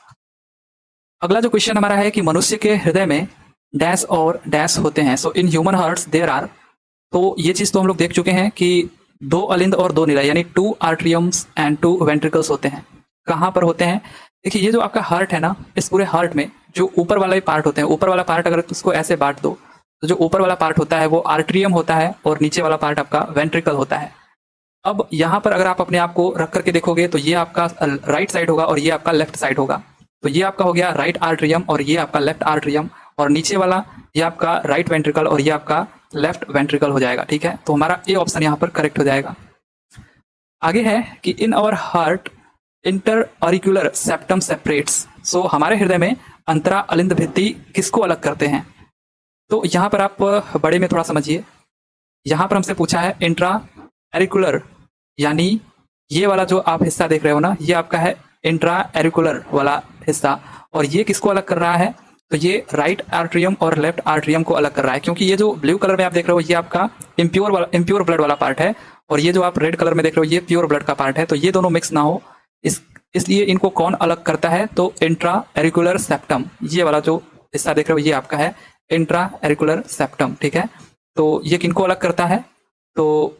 अगला जो क्वेश्चन हमारा है कि मनुष्य के हृदय में डैश और डैश होते हैं। So in human hearts there are, तो ये चीज तो हम लोग देख चुके हैं कि 2 अलिंद और 2 निलय, यानी 2 आर्ट्रियम्स एंड 2 वेंट्रिकल्स होते हैं। कहाँ पर होते हैं? देखिए, ये जो आपका हार्ट है ना, इस पूरे हार्ट में जो ऊपर वाला पार्ट होते हैं, ऊपर वाला पार्ट अगर उसको ऐसे बांट दो तो जो ऊपर वाला पार्ट होता है वो आर्ट्रियम होता है और नीचे वाला पार्ट आपका वेंट्रिकल होता है। अब यहाँ पर अगर आप अपने आप को रख करके देखोगे तो ये आपका राइट साइड होगा और ये आपका लेफ्ट साइड होगा। तो ये आपका हो गया राइट आर्ट्रियम और ये आपका लेफ्ट आर्ट्रियम, और नीचे वाला ये आपका राइट वेंट्रिकल और ये आपका लेफ्ट वेंट्रिकल हो जाएगा। ठीक है, तो हमारा ए ऑप्शन यहाँ पर करेक्ट हो जाएगा। आगे है कि in our heart inter auricular septum separates. So हमारे हृदय में अंतरा अलिंद भित्ति किसको अलग करते हैं? तो यहाँ पर आप बड़े में थोड़ा समझिए। यहाँ पर हमसे पूछा है इंट्रा एरिकुलर, यानी ये वाला जो आप हिस्सा देख रहे हो ना, ये आपका है इंट्रा एरिकुलर वाला हिस्सा, और ये किसको अलग कर रहा है? तो ये राइट आर्ट्रियम और लेफ्ट आर्ट्रियम को अलग कर रहा है, क्योंकि ये जो ब्लू कलर में आप देख रहे हो ये आपका इम्प्योर ब्लड वाला पार्ट है, और ये जो आप रेड कलर में देख रहे हो ये प्योर ब्लड का पार्ट है। तो ये दोनों मिक्स ना हो, इसलिए इनको कौन अलग करता है? तो इंट्रा एरिकुलर सेप्टम, ये वाला जो हिस्सा देख रहे हो ये आपका है इंट्रा एरिकुलर सेप्टम। ठीक है, तो ये किनको अलग करता है? तो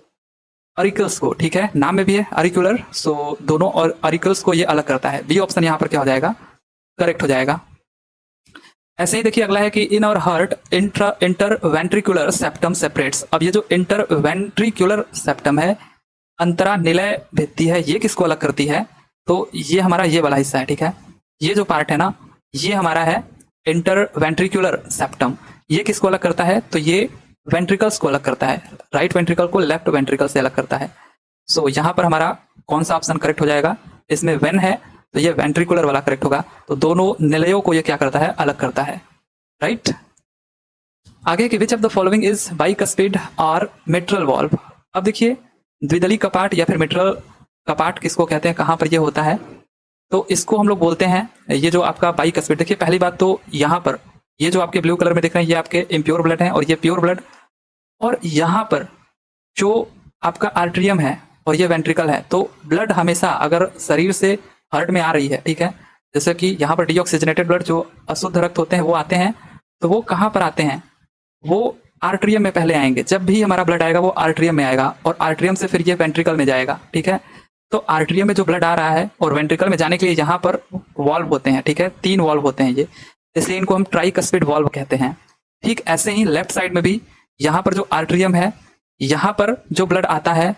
ऑरिकल्स को। ठीक है, नाम में भी है ऑरिकुलर, सो दोनों और ऑरिकल्स को ये अलग करता है। बी ऑप्शन यहाँ पर क्या हो जाएगा? करेक्ट हो जाएगा। ऐसे ही देखिए अगला है कि इन और heart inter ventricular septum separates. अब ये जो इंटर वेंट्रिकुलर सेप्टम है, अंतरा निलय भित्ति है, ये किसको अलग करती है? तो ये हमारा ये वाला हिस्सा है। ठीक है, ये जो पार्ट है ना ये हमारा है इंटर वेंट्रिकुलर सेप्टम। ये किसको अलग करता है? तो ये वेंट्रिकल्स को अलग करता है, राइट वेंट्रिकल को लेफ्ट वेंट्रिकल से अलग करता है। सो यहाँ पर हमारा कौन सा ऑप्शन करेक्ट हो जाएगा? इसमें वेन है तो ये वेंट्रिकुलर वाला करेक्ट होगा। तो दोनों निलयों को ये क्या करता है? अलग करता है। राइट, आगे कि which of the following is bicuspid और मिट्रल वॉल्व। अब देखिए द्विदली कपाट या फिर मिट्रल कपाट किसको कहते हैं, कहाँ पर ये होता है? तो इसको हम लोग बोलते हैं ये जो आपका बाइकस्पिड। देखिए पहली बात तो यहाँ पर ये जो आपके ब्लू कलर में दिख रहे हैं ये आपके इम्प्योर ब्लड है और ये प्योर ब्लड, और यहाँ पर जो आपका आर्ट्रियम है और ये वेंट्रिकल है। तो ब्लड हमेशा अगर शरीर से हार्ट में आ रही है, ठीक है, जैसे कि यहाँ पर डीऑक्सीजनेटेड ब्लड जो अशुद्ध रक्त होते हैं वो आते हैं, तो वो कहाँ पर आते हैं? वो आर्ट्रियम में पहले आएंगे। जब भी हमारा ब्लड आएगा वो आर्ट्रियम में आएगा और आर्ट्रियम से फिर ये वेंट्रिकल में जाएगा। ठीक है, तो आर्ट्रियम में जो ब्लड आ रहा है और वेंट्रिकल में जाने के लिए यहाँ पर वॉल्व होते हैं। ठीक है, 3 वॉल्व होते हैं ये, इसलिए इनको हम ट्राइकस्पिड वॉल्व कहते हैं। ठीक ऐसे ही लेफ्ट साइड में भी यहाँ पर जो आर्ट्रियम है, यहाँ पर जो ब्लड आता है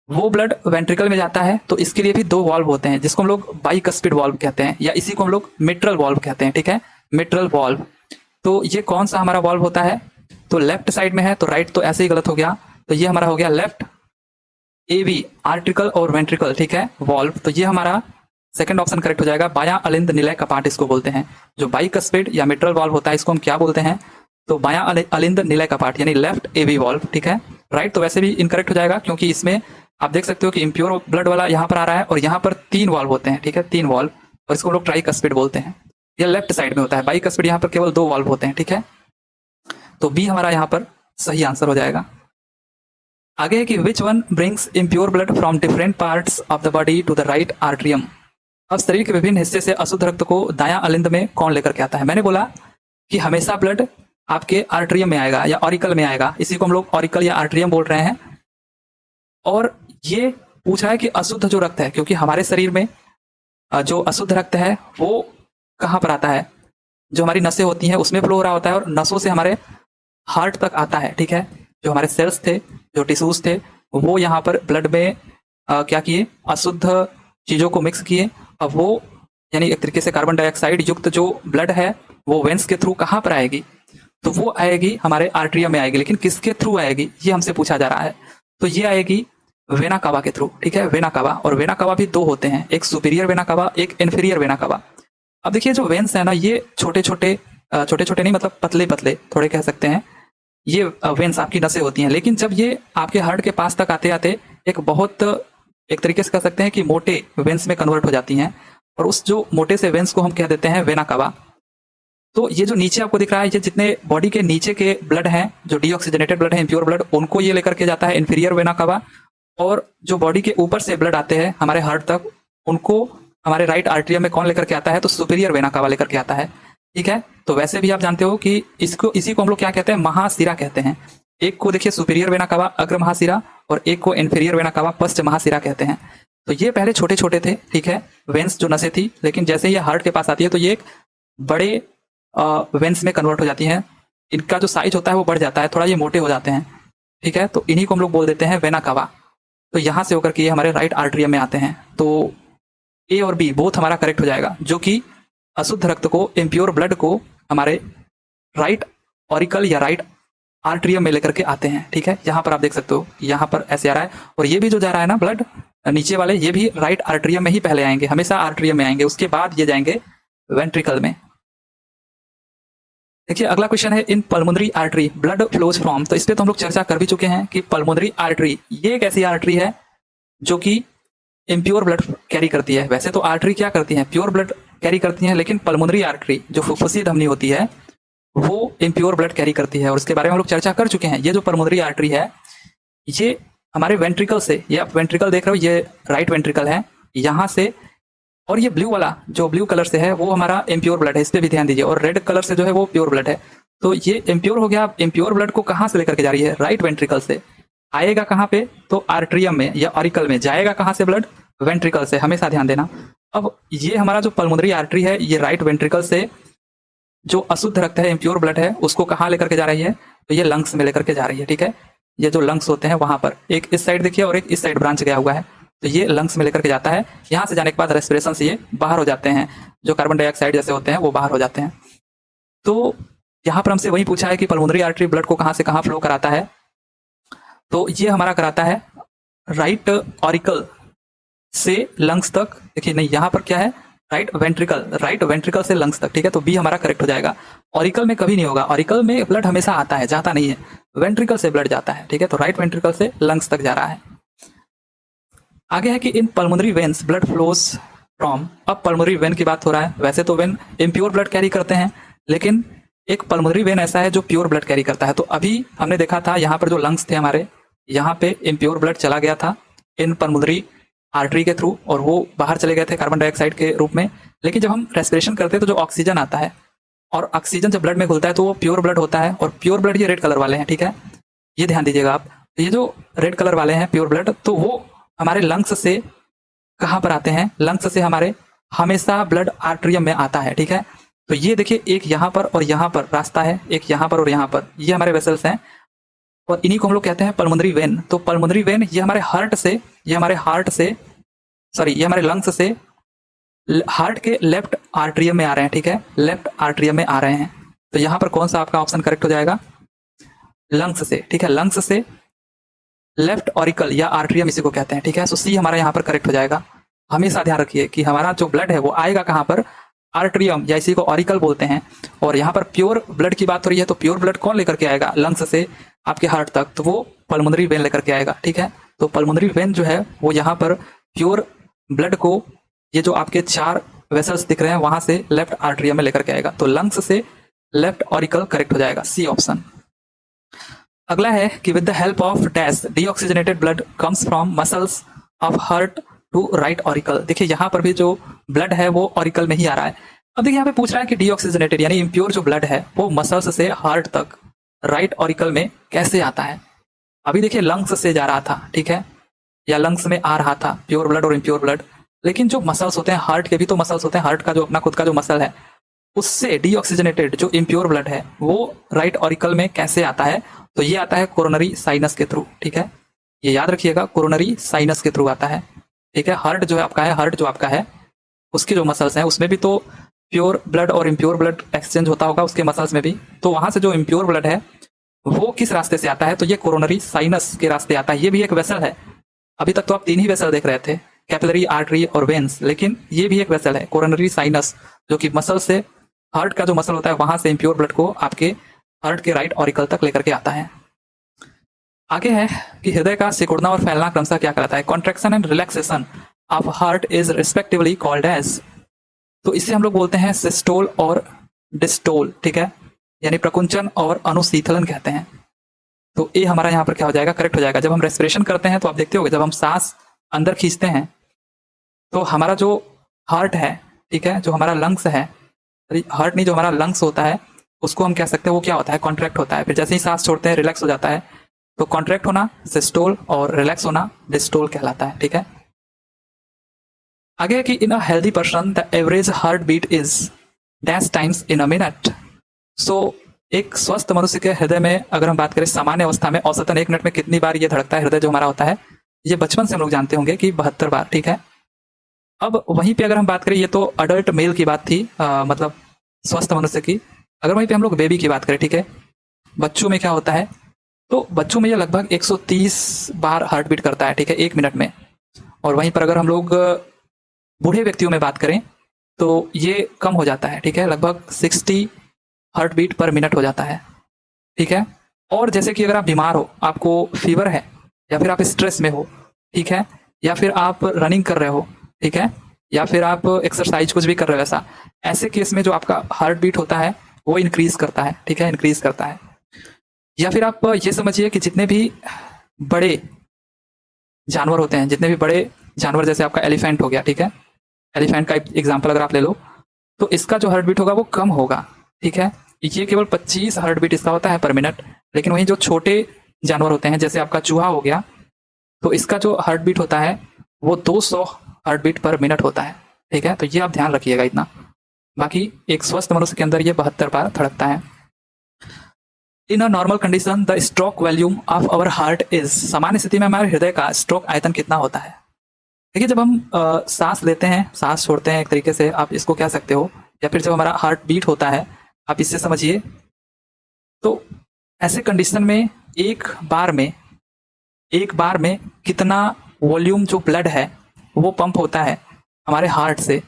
वो ब्लड वेंट्रिकल में जाता है, तो इसके लिए भी 2 वॉल्व होते हैं जिसको हम लोग बाइकस्पिड वॉल्व कहते हैं, या इसी को हम लोग मिट्रल वॉल्व कहते हैं। ठीक है, मिट्रल वॉल्व। तो ये कौन सा हमारा वॉल्व होता है? तो लेफ्ट साइड में है, तो राइट तो ऐसे ही गलत हो गया, तो ये हमारा हो गया लेफ्ट एवी आर्टिकल और वेंट्रिकल। ठीक है, वॉल्व। तो ये हमारा सेकंड ऑप्शन करेक्ट हो जाएगा। बायां अलिंद निलय कपाट इसको बोलते हैं। जो बाइकस्पिड या मिट्रल वॉल्व होता है इसको हम क्या बोलते हैं? तो बायां अलिंद निलय कपाट यानी लेफ्ट एवी वॉल्व। ठीक है, राइट तो वैसे भी इनकरेक्ट हो जाएगा, क्योंकि इसमें आप देख सकते हो कि इम्प्योर ब्लड वाला यहाँ पर आ रहा है और यहाँ पर 3 वॉल्व होते हैं। ठीक है, 3 वॉल्व, और इसको लोग ट्राइकस्पिड बोलते हैं। यह लेफ्ट साइड में होता है, बाइकस्पिड यहाँ पर केवल 2 वॉल्व होते हैं। ठीक है, तो बी हमारा यहाँ पर सही आंसर हो जाएगा। आगे है कि which one brings impure blood from different parts of the body to the right atrium. अब शरीर के विभिन्न हिस्से से अशुद्ध रक्त को दायां अलिंद में कौन लेकर के आता है? मैंने बोला कि हमेशा ब्लड आपके आर्ट्रियम में आएगा या ऑरिकल में आएगा, इसी को हम लोग ऑरिकल या आर्ट्रियम बोल रहे हैं। और ये पूछा है कि अशुद्ध जो रक्त है, क्योंकि हमारे शरीर में जो अशुद्ध रक्त है वो कहाँ पर आता है? जो हमारी नसें होती हैं उसमें फ्लो हो रहा होता है और नसों से हमारे हार्ट तक आता है। ठीक है, जो हमारे सेल्स थे, जो टिश्यूज थे, वो यहाँ पर ब्लड में क्या किए? अशुद्ध चीजों को मिक्स किए। अब वो यानी एक तरीके से कार्बन डाइऑक्साइड युक्त जो ब्लड है वो वेंस के थ्रू कहाँ पर आएगी? तो वो आएगी हमारे आर्ट्रियम में आएगी, लेकिन किसके थ्रू आएगी ये हमसे पूछा जा रहा है। तो ये आएगी वेना कावा के थ्रू। ठीक है, वेना कावा। और वेना कावा भी 2 होते हैं, एक सुपीरियर वेना कावा, एक इन्फीरियर वेना कावा। अब देखिए जो वेन्स है ना ये छोटे छोटे नहीं, मतलब पतले पतले थोड़े कह सकते हैं, ये वेन्स आपकी नसें होती हैं। लेकिन जब ये आपके हार्ट के पास तक आते आते एक तरीके से कह सकते हैं कि मोटे वेन्स में कन्वर्ट हो जाती हैं, और उस जो मोटे से वेन्स को हम कह देते हैं वेना कावा। तो ये जो नीचे आपको दिख रहा है, ये जितने बॉडी के नीचे के ब्लड हैं, जो डीऑक्सीजनेटेड ब्लड है, इम्प्योर ब्लड, उनको ये लेकर के जाता है इन्फीरियर वेना कावा। और जो बॉडी के ऊपर से ब्लड आते हैं हमारे हार्ट तक, उनको हमारे राइट आर्ट्रियम में कौन लेकर के आता है? तो सुपीरियर वेना कावा लेकर के आता है। ठीक है, तो वैसे भी आप जानते हो कि इसी को हम लोग क्या कहते हैं? महाशिरा कहते हैं। एक को देखिए सुपीरियर वेना कावा अग्र महाशिरा, और एक को इन्फीरियर वेना कावा पश्च महाशिरा कहते हैं। तो ये पहले छोटे छोटे थे, ठीक है, वेन्स जो नसें थी, लेकिन जैसे ये हार्ट के पास आती है तो ये एक बड़े वेंस में कन्वर्ट हो जाती हैं, इनका जो साइज होता है वो बढ़ जाता है, थोड़ा ये मोटे हो जाते हैं, ठीक है। तो इन्हीं को हम लोग बोल देते हैं वेना कावा। तो यहाँ से होकर के ये हमारे राइट आर्टरियम में आते हैं। तो ए और बी बोथ हमारा करेक्ट हो जाएगा, जो कि अशुद्ध रक्त को, इम्प्योर ब्लड को हमारे राइट ऑरिकल या राइट आर्टरियम में लेकर के आते हैं, ठीक है। यहाँ पर आप देख सकते हो, यहाँ पर ऐसे आ रहा है, और ये भी जो जा रहा है ना ब्लड नीचे वाले, ये भी राइट आर्टरियम में ही पहले आएंगे, हमेशा आर्टरियम में आएंगे, उसके बाद ये जाएंगे वेंट्रिकल में। देखिए अगला क्वेश्चन है, in pulmonary artery blood flows from. तो इस पे तो हम लोग चर्चा कर भी चुके हैं कि पल्मोनरी आर्टरी ये एक ऐसी आर्टरी है जो कि इम्प्योर ब्लड कैरी करती है। वैसे तो आर्टरी क्या करती है, प्योर ब्लड कैरी करती है, लेकिन पल्मोनरी आर्टरी जो फुफ्फुसी धमनी होती है वो इम्प्योर ब्लड कैरी करती है, और उसके बारे में हम लोग चर्चा कर चुके हैं। ये जो पल्मोनरी आर्टरी है ये हमारे वेंट्रिकल से, ये आप वेंट्रिकल देख रहे हो, ये राइट वेंट्रिकल है, यहाँ से, और ये ब्लू वाला जो ब्लू कलर से है वो हमारा इम्प्योर ब्लड है, इस पे भी ध्यान दीजिए, और रेड कलर से जो है वो प्योर ब्लड है। तो ये इम्प्योर हो गया। इम्प्योर ब्लड को कहाँ से लेकर के जा रही है, राइट वेंट्रिकल से। आएगा कहाँ पे, तो आर्टरियम में या ऑरिकल में। जाएगा कहाँ से ब्लड, वेंट्रिकल से, हमेशा ध्यान देना। अब ये हमारा जो पल्मोनरी आर्टरी है ये राइट वेंट्रिकल से जो अशुद्ध रक्त है, इम्प्योर ब्लड है, उसको कहाँ लेकर के जा रही है, तो ये लंग्स में लेकर के जा रही है, ठीक है। ये जो लंग्स होते हैं वहां पर, एक इस साइड देखिए और एक इस साइड ब्रांच गया हुआ है, तो ये लंग्स में लेकर के जाता है। यहाँ से जाने के बाद रेस्पिरेशन से ये बाहर हो जाते हैं, जो कार्बन डाइऑक्साइड जैसे होते हैं वो बाहर हो जाते हैं। तो यहाँ पर हमसे वही पूछा है कि पल्मोनरी आर्टरी ब्लड को कहाँ से कहाँ फ्लो कराता है, तो ये हमारा कराता है राइट ऑरिकल से लंग्स तक। देखिए नहीं, यहाँ पर क्या है, राइट वेंट्रिकल से लंग्स तक, ठीक है। तो बी हमारा करेक्ट हो जाएगा। ऑरिकल में कभी नहीं होगा, ऑरिकल में ब्लड हमेशा आता है, जाता नहीं है, वेंट्रिकल से ब्लड जाता है, ठीक है। तो राइट वेंट्रिकल से लंग्स तक जा रहा है। आगे है कि in pulmonary veins blood flows from. अब पल्मोनरी वेन की बात हो रहा है। वैसे तो वेन इम्प्योर ब्लड कैरी करते हैं, लेकिन एक पल्मोनरी वेन ऐसा है जो प्योर ब्लड कैरी करता है। तो अभी हमने देखा था यहाँ पर जो लंग्स थे हमारे, यहाँ पे इम्प्योर ब्लड चला गया था इन पल्मोनरी आर्टरी के थ्रू, और वो बाहर चले गए थे कार्बन डाइऑक्साइड के रूप में। लेकिन जब हम रेस्पिरेशन करते हैं तो जो ऑक्सीजन आता है, और ऑक्सीजन जब ब्लड में घुलता है तो वो प्योर ब्लड होता है, और प्योर ब्लड ये रेड कलर वाले हैं, ठीक है। ये ध्यान दीजिएगा आप, ये जो रेड कलर वाले हैं प्योर ब्लड, तो वो हमारे लंग्स से कहाँ पर आते हैं, लंग्स से हमारे हमेशा ब्लड आर्टरियम में आता है, ठीक है। तो ये देखिए, एक यहाँ पर और यहाँ पर रास्ता है, एक यहाँ पर और यहाँ पर, ये हमारे वेसल्स हैं, और इन्हीं को हम लोग कहते हैं पल्मोनरी वेन। तो पल्मोनरी वेन ये हमारे हार्ट से, ये हमारे लंग्स से हार्ट के लेफ्ट आर्टरियम में आ रहे हैं, ठीक है, लेफ्ट आर्टरियम में आ रहे हैं। तो यहाँ पर कौन सा आपका ऑप्शन करेक्ट हो जाएगा, लंग्स से, ठीक है, लंग्स से लेफ्ट ऑरिकल या आर्टरियम इसी को कहते हैं, ठीक है। सो सी हमारा यहाँ पर करेक्ट हो जाएगा। हमेशा ध्यान रखिए कि हमारा जो ब्लड है वो आएगा कहाँ पर, आर्टरियम या इसी को ऑरिकल बोलते हैं। और यहाँ पर प्योर ब्लड की बात हो रही है, तो प्योर ब्लड कौन लेकर के आएगा, लंग्स से आपके हार्ट तक, तो वो पल्मोनरी वेन लेकर के आएगा, ठीक है। तो पल्मोनरी वेन जो है वो यहाँ पर प्योर ब्लड को, ये जो आपके 4 वेसल्स दिख रहे हैं वहां से लेफ्ट आर्टरियम में लेकर के आएगा। तो लंग्स से लेफ्ट ऑरिकल करेक्ट हो जाएगा, सी ऑप्शन। अगला है कि with the help of dash deoxygenated blood comes from muscles of heart to right auricle. देखिए यहाँ पर भी जो ब्लड है वो ऑरिकल में ही आ रहा है। अब देखिए यहाँ पे पूछ रहा है कि डीऑक्सीजनेटेड यानी इम्प्योर जो ब्लड है वो मसल्स से हार्ट तक राइट ऑरिकल में कैसे आता है। अभी देखिए लंग्स से जा रहा था, ठीक है, या लंग्स में आ रहा था प्योर ब्लड और इम्प्योर ब्लड, लेकिन जो मसल्स होते हैं, हार्ट के भी तो मसल्स होते हैं, हार्ट का जो अपना खुद का जो मसल है उससे डीऑक्सीजनेटेड जो इम्प्योर ब्लड है वो राइट ऑरिकल में कैसे आता है, तो ये आता है कोरोनरी साइनस के थ्रू, ठीक है, ये याद रखिएगा, कोरोनरी साइनस के थ्रू आता है, ठीक है। हार्ट जो है आपका है, हार्ट जो आपका है उसके जो मसल्स हैं उसमें भी तो प्योर ब्लड और इम्प्योर ब्लड एक्सचेंज होता होगा उसके मसल्स में भी, तो वहां से जो इम्प्योर ब्लड है वो किस रास्ते से आता है, तो ये कोरोनरी साइनस के रास्ते आता है। ये भी एक वेसल है। अभी तक तो आप 3 ही वेसल देख रहे थे, कैपिलरी, आर्टरी और वेन्स, लेकिन ये भी एक वेसल है कोरोनरी साइनस, जो कि मसल से, हार्ट का जो मसल होता है वहां से इम्प्योर ब्लड को आपके हार्ट के राइट ऑरिकल तक लेकर के आता है। आगे है कि हृदय का सिकुड़ना और फैलना क्रमशः क्या कहलाता है। Contraction and relaxation of heart is respectively called as, तो इसे हम लोग बोलते हैं सिस्टोल और डिस्टोल, ठीक है, यानी प्रकुंचन और अनुशीतलन कहते हैं। तो ये हमारा यहाँ पर क्या हो जाएगा, करेक्ट हो जाएगा। जब हम रेस्पिरेशन करते हैं तो आप देखते होगे जब हम सांस अंदर खींचते हैं तो हमारा जो हार्ट है, ठीक है, जो हमारा लंग्स है, हार्ट नहीं, जो हमारा लंग्स होता है उसको हम कह सकते हैं वो क्या होता है, कॉन्ट्रैक्ट होता है। फिर जैसे ही सांस छोड़ते हैं रिलैक्स हो जाता है, तो कॉन्ट्रैक्ट होना सिस्टोल और रिलैक्स होना डिस्टोल कहलाता है, ठीक है। आगे है कि in a healthy person the average heart beat is dash times in a minute. So एक स्वस्थ मनुष्य के हृदय में अगर हम बात करें सामान्य अवस्था में औसतन 1 मिनट में कितनी बार ये धड़कता है हृदय जो हमारा होता है, ये बचपन से हम लोग जानते होंगे कि 72 बार, ठीक है। अब वहीं पे अगर हम बात करें, ये तो अडल्ट मेल की बात थी, मतलब स्वस्थ मनुष्य की। अगर वहीं पे हम लोग बेबी की बात करें, ठीक है, बच्चों में क्या होता है, तो बच्चों में ये लगभग 130 बार हार्ट बीट करता है, ठीक है, 1 मिनट में। और वहीं पर अगर हम लोग बूढ़े व्यक्तियों में बात करें तो ये कम हो जाता है, ठीक है, लगभग 60 हार्ट बीट पर मिनट हो जाता है, ठीक है। और जैसे कि अगर आप बीमार हो, आपको फीवर है, या फिर आप स्ट्रेस में हो, ठीक है, या फिर आप रनिंग कर रहे हो, ठीक है, या फिर आप एक्सरसाइज कुछ भी कर रहे हो, ऐसा ऐसे केस में जो आपका हार्ट बीट होता है वो इंक्रीज करता है, ठीक है, इंक्रीज करता है। या फिर आप ये समझिए कि जितने भी बड़े जानवर होते हैं, जितने भी बड़े जानवर, जैसे आपका एलिफेंट हो गया, ठीक है, एलिफेंट का एग्जांपल अगर आप ले लो, तो इसका जो हार्ट बीट होगा वो कम होगा, ठीक है। ये केवल 25 हार्ट बीट इसका होता है पर मिनट। लेकिन वहीं जो छोटे जानवर होते हैं, जैसे आपका चूहा हो गया, तो इसका जो हार्ट बीट होता है वो 200 हार्ट बीट पर मिनट होता है, ठीक है। तो ये आप ध्यान रखिएगा इतना। बाकी एक स्वस्थ मनुष्य के अंदर ये 72 बार धड़कता है। In a normal condition the stroke volume of our heart is, सामान्य स्थिति में हमारे हृदय का स्ट्रोक आयतन कितना होता है। देखिए, जब हम सांस लेते हैं, सांस छोड़ते हैं, एक तरीके से आप इसको कह सकते हो, या फिर जब हमारा हार्ट बीट होता है, आप इससे समझिए। तो ऐसे कंडीशन में एक बार में कितना वॉल्यूम जो ब्लड है वो पंप होता है हमारे हार्ट से,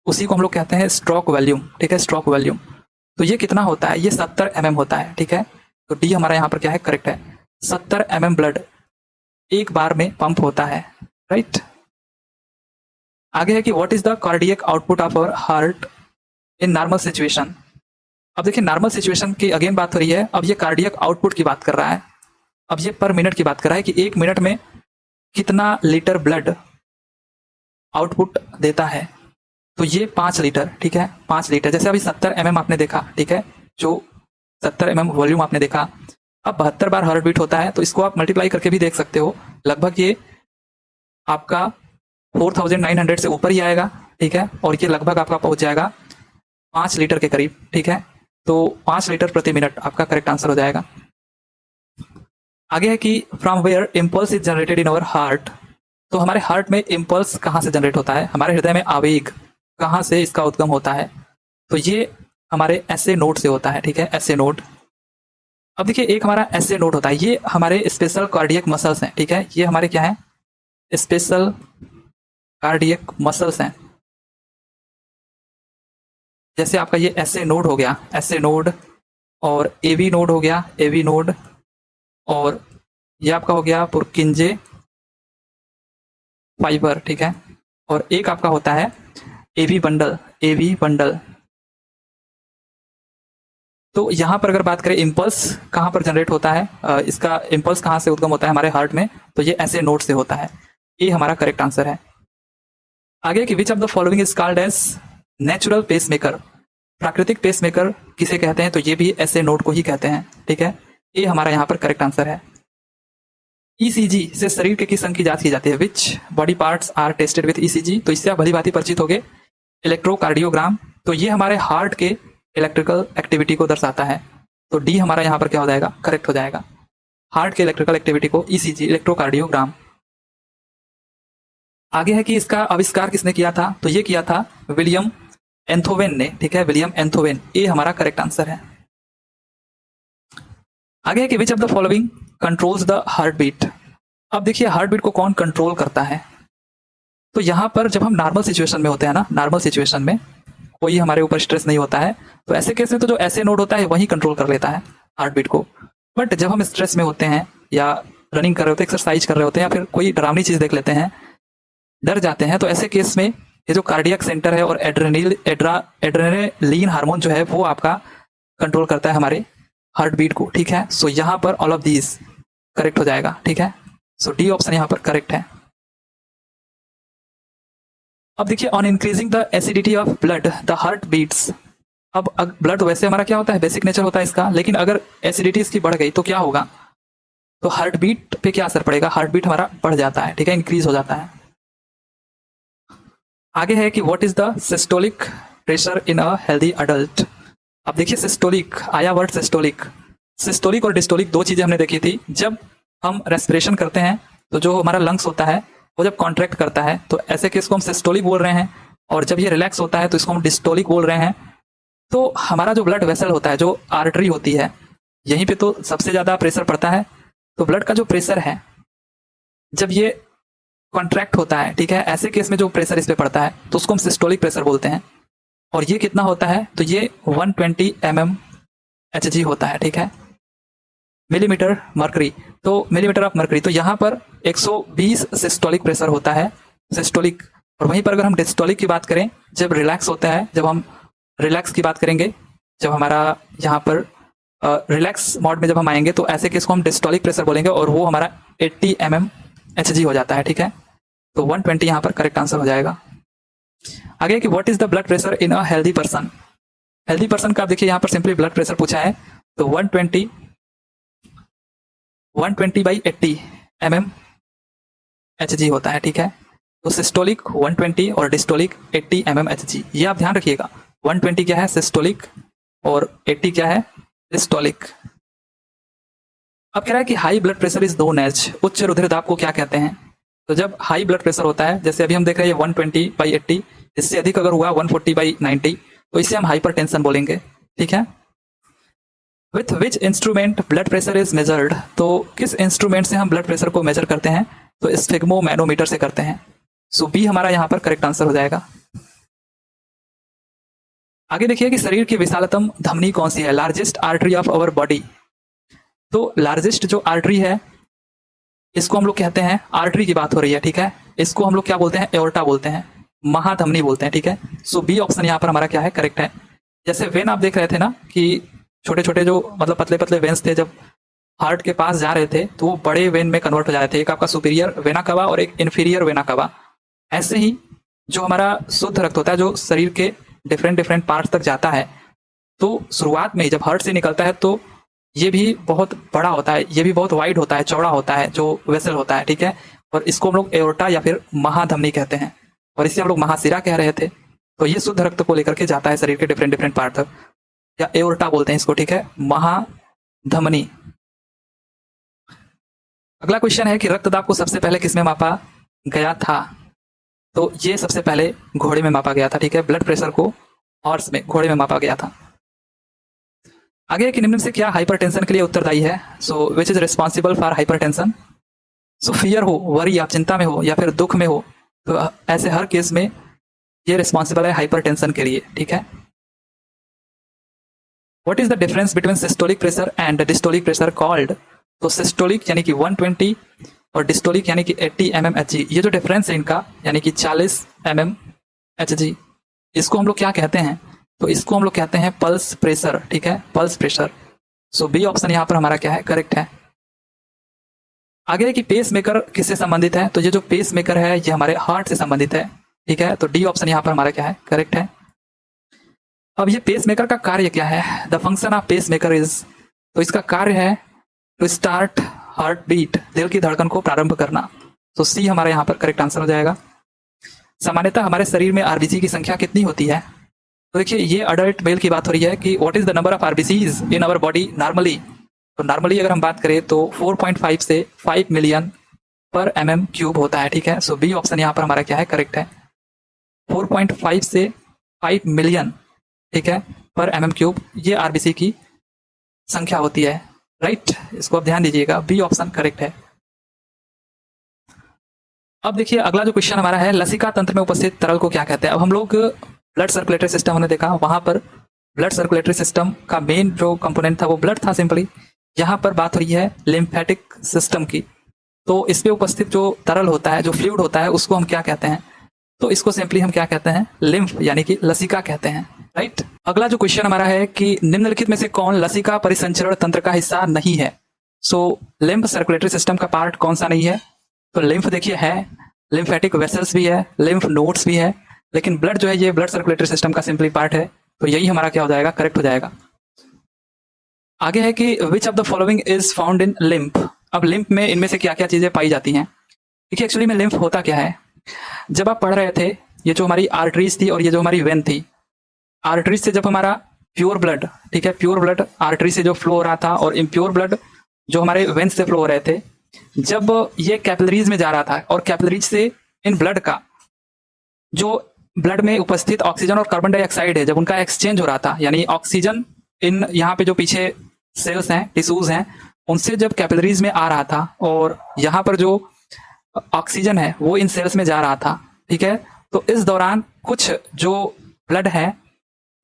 उसी को हम लोग कहते हैं स्ट्रोक वॉल्यूम, ठीक है, स्ट्रोक वॉल्यूम। तो ये कितना होता है, ये 70 mm होता है, ठीक है। तो डी हमारा यहाँ पर क्या है, करेक्ट है, 70 mm ब्लड एक बार में पंप होता है, राइट। आगे है कि what is the cardiac output of our heart in normal situation. अब देखिए, नॉर्मल सिचुएशन की अगेन बात हो रही है, अब ये कार्डियक आउटपुट की बात कर रहा है, अब ये पर मिनट की बात कर रहा है कि 1 मिनट में कितना लीटर ब्लड आउटपुट देता है। तो ये 5 लीटर, ठीक है, 5 लीटर। जैसे अभी 70 mm आपने देखा, ठीक है, जो 70 mm वॉल्यूम आपने देखा, अब 72 बार हार्ट बीट होता है, तो इसको आप मल्टीप्लाई करके भी देख सकते हो, लगभग ये आपका 4900 से ऊपर ही आएगा, ठीक है। और ये लगभग आपका पहुंच जाएगा 5 लीटर के करीब, ठीक है। तो 5 लीटर प्रति मिनट आपका करेक्ट आंसर हो जाएगा। आगे है कि from where impulse is generated in our heart. तो हमारे हार्ट में इम्पल्स कहाँ से जनरेट होता है, हमारे हृदय में आवेग कहाँ से इसका उद्गम होता है। तो ये हमारे ऐसे नोड से होता है, ठीक है, ऐसे नोड। अब देखिए, एक हमारा ऐसे नोड होता है, ये हमारे स्पेशल कार्डियक मसल्स हैं, ठीक है, ये हमारे क्या है, स्पेशल कार्डियक मसल्स हैं। जैसे आपका ये ऐसे नोड हो गया, ऐसे नोड, और एवी नोड हो गया, एवी नोड, और ये आपका हो गया पुरकिंजे फाइबर, ठीक है। और एक आपका होता है एवी बंडल, एवी बंडल। तो यहां पर अगर बात करें इम्पल्स कहां पर जनरेट होता है, इसका इम्पल्स कहां से उद्गम होता है हमारे हार्ट में, तो ये ऐसे नोड से होता है। ये हमारा करेक्ट आंसर है। आगे कि which of the following is called as natural pacemaker. प्राकृतिक पेसमेकर किसे कहते हैं, तो ये भी ऐसे नोड को ही कहते हैं, ठीक है। ये हमारा यहाँ पर करेक्ट आंसर है। ईसीजी से शरीर के किस अंग की जांच की जाती है, which body parts are tested with ECG. तो इससे आप भली भांति परिचित हो गए। इलेक्ट्रोकार्डियोग्राम, तो ये हमारे हार्ट के इलेक्ट्रिकल एक्टिविटी को दर्शाता है। तो डी हमारा यहाँ पर क्या हो जाएगा, करेक्ट हो जाएगा। हार्ट के इलेक्ट्रिकल एक्टिविटी को ईसीजी, इलेक्ट्रोकार्डियोग्राम। आगे है कि इसका आविष्कार किसने किया था, तो ये किया था विलियम एंथोवेन ने, ठीक है, विलियम एंथोवेन। ये हमारा करेक्ट आंसर है। आगे है कि which of the following controls the heart beat. अब देखिए, हार्ट बीट को कौन कंट्रोल करता है। तो यहां पर जब हम नॉर्मल सिचुएशन में होते हैं ना, नॉर्मल सिचुएशन में कोई हमारे ऊपर स्ट्रेस नहीं होता है, तो ऐसे केस में तो जो ऐसे नोड होता है वही कंट्रोल कर लेता है हार्ट बीट को। बट जब हम स्ट्रेस में होते हैं, या रनिंग कर रहे होते हैं, एक्सरसाइज कर रहे होते हैं, या फिर कोई डरावनी चीज देख लेते हैं, डर जाते हैं, तो ऐसे केस में ये जो कार्डियक सेंटर है और एड्रेनलिन हार्मोन जो है वो आपका कंट्रोल करता है हमारे हार्ट बीट को, ठीक है। सो यहाँ पर ऑल ऑफ दीज करेक्ट हो जाएगा, ठीक है। सो डी ऑप्शन यहाँ पर करेक्ट है। अब देखिए, on increasing the acidity of blood the heart beats. अब ब्लड वैसे हमारा क्या होता है, बेसिक नेचर होता है इसका, लेकिन अगर एसिडिटी इसकी बढ़ गई तो क्या होगा, तो हार्ट बीट पे क्या असर पड़ेगा, हार्ट बीट हमारा बढ़ जाता है, ठीक है, इंक्रीज हो जाता है। आगे है कि what is the systolic pressure in a healthy adult. अब देखिए सिस्टोलिक आया वर्ड सिस्टोलिक। सिस्टोलिक और डिस्टोलिक दो चीजें हमने देखी थी। जब हम रेस्पिरेशन करते हैं तो जो हमारा लंग्स होता है वो जब कॉन्ट्रैक्ट करता है तो ऐसे केस को हम सिस्टोलिक बोल रहे हैं, और जब ये रिलैक्स होता है तो इसको हम डिस्टोलिक बोल रहे हैं। तो हमारा जो ब्लड वेसल होता है, जो आर्टरी होती है, यहीं पे तो सबसे ज्यादा प्रेशर पड़ता है। तो ब्लड का जो प्रेशर है जब ये कॉन्ट्रैक्ट होता है, ठीक है, ऐसे केस में जो प्रेशर इस पे पड़ता है तो उसको हम सिस्टोलिक प्रेशर बोलते हैं। और ये कितना होता है, तो ये 120 mmHg होता है, ठीक है, मिलीमीटर मर्करी। तो मिलीमीटर ऑफ मर्करी, तो यहाँ पर 120 सिस्टोलिक प्रेशर होता है, सिस्टोलिक। और वहीं पर अगर हम डिस्टोलिक की बात करें, जब रिलैक्स होता है, जब हम रिलैक्स की बात करेंगे, जब हमारा यहाँ पर रिलैक्स मोड में जब हम आएंगे तो ऐसे केस को हम डिस्टोलिक प्रेशर बोलेंगे, और वो हमारा 80 mmHg हो जाता है, ठीक है। तो 120 यहाँ पर करेक्ट आंसर हो जाएगा। आगे कि what is the blood pressure in a healthy person. Healthy person का देखिए यहाँ पर सिंपली ब्लड प्रेशर पूछा है, तो 120/80 mmHg होता है, ठीक है। तो सिस्टोलिक 120 और डिस्टोलिक 80 mmHg, ये आप ध्यान रखिएगा। 120 क्या है सिस्टोलिक और 80 क्या है डिस्टोलिक। अब कह रहा है कि high blood pressure is known as, उच्च रुधिर दाब को क्या कहते हैं। तो जब हाई ब्लड प्रेशर होता है, जैसे अभी हम देख रहे हैं 120/80, इससे अधिक अगर हुआ 140/90, तो इसे हम हाइपरटेंशन बोलेंगे, ठीक है। With which instrument blood pressure is measured, तो किस इंस्ट्रूमेंट से हम ब्लड प्रेशर को मेजर करते हैं, तो स्फिग्मोमैनोमीटर से करते हैं। सो बी हमारा यहाँ पर करेक्ट आंसर हो जाएगा। आगे देखिए कि शरीर की विशालतम धमनी कौन सी है, largest artery of our body. तो लार्जेस्ट जो आर्टरी है इसको हम लोग कहते हैं, आर्टरी की बात हो रही है, ठीक है, इसको हम लोग क्या बोलते हैं, एओर्टा बोलते हैं, महाधमनी बोलते हैं, ठीक है। सो बी ऑप्शन यहाँ पर हमारा क्या है, करेक्ट है। जैसे वेन आप देख रहे थे ना कि छोटे छोटे जो मतलब पतले पतले वेन्स थे, जब हार्ट के पास जा रहे थे तो वो बड़े वेन में कन्वर्ट हो जा रहे थे, एक आपका सुपीरियर वेना कवा और एक इन्फीरियर वेना कवा। ऐसे ही जो हमारा शुद्ध रक्त होता है, जो शरीर के डिफरेंट पार्ट्स तक जाता है, तो शुरुआत में जब हार्ट से निकलता है तो ये भी बहुत बड़ा होता है, ये भी बहुत वाइड होता है, चौड़ा होता है जो वेसल होता है, ठीक है। और इसको हम लोग एओर्टा या फिर महाधमनी कहते हैं, और इसे हम लोग महाशिरा कह रहे थे। तो ये शुद्ध रक्त को लेकर के जाता है शरीर के डिफरेंट पार्ट तक, या एओर्टा बोलते हैं इसको, ठीक है, महाधमनी। अगला क्वेश्चन है कि रक्तदाब को सबसे पहले किसमें मापा गया था। तो ये सबसे पहले घोड़े में मापा गया था, ठीक है। ब्लड प्रेशर को हॉर्स में, घोड़े में मापा गया था। आगे कि निम्न से क्या हाइपरटेंशन के लिए उत्तरदायी है। So which is responsible for hypertension. So fear हो, वरी, आप चिंता में हो या फिर दुख में हो, तो ऐसे हर केस में ये रिस्पॉन्सिबल है हाइपरटेंशन के लिए, ठीक है। What is the difference between systolic pressure and diastolic pressure called. तो सिस्टोलिक यानी कि 120 और डिस्टोलिक यानी कि 80 mmHg, ये जो डिफरेंस है इनका यानी कि 40 mmHg, इसको हम लोग क्या कहते हैं, तो इसको हम लोग कहते हैं पल्स प्रेशर, ठीक है, पल्स प्रेशर। सो बी ऑप्शन यहाँ पर हमारा क्या है, करेक्ट है। आगे कि पेस मेकर किससे संबंधित है, तो ये जो पेस मेकर है ये हमारे हार्ट से संबंधित है, ठीक है। तो डी ऑप्शन यहाँ पर हमारा क्या है, करेक्ट है। अब ये पेस मेकर का कार्य क्या है, the function of pacemaker is, तो इसका कार्य है टू स्टार्ट हार्ट बीट, दिल की धड़कन को प्रारंभ करना। तो सी हमारा यहाँ पर करेक्ट आंसर हो जाएगा। सामान्यतः हमारे शरीर में आरबीसी की संख्या कितनी होती है। तो देखिए ये अडल्ट मेल की बात हो रही है कि what is the number of RBCs in our body normally. तो नॉर्मली अगर हम बात करें तो 4.5 से 5 मिलियन पर mm³ होता है, ठीक है। सो बी ऑप्शन यहाँ पर हमारा क्या है, करेक्ट है। 4.5 से 5 मिलियन, ठीक है, पर mm³ ये आरबीसी की संख्या होती है, राइट। इसको आप ध्यान दीजिएगा, बी ऑप्शन करेक्ट है। अब देखिए अगला जो क्वेश्चन हमारा है, लसिका तंत्र में उपस्थित तरल को क्या कहते हैं। अब हम लोग ब्लड सर्कुलेटरी सिस्टम हमने देखा, वहां पर ब्लड सर्कुलेटरी सिस्टम का मेन जो कंपोनेंट था वो ब्लड था सिंपली। यहाँ पर बात हो रही है लिम्फेटिक सिस्टम की, तो इसमें उपस्थित जो तरल होता है, जो फ्लूइड होता है, उसको हम क्या कहते हैं, तो इसको सिंपली हम क्या कहते हैं, लिम्फ यानी कि लसिका कहते हैं, राइट। अगला जो क्वेश्चन हमारा है कि निम्नलिखित में से कौन लसिका परिसंचरण तंत्र का हिस्सा नहीं है। सो लिम्फ सर्कुलेटरी सिस्टम का पार्ट कौन सा नहीं है, तो लिम्फ देखिए है, लिम्फेटिक वेसल्स भी है, लिम्फ नोड्स भी है, लेकिन ब्लड जो है ये ब्लड सर्कुलेटरी सिस्टम का सिंपली पार्ट है। तो यही हमारा क्या हो जाएगा, करेक्ट हो जाएगा। आगे है कि which of the following is found in lymph. अब लिम्फ में इनमें से क्या क्या चीजें पाई जाती हैं। देखिए एक्चुअली में लिम्फ होता क्या है, जब आप पढ़ रहे थे ये जो हमारी आर्टरीज थी और ये जो हमारी वेन थी, आर्टरीज से जब हमारा प्योर ब्लड, ठीक है, प्योर ब्लड आर्टरी से जो फ्लो हो रहा था और इम्प्योर ब्लड जो हमारे वेंस से फ्लो हो रहे थे, जब ये कैपिलरीज में जा रहा था और कैपिलरीज से इन ब्लड का जो ब्लड में उपस्थित ऑक्सीजन और कार्बन डाइऑक्साइड है, जब उनका एक्सचेंज हो रहा था, यानी ऑक्सीजन इन यहाँ पे जो पीछे सेल्स हैं, टिश्यूज हैं, उनसे जब कैपिलरीज में आ रहा था और यहाँ पर जो ऑक्सीजन है वो इन सेल्स में जा रहा था, ठीक है। तो इस दौरान कुछ जो ब्लड है,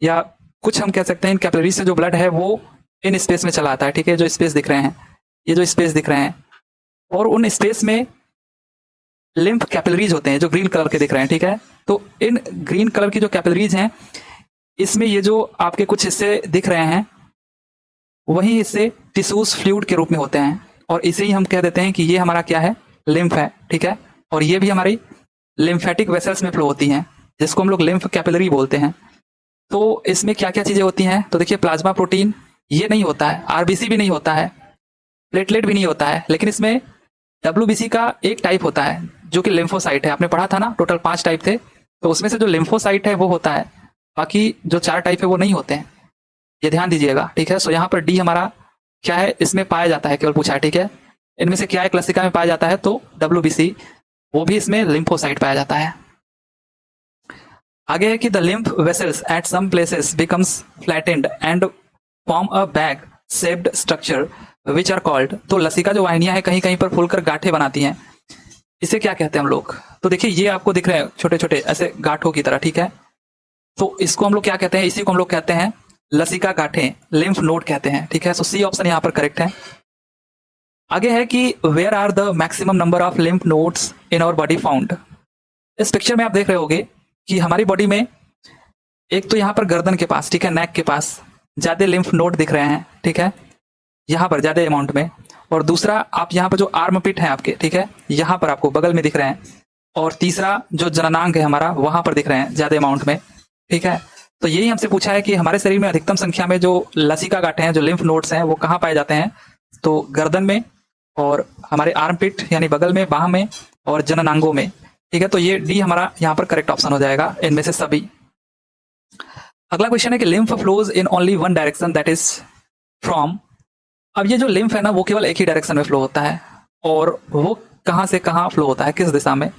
या कुछ हम कह सकते हैं इन कैपिलरीज से जो ब्लड है वो इन स्पेस में चला आता है, ठीक है, जो स्पेस दिख रहे हैं, ये जो स्पेस दिख रहे हैं, और उन स्पेस में लिम्फ कैपिलरीज होते हैं जो ग्रीन कलर के दिख रहे हैं, ठीक है। तो इन ग्रीन कलर की जो कैपिलरीज हैं, इसमें ये जो आपके कुछ हिस्से दिख रहे हैं वही हिस्से टिश्यूज फ्लूइड के रूप में होते हैं, और इसे ही हम कह देते हैं कि ये हमारा क्या है, लिम्फ है, ठीक है। और ये भी हमारी लिम्फेटिक वेसल्स में फ्लो होती हैं, जिसको हम लोग लिम्फ कैपिलरी बोलते हैं। तो इसमें क्या क्या चीजें होती हैं, तो देखिए प्लाज्मा प्रोटीन ये नहीं होता है, आरबीसी भी नहीं होता है, प्लेटलेट भी नहीं होता है, लेकिन इसमें डब्ल्यूबीसी का एक टाइप होता है जो कि लिम्फोसाइट है। आपने पढ़ा था ना, टोटल 5 टाइप थे, तो उसमें से जो लिम्फोसाइट है वो होता है, बाकी जो 4 टाइप है वो नहीं होते हैं, ये ध्यान दीजिएगा, ठीक है। सो यहाँ पर डी हमारा क्या है, इसमें पाया जाता है, केवल पूछा है, ठीक है। इनमें से क्या एक लसिका में पाया जाता है, तो डब्ल्यूबीसी, वो भी इसमें लिम्फोसाइट पाया जाता है। आगे है कि the lymph vessels at some places becomes flattened and form a bag shaped structure which are called. तो लसिका जो वाहिनियां है कहीं कहीं पर फूलकर गांठें बनाती हैं, इसे क्या कहते हैं हम लोग, तो देखिए ये आपको दिख रहे हैं छोटे छोटे ऐसे गांठों की तरह, ठीक है। तो इसको हम लोग क्या कहते हैं, इसी को हम लोग कहते हैं लसिका गांठें, लिम्फ नोड कहते हैं, ठीक है। सो सी ऑप्शन यहाँ पर करेक्ट है। आगे है कि where are the maximum number of lymph nodes in our body found. इस पिक्चर में आप देख रहे होगे कि हमारी बॉडी में एक तो यहाँ पर गर्दन के पास, ठीक है, नेक के पास ज्यादा लिम्फ नोड दिख रहे हैं, ठीक है, यहाँ पर ज्यादा अमाउंट में, और दूसरा आप यहाँ पर जो आर्म पिट है आपके, ठीक है, यहाँ पर आपको बगल में दिख रहे हैं, और तीसरा जो जननांग है हमारा वहां पर दिख रहे हैं ज्यादा अमाउंट में, ठीक है। तो यही हमसे पूछा है कि हमारे शरीर में अधिकतम संख्या में जो लसिका गांठें हैं, जो लिम्फ नोड्स हैं, वो कहाँ पाए जाते हैं, तो गर्दन में और हमारे आर्म पिट यानी बगल में, बाह में और जननांगों में, ठीक है। तो ये डी हमारा यहाँ पर करेक्ट ऑप्शन हो जाएगा इनमें से सभी। अगला क्वेश्चन है कि lymph flows in only one direction that is from. अब ये जो लिम्फ है ना वो केवल एक ही डायरेक्शन में फ्लो होता है, और वो कहाँ से कहाँ फ्लो होता है, किस दिशा में।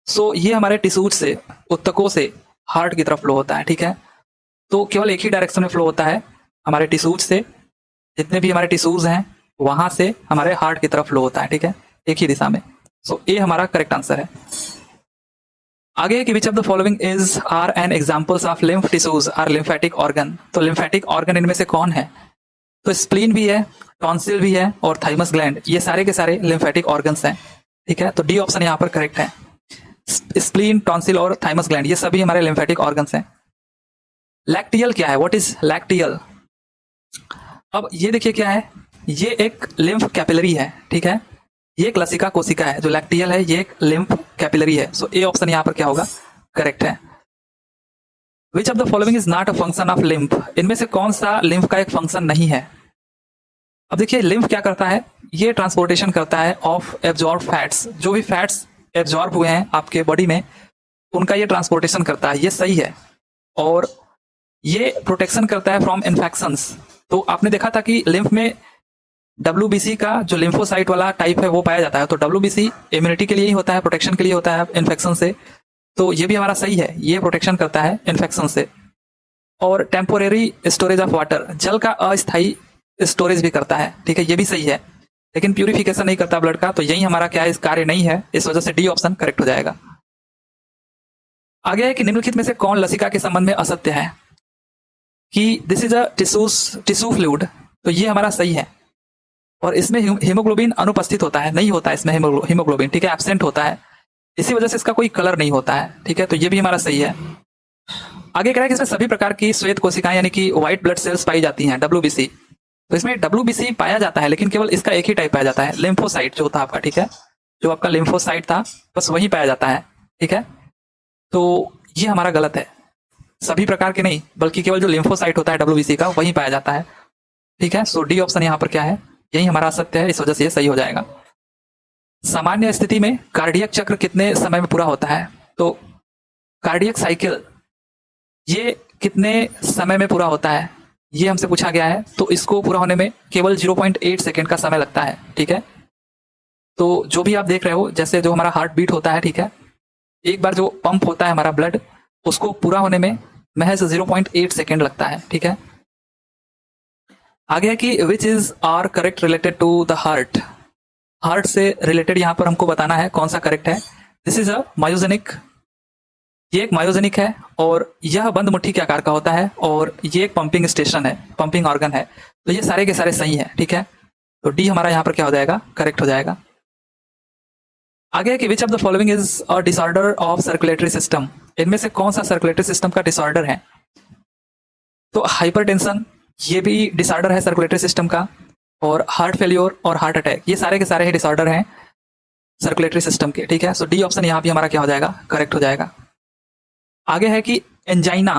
सो ये हमारे टिश्यूज से, उत्तकों से हार्ट की तरफ फ्लो होता है, ठीक है। तो केवल एक ही डायरेक्शन में फ्लो होता है, हमारे टिश्यूज से, जितने भी हमारे टिश्यूज हैं वहां से हमारे हार्ट की तरफ फ्लो होता है, ठीक है, एक ही दिशा में। सो ए हमारा करेक्ट आंसर है। आगे कि which of the following is are an examples of lymph tissues or lymphatic organ. तो लिम्फेटिक ऑर्गन इनमें से कौन है, तो स्प्लीन भी है, टॉन्सिल भी है, और थाइमस ग्लैंड, ये सारे के सारे लिम्फेटिक ऑर्गन्स हैं, ठीक है। तो डी ऑप्शन यहाँ पर करेक्ट है। स्प्लीन, टॉन्सिल और थाइमस ग्लैंड ये सभी हमारे लिम्फेटिक ऑर्गन्स हैं। लैक्टियल क्या है, व्हाट इज लैक्टियल। अब ये देखिए क्या है, ये एक लिम्फ कैपिलरी है, ठीक है, ये एक लसिका कोशिका है। जो लैक्टियल है ये एक लिम्फ कैपिलरी है। सो ए ऑप्शन यहाँ पर क्या होगा, करेक्ट है। Which of the following is not a function of lymph. इनमें से कौन सा लिम्फ का एक फंक्शन नहीं है। अब देखिए लिम्फ क्या करता है, ये ट्रांसपोर्टेशन करता है ऑफ एब्जॉर्ब फैट्स, जो भी फैट्स एब्जॉर्ब हुए हैं आपके बॉडी में उनका ये ट्रांसपोर्टेशन करता है, ये सही है। और ये प्रोटेक्शन करता है फ्रॉम इन्फेक्शंस। तो आपने देखा था कि लिम्फ में डब्ल्यूबीसी का जो लिम्फोसाइट वाला टाइप है वो पाया जाता है। तो डब्ल्यूबीसी इम्यूनिटी के लिए ही होता है, प्रोटेक्शन के लिए होता है इन्फेक्शन से। तो ये भी हमारा सही है, ये प्रोटेक्शन करता है इन्फेक्शन से। और टेम्पोरेरी स्टोरेज ऑफ वाटर, जल का अस्थायी स्टोरेज भी करता है, ठीक है, ये भी सही है, लेकिन प्यूरिफिकेशन नहीं करता ब्लड का। तो यही हमारा क्या है, इस कार्य नहीं है, इस वजह से डी ऑप्शन करेक्ट हो जाएगा। आगे है कि निम्नलिखित में से कौन लसिका के संबंध में असत्य है, कि this is a tissue fluid, तो ये हमारा सही है। और इसमें हीमोग्लोबिन अनुपस्थित होता है, नहीं होता है इसमें हीमोग्लोबिन, ठीक है, एब्सेंट होता है, इसी वजह से इसका कोई कलर नहीं होता है, ठीक है। तो ये भी हमारा सही है। आगे कह रहा है कि इसमें सभी प्रकार की श्वेत कोशिकाएं यानी कि व्हाइट ब्लड सेल्स पाई जाती हैं, डब्ल्यूबीसी। तो इसमें डब्ल्यूबीसी पाया जाता है, लेकिन केवल इसका एक ही टाइप पाया जाता है, लिम्फोसाइट जो था आपका, ठीक है, जो आपका लिम्फोसाइट था बस वही पाया जाता है, ठीक है। तो ये हमारा गलत है, सभी प्रकार के नहीं, बल्कि केवल जो लिम्फोसाइट होता है डब्ल्यूबीसी का वही पाया जाता है, ठीक है। सो डी ऑप्शन यहाँ पर क्या है, यही हमारा सत्य है, इस वजह से ये सही हो जाएगा। सामान्य स्थिति में कार्डियक चक्र कितने समय में पूरा होता है, तो कार्डियक साइकिल ये कितने समय में पूरा होता है, ये हमसे पूछा गया है, तो इसको पूरा होने में केवल 0.8 सेकेंड का समय लगता है, ठीक है। तो जो भी आप देख रहे हो, जैसे जो हमारा हार्ट बीट होता है, ठीक है, एक बार जो पंप होता है हमारा ब्लड, उसको पूरा होने में महज 0.8 सेकेंड लगता है, ठीक है। आगे है कि which is are correct related to the heart. Heart से रिलेटेड यहाँ पर हमको बताना है कौन सा करेक्ट है। दिस इज अ मायोजेनिक, ये एक मायोजेनिक है और यह बंद मुट्ठी के आकार का होता है और ये एक पंपिंग स्टेशन है, पंपिंग ऑर्गन है। तो ये सारे के सारे सही है, ठीक है। तो डी हमारा यहाँ पर क्या हो जाएगा, करेक्ट हो जाएगा। आगे है कि which of the following is a disorder of circulatory system. इनमें से कौन सा सर्कुलेटरी सिस्टम का डिसऑर्डर है। तो हाइपरटेंशन ये भी डिसऑर्डर है सर्कुलेटरी सिस्टम का, और हार्ट फेल्योर और हार्ट अटैक ये सारे के सारे ही डिसऑर्डर हैं सर्कुलेटरी सिस्टम के, ठीक है। सो डी ऑप्शन यहाँ भी हमारा क्या हो जाएगा, करेक्ट हो जाएगा। आगे है कि एंजाइना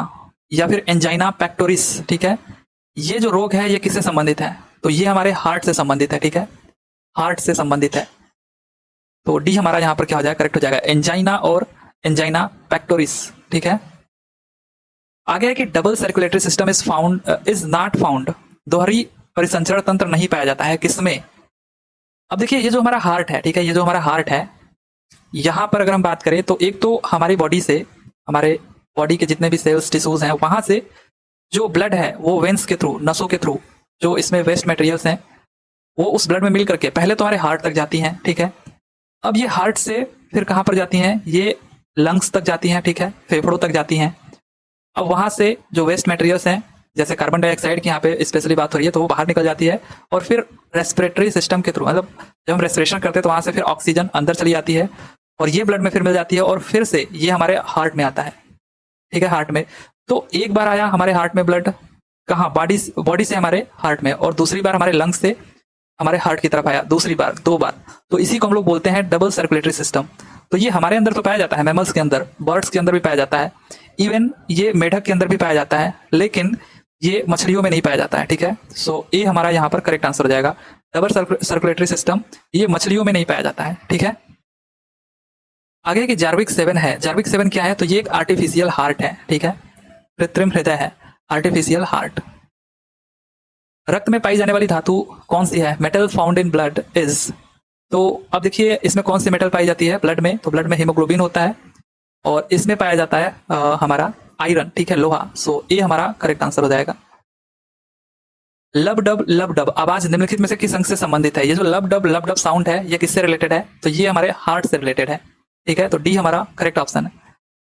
या फिर एंजाइना पेक्टोरिस, ठीक है, ये जो रोग है ये किससे संबंधित है। तो ये हमारे हार्ट से संबंधित है, ठीक है, हार्ट से संबंधित है। तो डी हमारा यहाँ पर क्या हो जाएगा, करेक्ट हो जाएगा, एंजाइना और एंजाइना पेक्टोरिस, ठीक है। आगे है कि double circulatory system is not found. दोहरी परिसंचरण तंत्र नहीं पाया जाता है, किसमें। अब देखिए ये जो हमारा हार्ट है, ठीक है, ये जो हमारा हार्ट है, यहां पर अगर हम बात करें तो एक तो हमारी बॉडी से, हमारे बॉडी के जितने भी सेल्स टिश्यूज हैं, वहां से जो ब्लड है वो वेंस के थ्रू, नसों के थ्रू, जो इसमें वेस्ट मटेरियल्स हैं वो उस ब्लड में मिल करके पहले तो हमारे हार्ट तक जाती हैं, ठीक है। अब ये हार्ट से फिर कहां पर जाती हैं, ये लंग्स तक जाती हैं, ठीक है, फेफड़ों तक जाती हैं। अब वहां से जो वेस्ट मटेरियल्स हैं, जैसे कार्बन डाइऑक्साइड की यहाँ पे स्पेशली बात हो रही है, तो वो बाहर निकल जाती है और फिर रेस्पिरेटरी सिस्टम के थ्रू, मतलब जब हम रेस्पिरेशन करते हैं तो वहां से फिर ऑक्सीजन अंदर चली जाती है और ये ब्लड में फिर मिल जाती है और फिर से ये हमारे हार्ट में आता है, ठीक है, हार्ट में। तो एक बार आया हमारे हार्ट में ब्लड, कहाँ, बॉडी से हमारे हार्ट में, और दूसरी बार हमारे लंग्स से हमारे हार्ट की तरफ आया, दूसरी बार, 2 बार। तो इसी को हम लोग बोलते हैं डबल सर्कुलेटरी सिस्टम। तो ये हमारे अंदर तो पाया जाता है, मैमल्स के अंदर, बर्ड्स के अंदर भी पाया जाता है, इवन ये मेढक के अंदर भी पाया जाता है, लेकिन ये मछलियों में नहीं पाया जाता है, ठीक है। सो ए हमारा यहाँ पर करेक्ट आंसर हो जाएगा, डबल सर्कुलेटरी सिस्टम ये मछलियों में नहीं पाया जाता है, ठीक है। आगे कि जार्विक 7 है। जार्विक 7 क्या है, तो ये एक आर्टिफिशियल हार्ट है, ठीक है, कृत्रिम हृदय है, आर्टिफिशियल हार्ट। रक्त में पाई जाने वाली धातु कौन सी है, metal found in blood is. तो अब देखिए इसमें कौन सी मेटल पाई जाती है ब्लड में, तो ब्लड में हीमोग्लोबिन होता है और इसमें पाया जाता है हमारा आयरन, ठीक है, लोहा। सो ए हमारा करेक्ट आंसर हो जाएगा। लब डब आवाज निम्नलिखित में से किस अंग से संबंधित है। ये जो लब डब साउंड है ये किससे रिलेटेड है, तो ये हमारे हार्ट से रिलेटेड है, ठीक है। तो डी हमारा करेक्ट ऑप्शन है।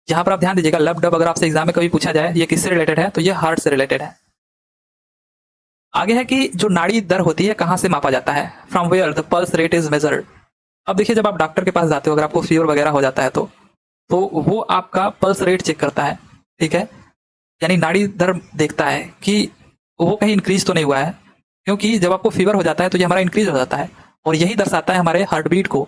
यहाँ पर आप ध्यान दीजिएगा, लब डब अगर आपसे एग्जाम में कभी पूछा जाए ये किससे रिलेटेड है, तो ये हार्ट से रिलेटेड है। आगे है कि जो नाड़ी दर होती है कहाँ से मापा जाता है, from where the pulse rate is measured. अब देखिए जब आप डॉक्टर के पास जाते हो, अगर आपको फीवर वगैरह हो जाता है तो वो आपका पल्स रेट चेक करता है, ठीक है, यानी नाड़ी दर देखता है कि वो कहीं इंक्रीज तो नहीं हुआ है, क्योंकि जब आपको फीवर हो जाता है तो ये हमारा इंक्रीज हो जाता है और यही दर्शाता है हमारे हार्ट बीट को।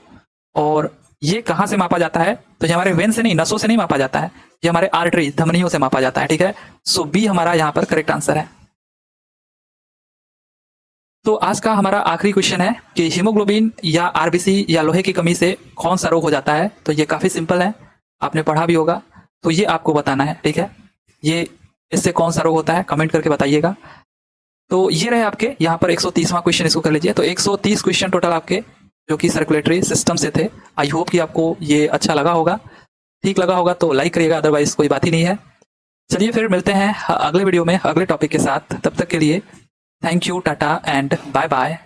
और ये कहाँ से मापा जाता है, तो ये हमारे वेन से नहीं, नसों से नहीं मापा जाता है, ये हमारे आर्टरी, धमनियों से मापा जाता है, ठीक है। सो बी हमारा यहाँ पर करेक्ट आंसर है। तो आज का हमारा आखिरी क्वेश्चन है कि हीमोग्लोबिन या आरबीसी या लोहे की कमी से कौन सा रोग हो जाता है। तो ये काफी सिंपल है, आपने पढ़ा भी होगा, तो ये आपको बताना है, ठीक है। ये इससे कौन सा रोग होता है कमेंट करके बताइएगा। तो ये रहे आपके यहाँ पर 130वां क्वेश्चन, इसको कर लीजिए। तो 130 क्वेश्चन टोटल आपके जो कि सर्कुलेटरी सिस्टम से थे। आई होप कि आपको ये अच्छा लगा होगा, ठीक लगा होगा तो लाइक करिएगा, अदरवाइज कोई बात ही नहीं है। चलिए फिर मिलते हैं अगले वीडियो में अगले टॉपिक के साथ, तब तक के लिए thank you, tata and bye bye.